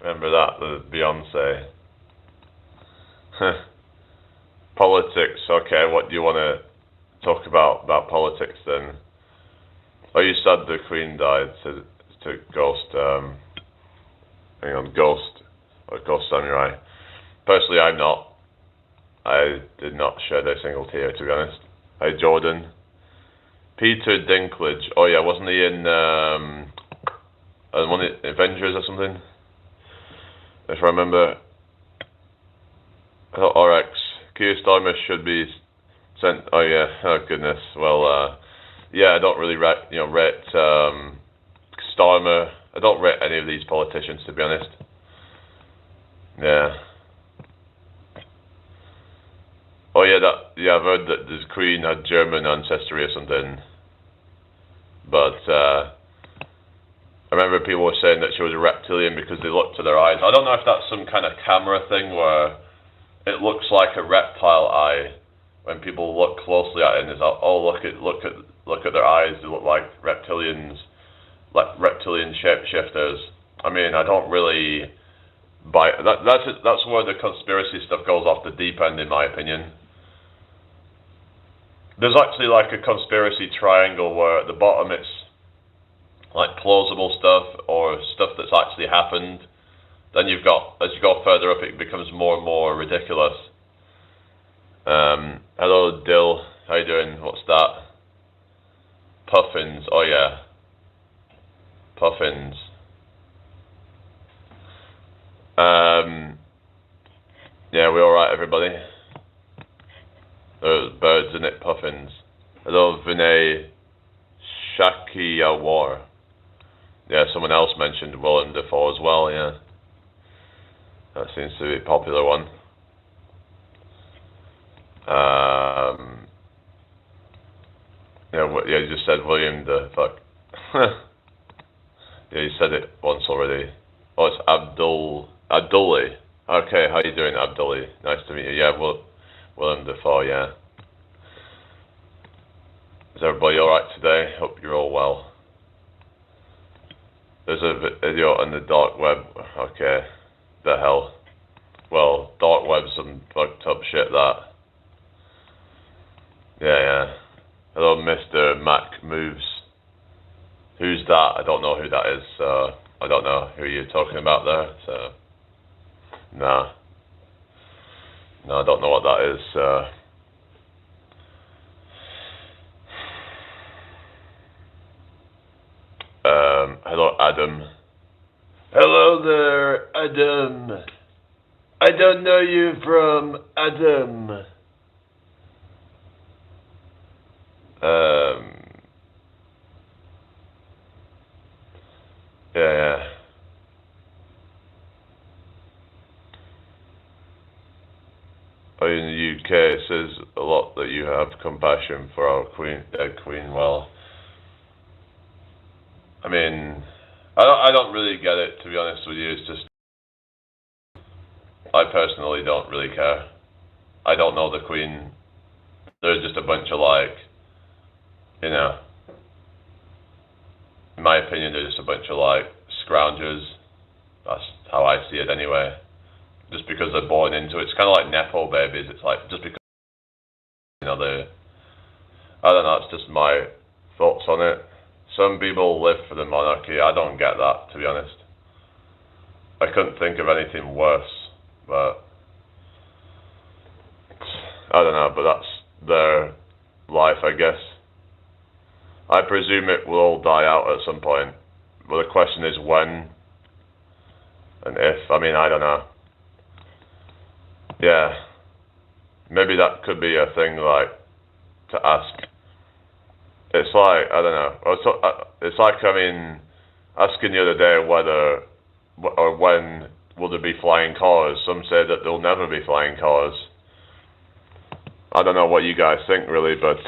A: boy. Remember that, the Beyonce. Politics, okay, what do you want to talk about politics then? Oh, you said the Queen died, to Ghost, hang on, Ghost Samurai. Personally, I'm not. I did not shed a single tear, to be honest. Hi, Jordan. Peter Dinklage. Oh yeah, wasn't he in one of the Avengers or something? If I remember. Oh, RX. Keir Starmer should be sent. Oh yeah. Oh goodness. Well, yeah. I don't really rate Starmer. I don't rate any of these politicians, to be honest. Yeah. Oh yeah, I've heard that the Queen had German ancestry or something. But I remember people were saying that she was a reptilian because they looked at her eyes. I don't know if that's some kind of camera thing where it looks like a reptile eye when people look closely at it and it's like, oh look at their eyes, they look like reptilians, like reptilian shapeshifters. I mean, I don't really buy that's where the conspiracy stuff goes off the deep end, in my opinion. There's actually like a conspiracy triangle where at the bottom it's like plausible stuff or stuff that's actually happened. Then you've got, as you go further up, it becomes more and more ridiculous. Hello, Dill. How you doing? What's that? Puffins. Oh yeah. Puffins. Yeah, we alright, everybody? There's birds in it, puffins. Hello, Vinay Shakiyawar. Yeah, someone else mentioned Willem Dafoe as well, yeah. That seems to be a popular one. Yeah, you just said William the fuck. Yeah, you said it once already. Oh, it's Abdulli. Okay, how you doing, Abdulli? Nice to meet you. Yeah, Willem Dafoe, yeah. Is everybody alright today? Hope you're all well. There's a video on the dark web. Okay, the hell. Well, dark web's some fucked up shit, that. Yeah. Hello, Mr. Mac Moves. Who's that? I don't know who that is. I don't know who you're talking about there. So, nah. No, I don't know what that is. Hello, Adam. Hello there, Adam. I don't know you from Adam. Yeah. Oh, in the UK, it says a lot that you have compassion for our dead queen. Well, I mean, I don't really get it, to be honest with you. It's just, I personally don't really care. I don't know the queen. They're just a bunch of like, you know, in my opinion, they're just a bunch of like scroungers. That's how I see it anyway. Just because they're born into it. It's kind of like Nepo babies. It's like, just because, you know, I don't know, it's just my thoughts on it. Some people live for the monarchy. I don't get that, to be honest. I couldn't think of anything worse, but I don't know, but that's their life, I guess. I presume it will all die out at some point, but the question is when and if. I mean, I don't know. Yeah, maybe that could be a thing, like, to ask. It's like, I don't know, it's like, I mean, asking the other day whether, or when will there be flying cars. Some say that there'll never be flying cars. I don't know what you guys think, really, but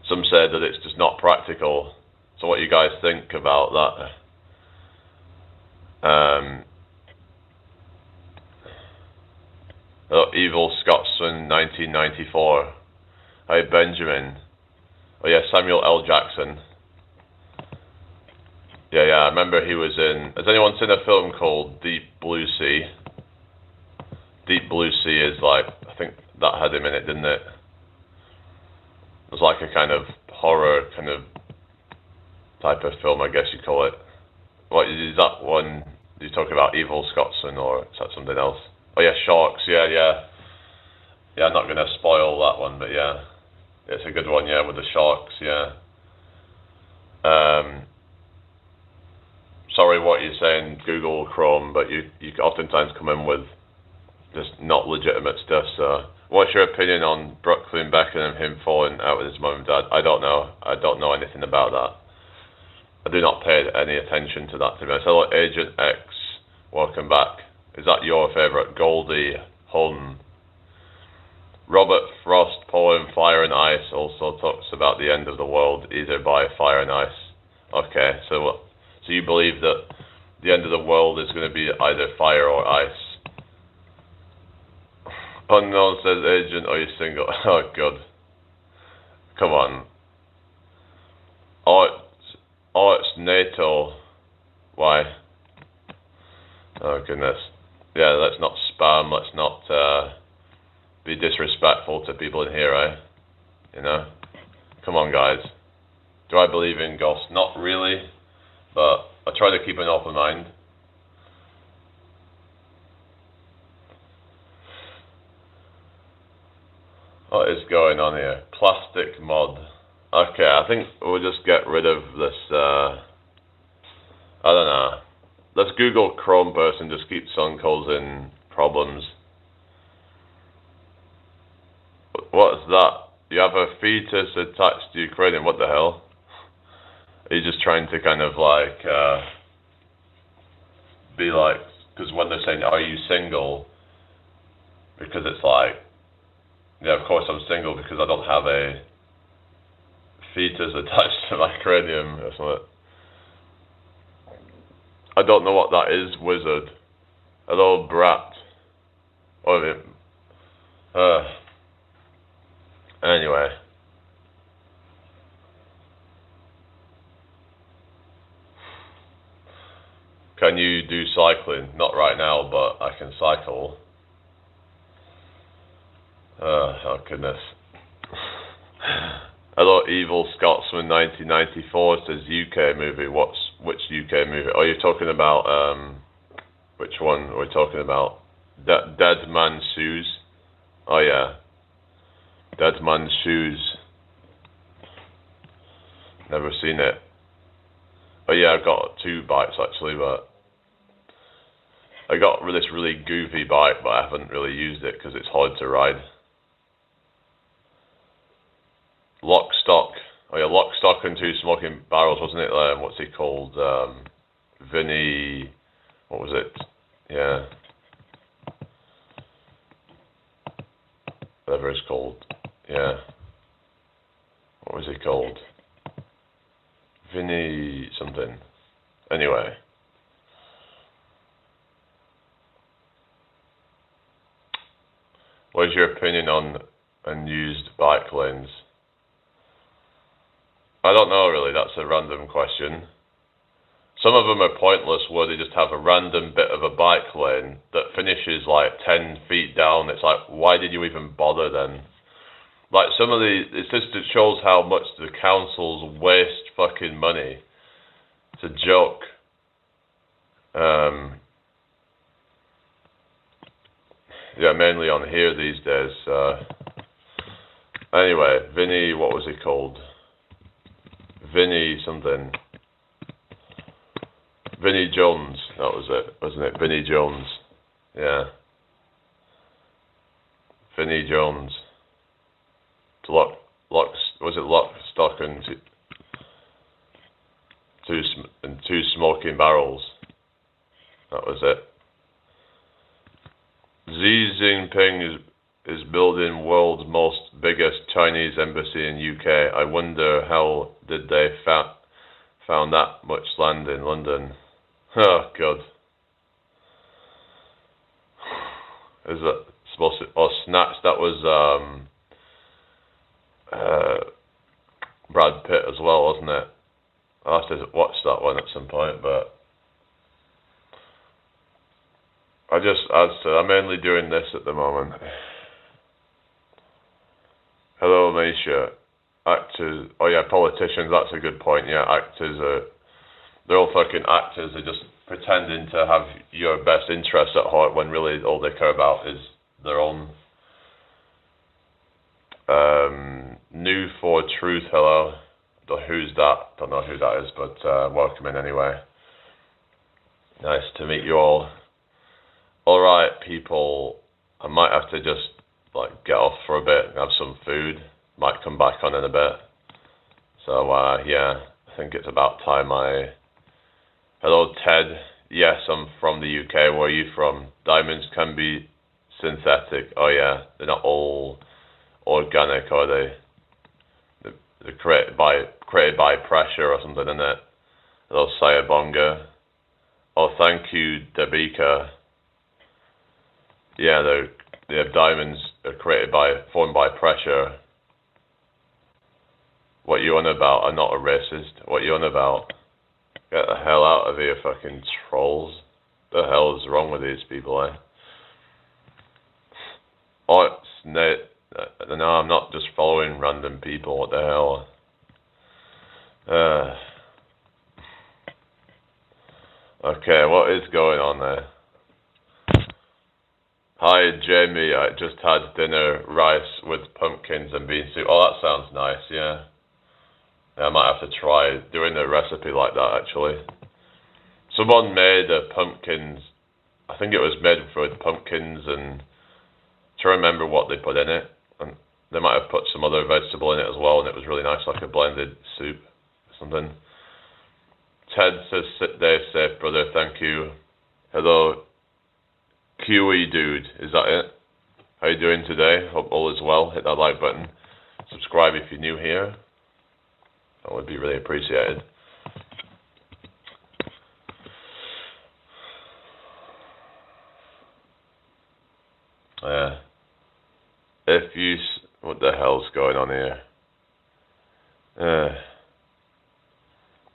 A: some say that it's just not practical. So what you guys think about that? Evil Scotsman 1994. Hi, Benjamin. Oh yeah, Samuel L. Jackson. Yeah, I remember he was in... Has anyone seen a film called Deep Blue Sea? Deep Blue Sea is like... I think that had him in it, didn't it? It was like a kind of horror kind of type of film, I guess you call it. What is that one? Are you talking about Evil Scotsman, or is that something else? Oh yeah, Sharks, yeah. Yeah, I'm not going to spoil that one, but yeah. It's a good one, yeah, with the sharks, yeah. Sorry what you're saying, Google Chrome, but you oftentimes come in with just not legitimate stuff, so... What's your opinion on Brooklyn Beckham and him falling out with his mum and dad? I don't know. I don't know anything about that. I do not pay any attention to that, to be honest. Hello, Agent X. Welcome back. Is that your favourite? Goldie Holm. Robert Frost poem Fire and Ice also talks about the end of the world either by fire and ice. Okay, so you believe that the end of the world is going to be either fire or ice? Unknown says, Agent, are you single? Oh, God. Come on. Oh, it's NATO. Why? Oh, goodness. Yeah, let's not spam. Let's not be disrespectful to people in here, eh? You know? Come on, guys. Do I believe in ghosts? Not really, but I try to keep an open mind. What is going on here? Plastic mod. Okay, I think we'll just get rid of this, I don't know. Let's Google Chrome person, just keep on causing problems. What's that? You have a fetus attached to your cranium, what the hell? Are you just trying to kind of like, be like, because when they're saying, are you single? Because it's like, yeah, of course I'm single because I don't have a fetus attached to my cranium or something. I don't know what that is, wizard. Hello, brat. Anyway. Can you do cycling? Not right now, but I can cycle. Oh goodness. Hello, Evil Scotsman 1994 says UK movie. Which UK movie? Oh, you're talking about which one are we talking about? Dead Man's Shoes. Oh yeah. Dead Man's Shoes. Never seen it. Oh yeah, I've got 2 bikes actually, but I got this really goofy bike, but I haven't really used it because it's hard to ride. Lock, Stock. Oh yeah, Lock, Stock and Two Smoking Barrels, wasn't it? What's he called? Vinny. What was it? Yeah. Whatever it's called. Yeah. What was he called? Vinny something. Anyway. What is your opinion on unused bike lanes? I don't know really, that's a random question. Some of them are pointless where they just have a random bit of a bike lane that finishes like 10 feet down. It's like, why did you even bother then? Like some of these, it shows how much the councils waste fucking money. It's a joke. Yeah, mainly on here these days. Anyway, Vinny, what was he called? Vinny something. Vinny Jones, that was it, wasn't it? Vinny Jones. Yeah. Vinny Jones. Was it Lock, Stock and two Smoking Barrels? That was it. Xi Jinping is building world's most biggest Chinese embassy in UK. I wonder how did they found that much land in London. Oh God. Is that supposed to? Oh, Snatch. That was Brad Pitt as well, wasn't it? I'll have to watch that one at some point, but I'm mainly doing this at the moment. Hello, Misha. Actors. Oh yeah, politicians. That's a good point. Yeah, actors they're all fucking actors. They're just pretending to have your best interests at heart when really all they care about is their own. New for Truth, hello. Who's that? Don't know who that is, but welcome in anyway. Nice to meet you all. Alright, people. I might have to just like get off for a bit and have some food. Might come back on in a bit. So yeah, I think it's about time Hello, Ted. Yes, I'm from the UK. Where are you from? Diamonds can be synthetic. Oh yeah, they're not all organic, are they? They're created by pressure or something, isn't it? Hello, Sayabonga. Oh, thank you, Debika. Yeah, diamonds are formed by pressure. What you on about? I'm not a racist. What you on about? Get the hell out of here, fucking trolls. The hell is wrong with these people, eh? Oh, No, I'm not just following random people. What the hell? Okay, what is going on there? Hi, Jamie. I just had dinner, rice with pumpkins and bean soup. Oh, that sounds nice. Yeah. I might have to try doing a recipe like that. Actually, someone made pumpkins. I think it was made with pumpkins and to remember what they put in it, and they might have put some other vegetable in it as well, and it was really nice, like a blended soup or something. Ted says, "Sit there safe, brother. Thank you." Hello, Kiwi dude. Is that it? How you doing today? Hope all is well. Hit that like button. Subscribe if you're new here. That would be really appreciated. If you... What the hell's going on here?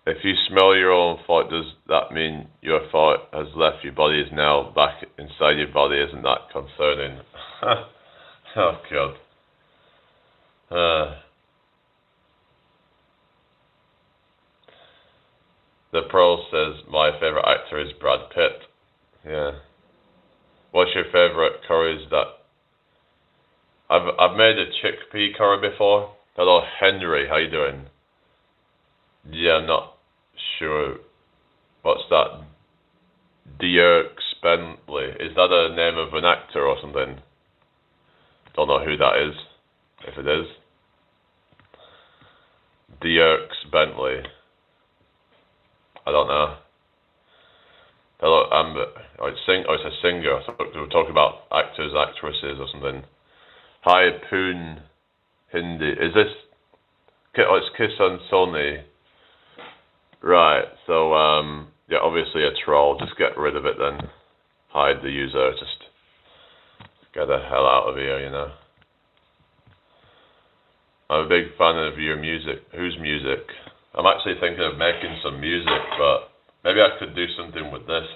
A: If you smell your own thought, does that mean your thought has left your body, is now back inside your body? Isn't that concerning? Oh, God. The Pro says, my favourite actor is Brad Pitt. Yeah. What's your favourite curries that... I've made a chickpea curry before. Hello, Henry. How you doing? Yeah, I'm not sure. What's that? Dirk Bentley. Is that a name of an actor or something? Don't know who that is. If it is. Dirk Bentley. I don't know. Hello, Amber. Oh, it's a singer. I thought we were talking about actors, actresses or something. Hi, Poon Hindi. Is this... Oh, it's Kiss and Sony. Right, so, yeah, obviously a troll. Just get rid of it then. Hide the user. Just get the hell out of here, you know. I'm a big fan of your music. Whose music? I'm actually thinking of making some music, but maybe I could do something with this.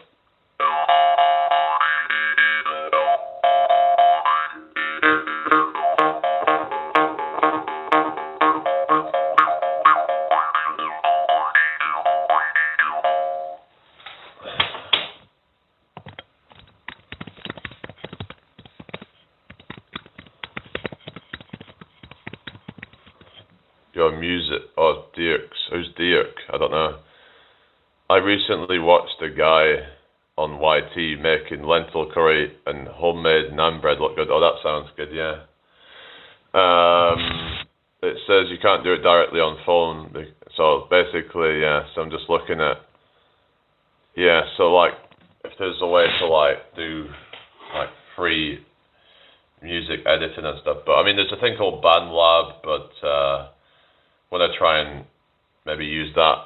A: Your music. Oh, Dirks. Who's Dirk? I don't know. I recently watched a guy on YT making lentil curry and homemade naan bread look good. Oh, that sounds good, yeah. It says you can't do it directly on phone. So basically, yeah, so I'm just looking at... Yeah, so like, if there's a way to like do like free music editing and stuff. But I mean, there's a thing called BandLab, but when I try and maybe use that.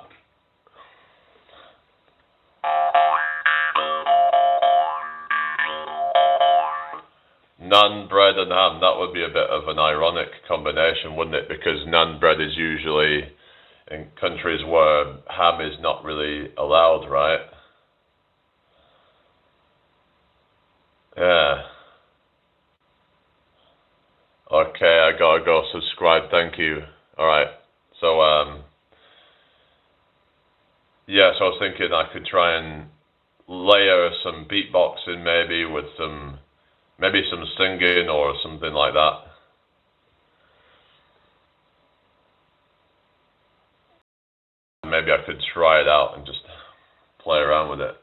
A: Naan bread and ham, that would be a bit of an ironic combination, wouldn't it? Because naan bread is usually in countries where ham is not really allowed, right? Yeah. Okay, I gotta go subscribe, thank you. Alright, so, yeah, so I was thinking I could try and layer some beatboxing maybe with maybe some singing or something like that. Maybe I could try it out and just play around with it.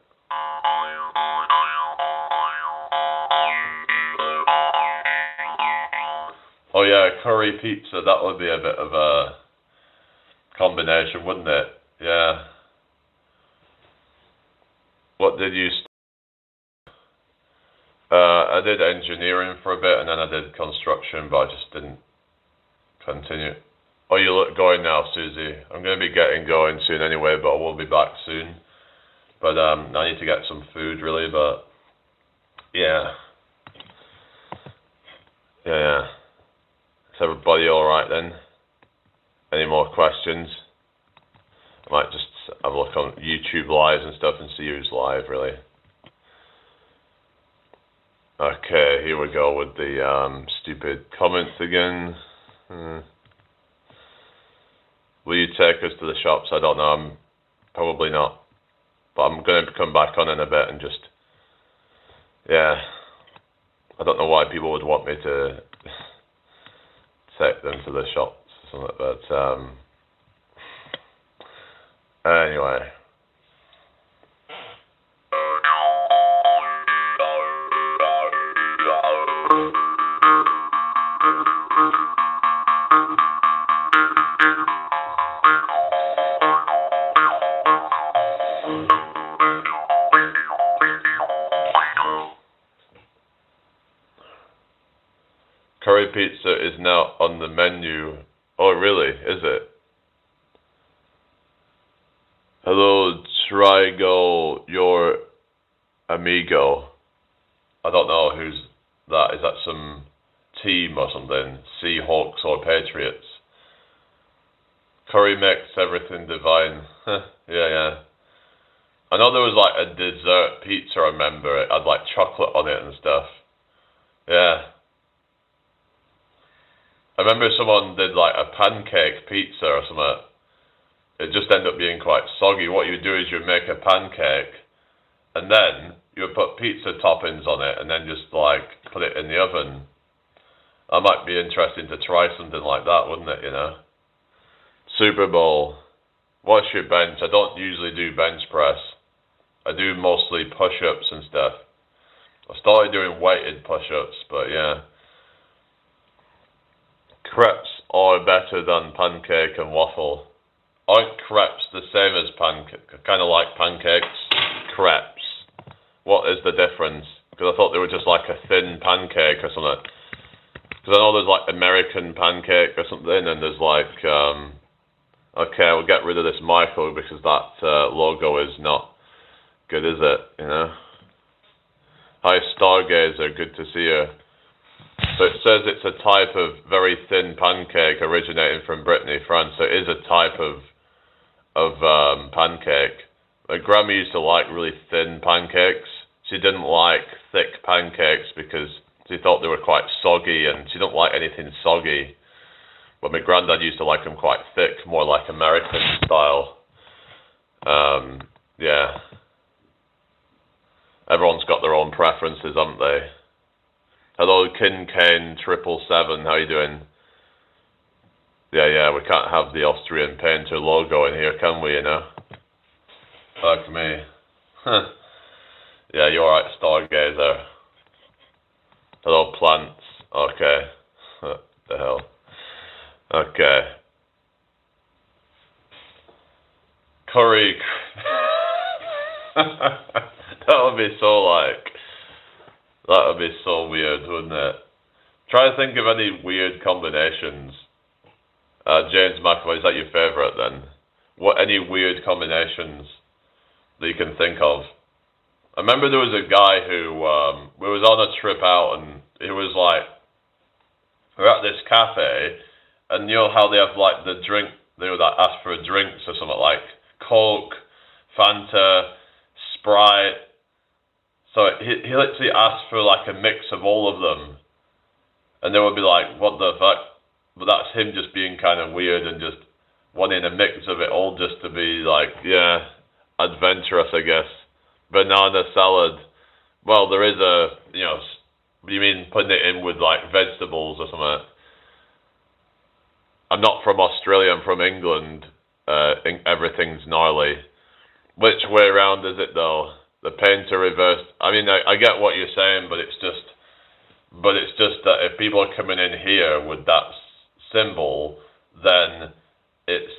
A: Oh yeah, curry pizza, that would be a bit of a combination, wouldn't it? Yeah. What did you... I did engineering for a bit and then I did construction, but I just didn't continue. Oh, you look going now, Susie. I'm going to be getting going soon anyway, but I will be back soon. But I need to get some food really, but yeah. Yeah. Is everybody alright then? Any more questions? I might just have a look on YouTube lives and stuff and see who's live really. Okay, here we go with the stupid comments again. Will you take us to the shops? I don't know. I'm probably not, but I'm going to come back on in a bit and just, yeah. I don't know why people would want me to take them to the shops or something, but anyway. Curry pizza is now on the menu. Oh, really? Is it? Hello, Trigo, your amigo. I don't know who's that. Is that some team or something? Seahawks or Patriots? Curry makes everything divine. Yeah. I know there was like a dessert pizza, I remember. It had like chocolate on it and stuff. Yeah. I remember someone did like a pancake pizza or something. It just ended up being quite soggy. What you would do is you would make a pancake and then you would put pizza toppings on it and then just like put it in the oven. That might be interesting to try something like that, wouldn't it, you know? Super Bowl. What's your bench? I don't usually do bench press. I do mostly push-ups and stuff. I started doing weighted push-ups, but yeah. Crepes are better than pancake and waffle. Aren't crepes the same as pancake? Kind of like pancakes? Crepes. What is the difference? Because I thought they were just like a thin pancake or something. Because I know there's like American pancake or something, and there's like, okay, we'll get rid of this Michael because that logo is not good, is it? You know? Hi, Stargazer, good to see you. So it says it's a type of very thin pancake originating from Brittany, France. So it is a type of pancake. My grandma used to like really thin pancakes. She didn't like thick pancakes because she thought they were quite soggy, and she didn't like anything soggy. But my granddad used to like them quite thick, more like American style. Yeah. Everyone's got their own preferences, haven't they? Hello, Kinkane 777, how you doing? Yeah, we can't have the Austrian painter logo in here, can we, you know? Fuck me. Yeah, you're right, Stargazer. Hello, plants. Okay. What the hell? Okay. Curry. That would be so like... That would be so weird, wouldn't it? Try to think of any weird combinations. James McAvoy, is that your favourite then? Any weird combinations that you can think of? I remember there was a guy who we was on a trip out, and he was like, we're at this cafe, and you know how they have like the drink, they would ask for drinks or something like Coke, Fanta, Sprite. So he literally asked for like a mix of all of them, and they would be like, what the fuck? But that's him just being kind of weird and just wanting a mix of it all just to be like, yeah, adventurous, I guess. Banana salad. Well, there is a, you know, you mean putting it in with like vegetables or something? I'm not from Australia, I'm from England. Everything's gnarly. Which way around is it though? The painter reversed. I mean, I get what you're saying, but it's just that if people are coming in here with that symbol, then it's,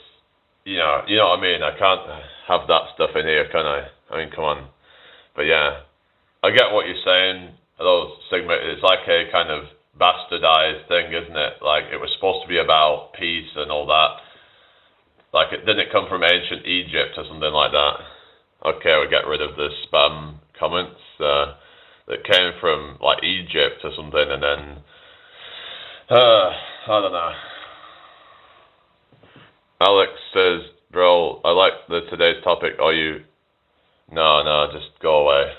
A: you know what I mean? I can't have that stuff in here, can I? I mean, come on. But yeah, I get what you're saying. Hello, Sigma. It's like a kind of bastardized thing, isn't it? Like, it was supposed to be about peace and all that. Like, didn't it come from ancient Egypt or something like that? Okay, we'll get rid of the spam comments that came from like Egypt or something, and then I don't know. Alex says, bro, I like today's topic. Are you? No, just go away.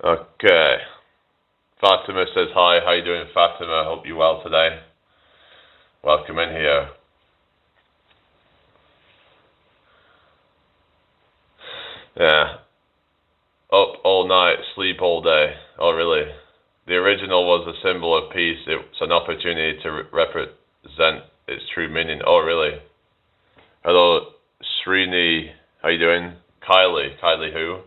A: Okay. Fatima says hi. How you doing, Fatima? Hope you're well today. Welcome in here. Yeah. Up all night, sleep all day. Oh, really? The original was a symbol of peace. It's an opportunity to represent its true meaning. Oh, really? Hello, Srini. How you doing? Kylie. Kylie who?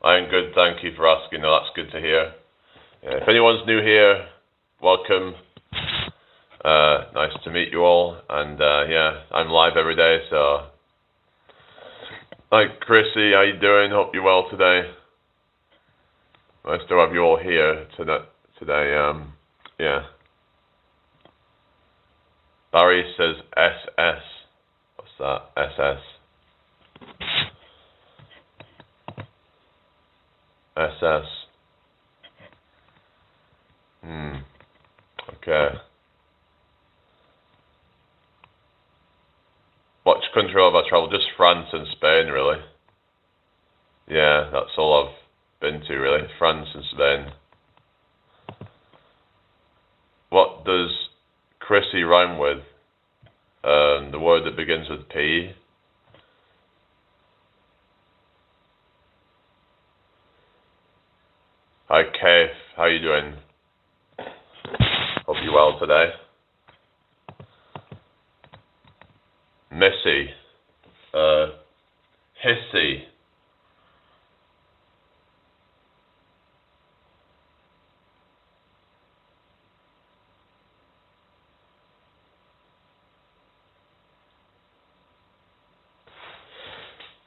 A: I'm good, thank you for asking. No, that's good to hear. Yeah, if anyone's new here, welcome. Nice to meet you all. And yeah, I'm live every day, so. Hi, Chrissy. How you doing? Hope you're well today. Nice to have you all here today. Yeah. Barry says SS. What's that? SS. SS. Okay. Which country have I travelled? Just France and Spain, really. Yeah, that's all I've been to, really. France and Spain. What does Chrissy rhyme with? The word that begins with P. Hi, Kaif. How you doing? Hope you're well today. Missy. Hissy.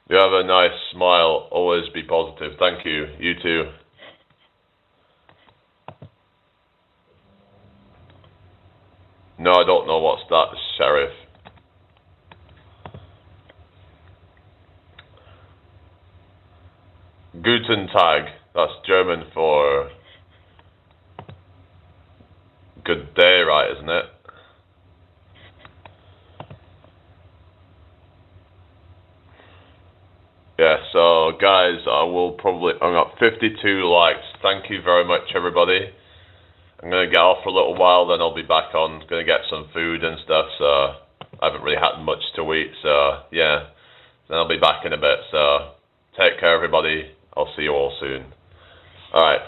A: You have a nice smile. Always be positive. Thank you. You too. No, I don't know what's that, Sheriff. Guten Tag. That's German for good day, right, isn't it? Yeah, so guys, I'm at 52 likes. Thank you very much, everybody. I'm going to get off for a little while, then I'll be back on. Going to get some food and stuff, so I haven't really had much to eat, so yeah. Then I'll be back in a bit, so take care, everybody. I'll see you all soon. Alright.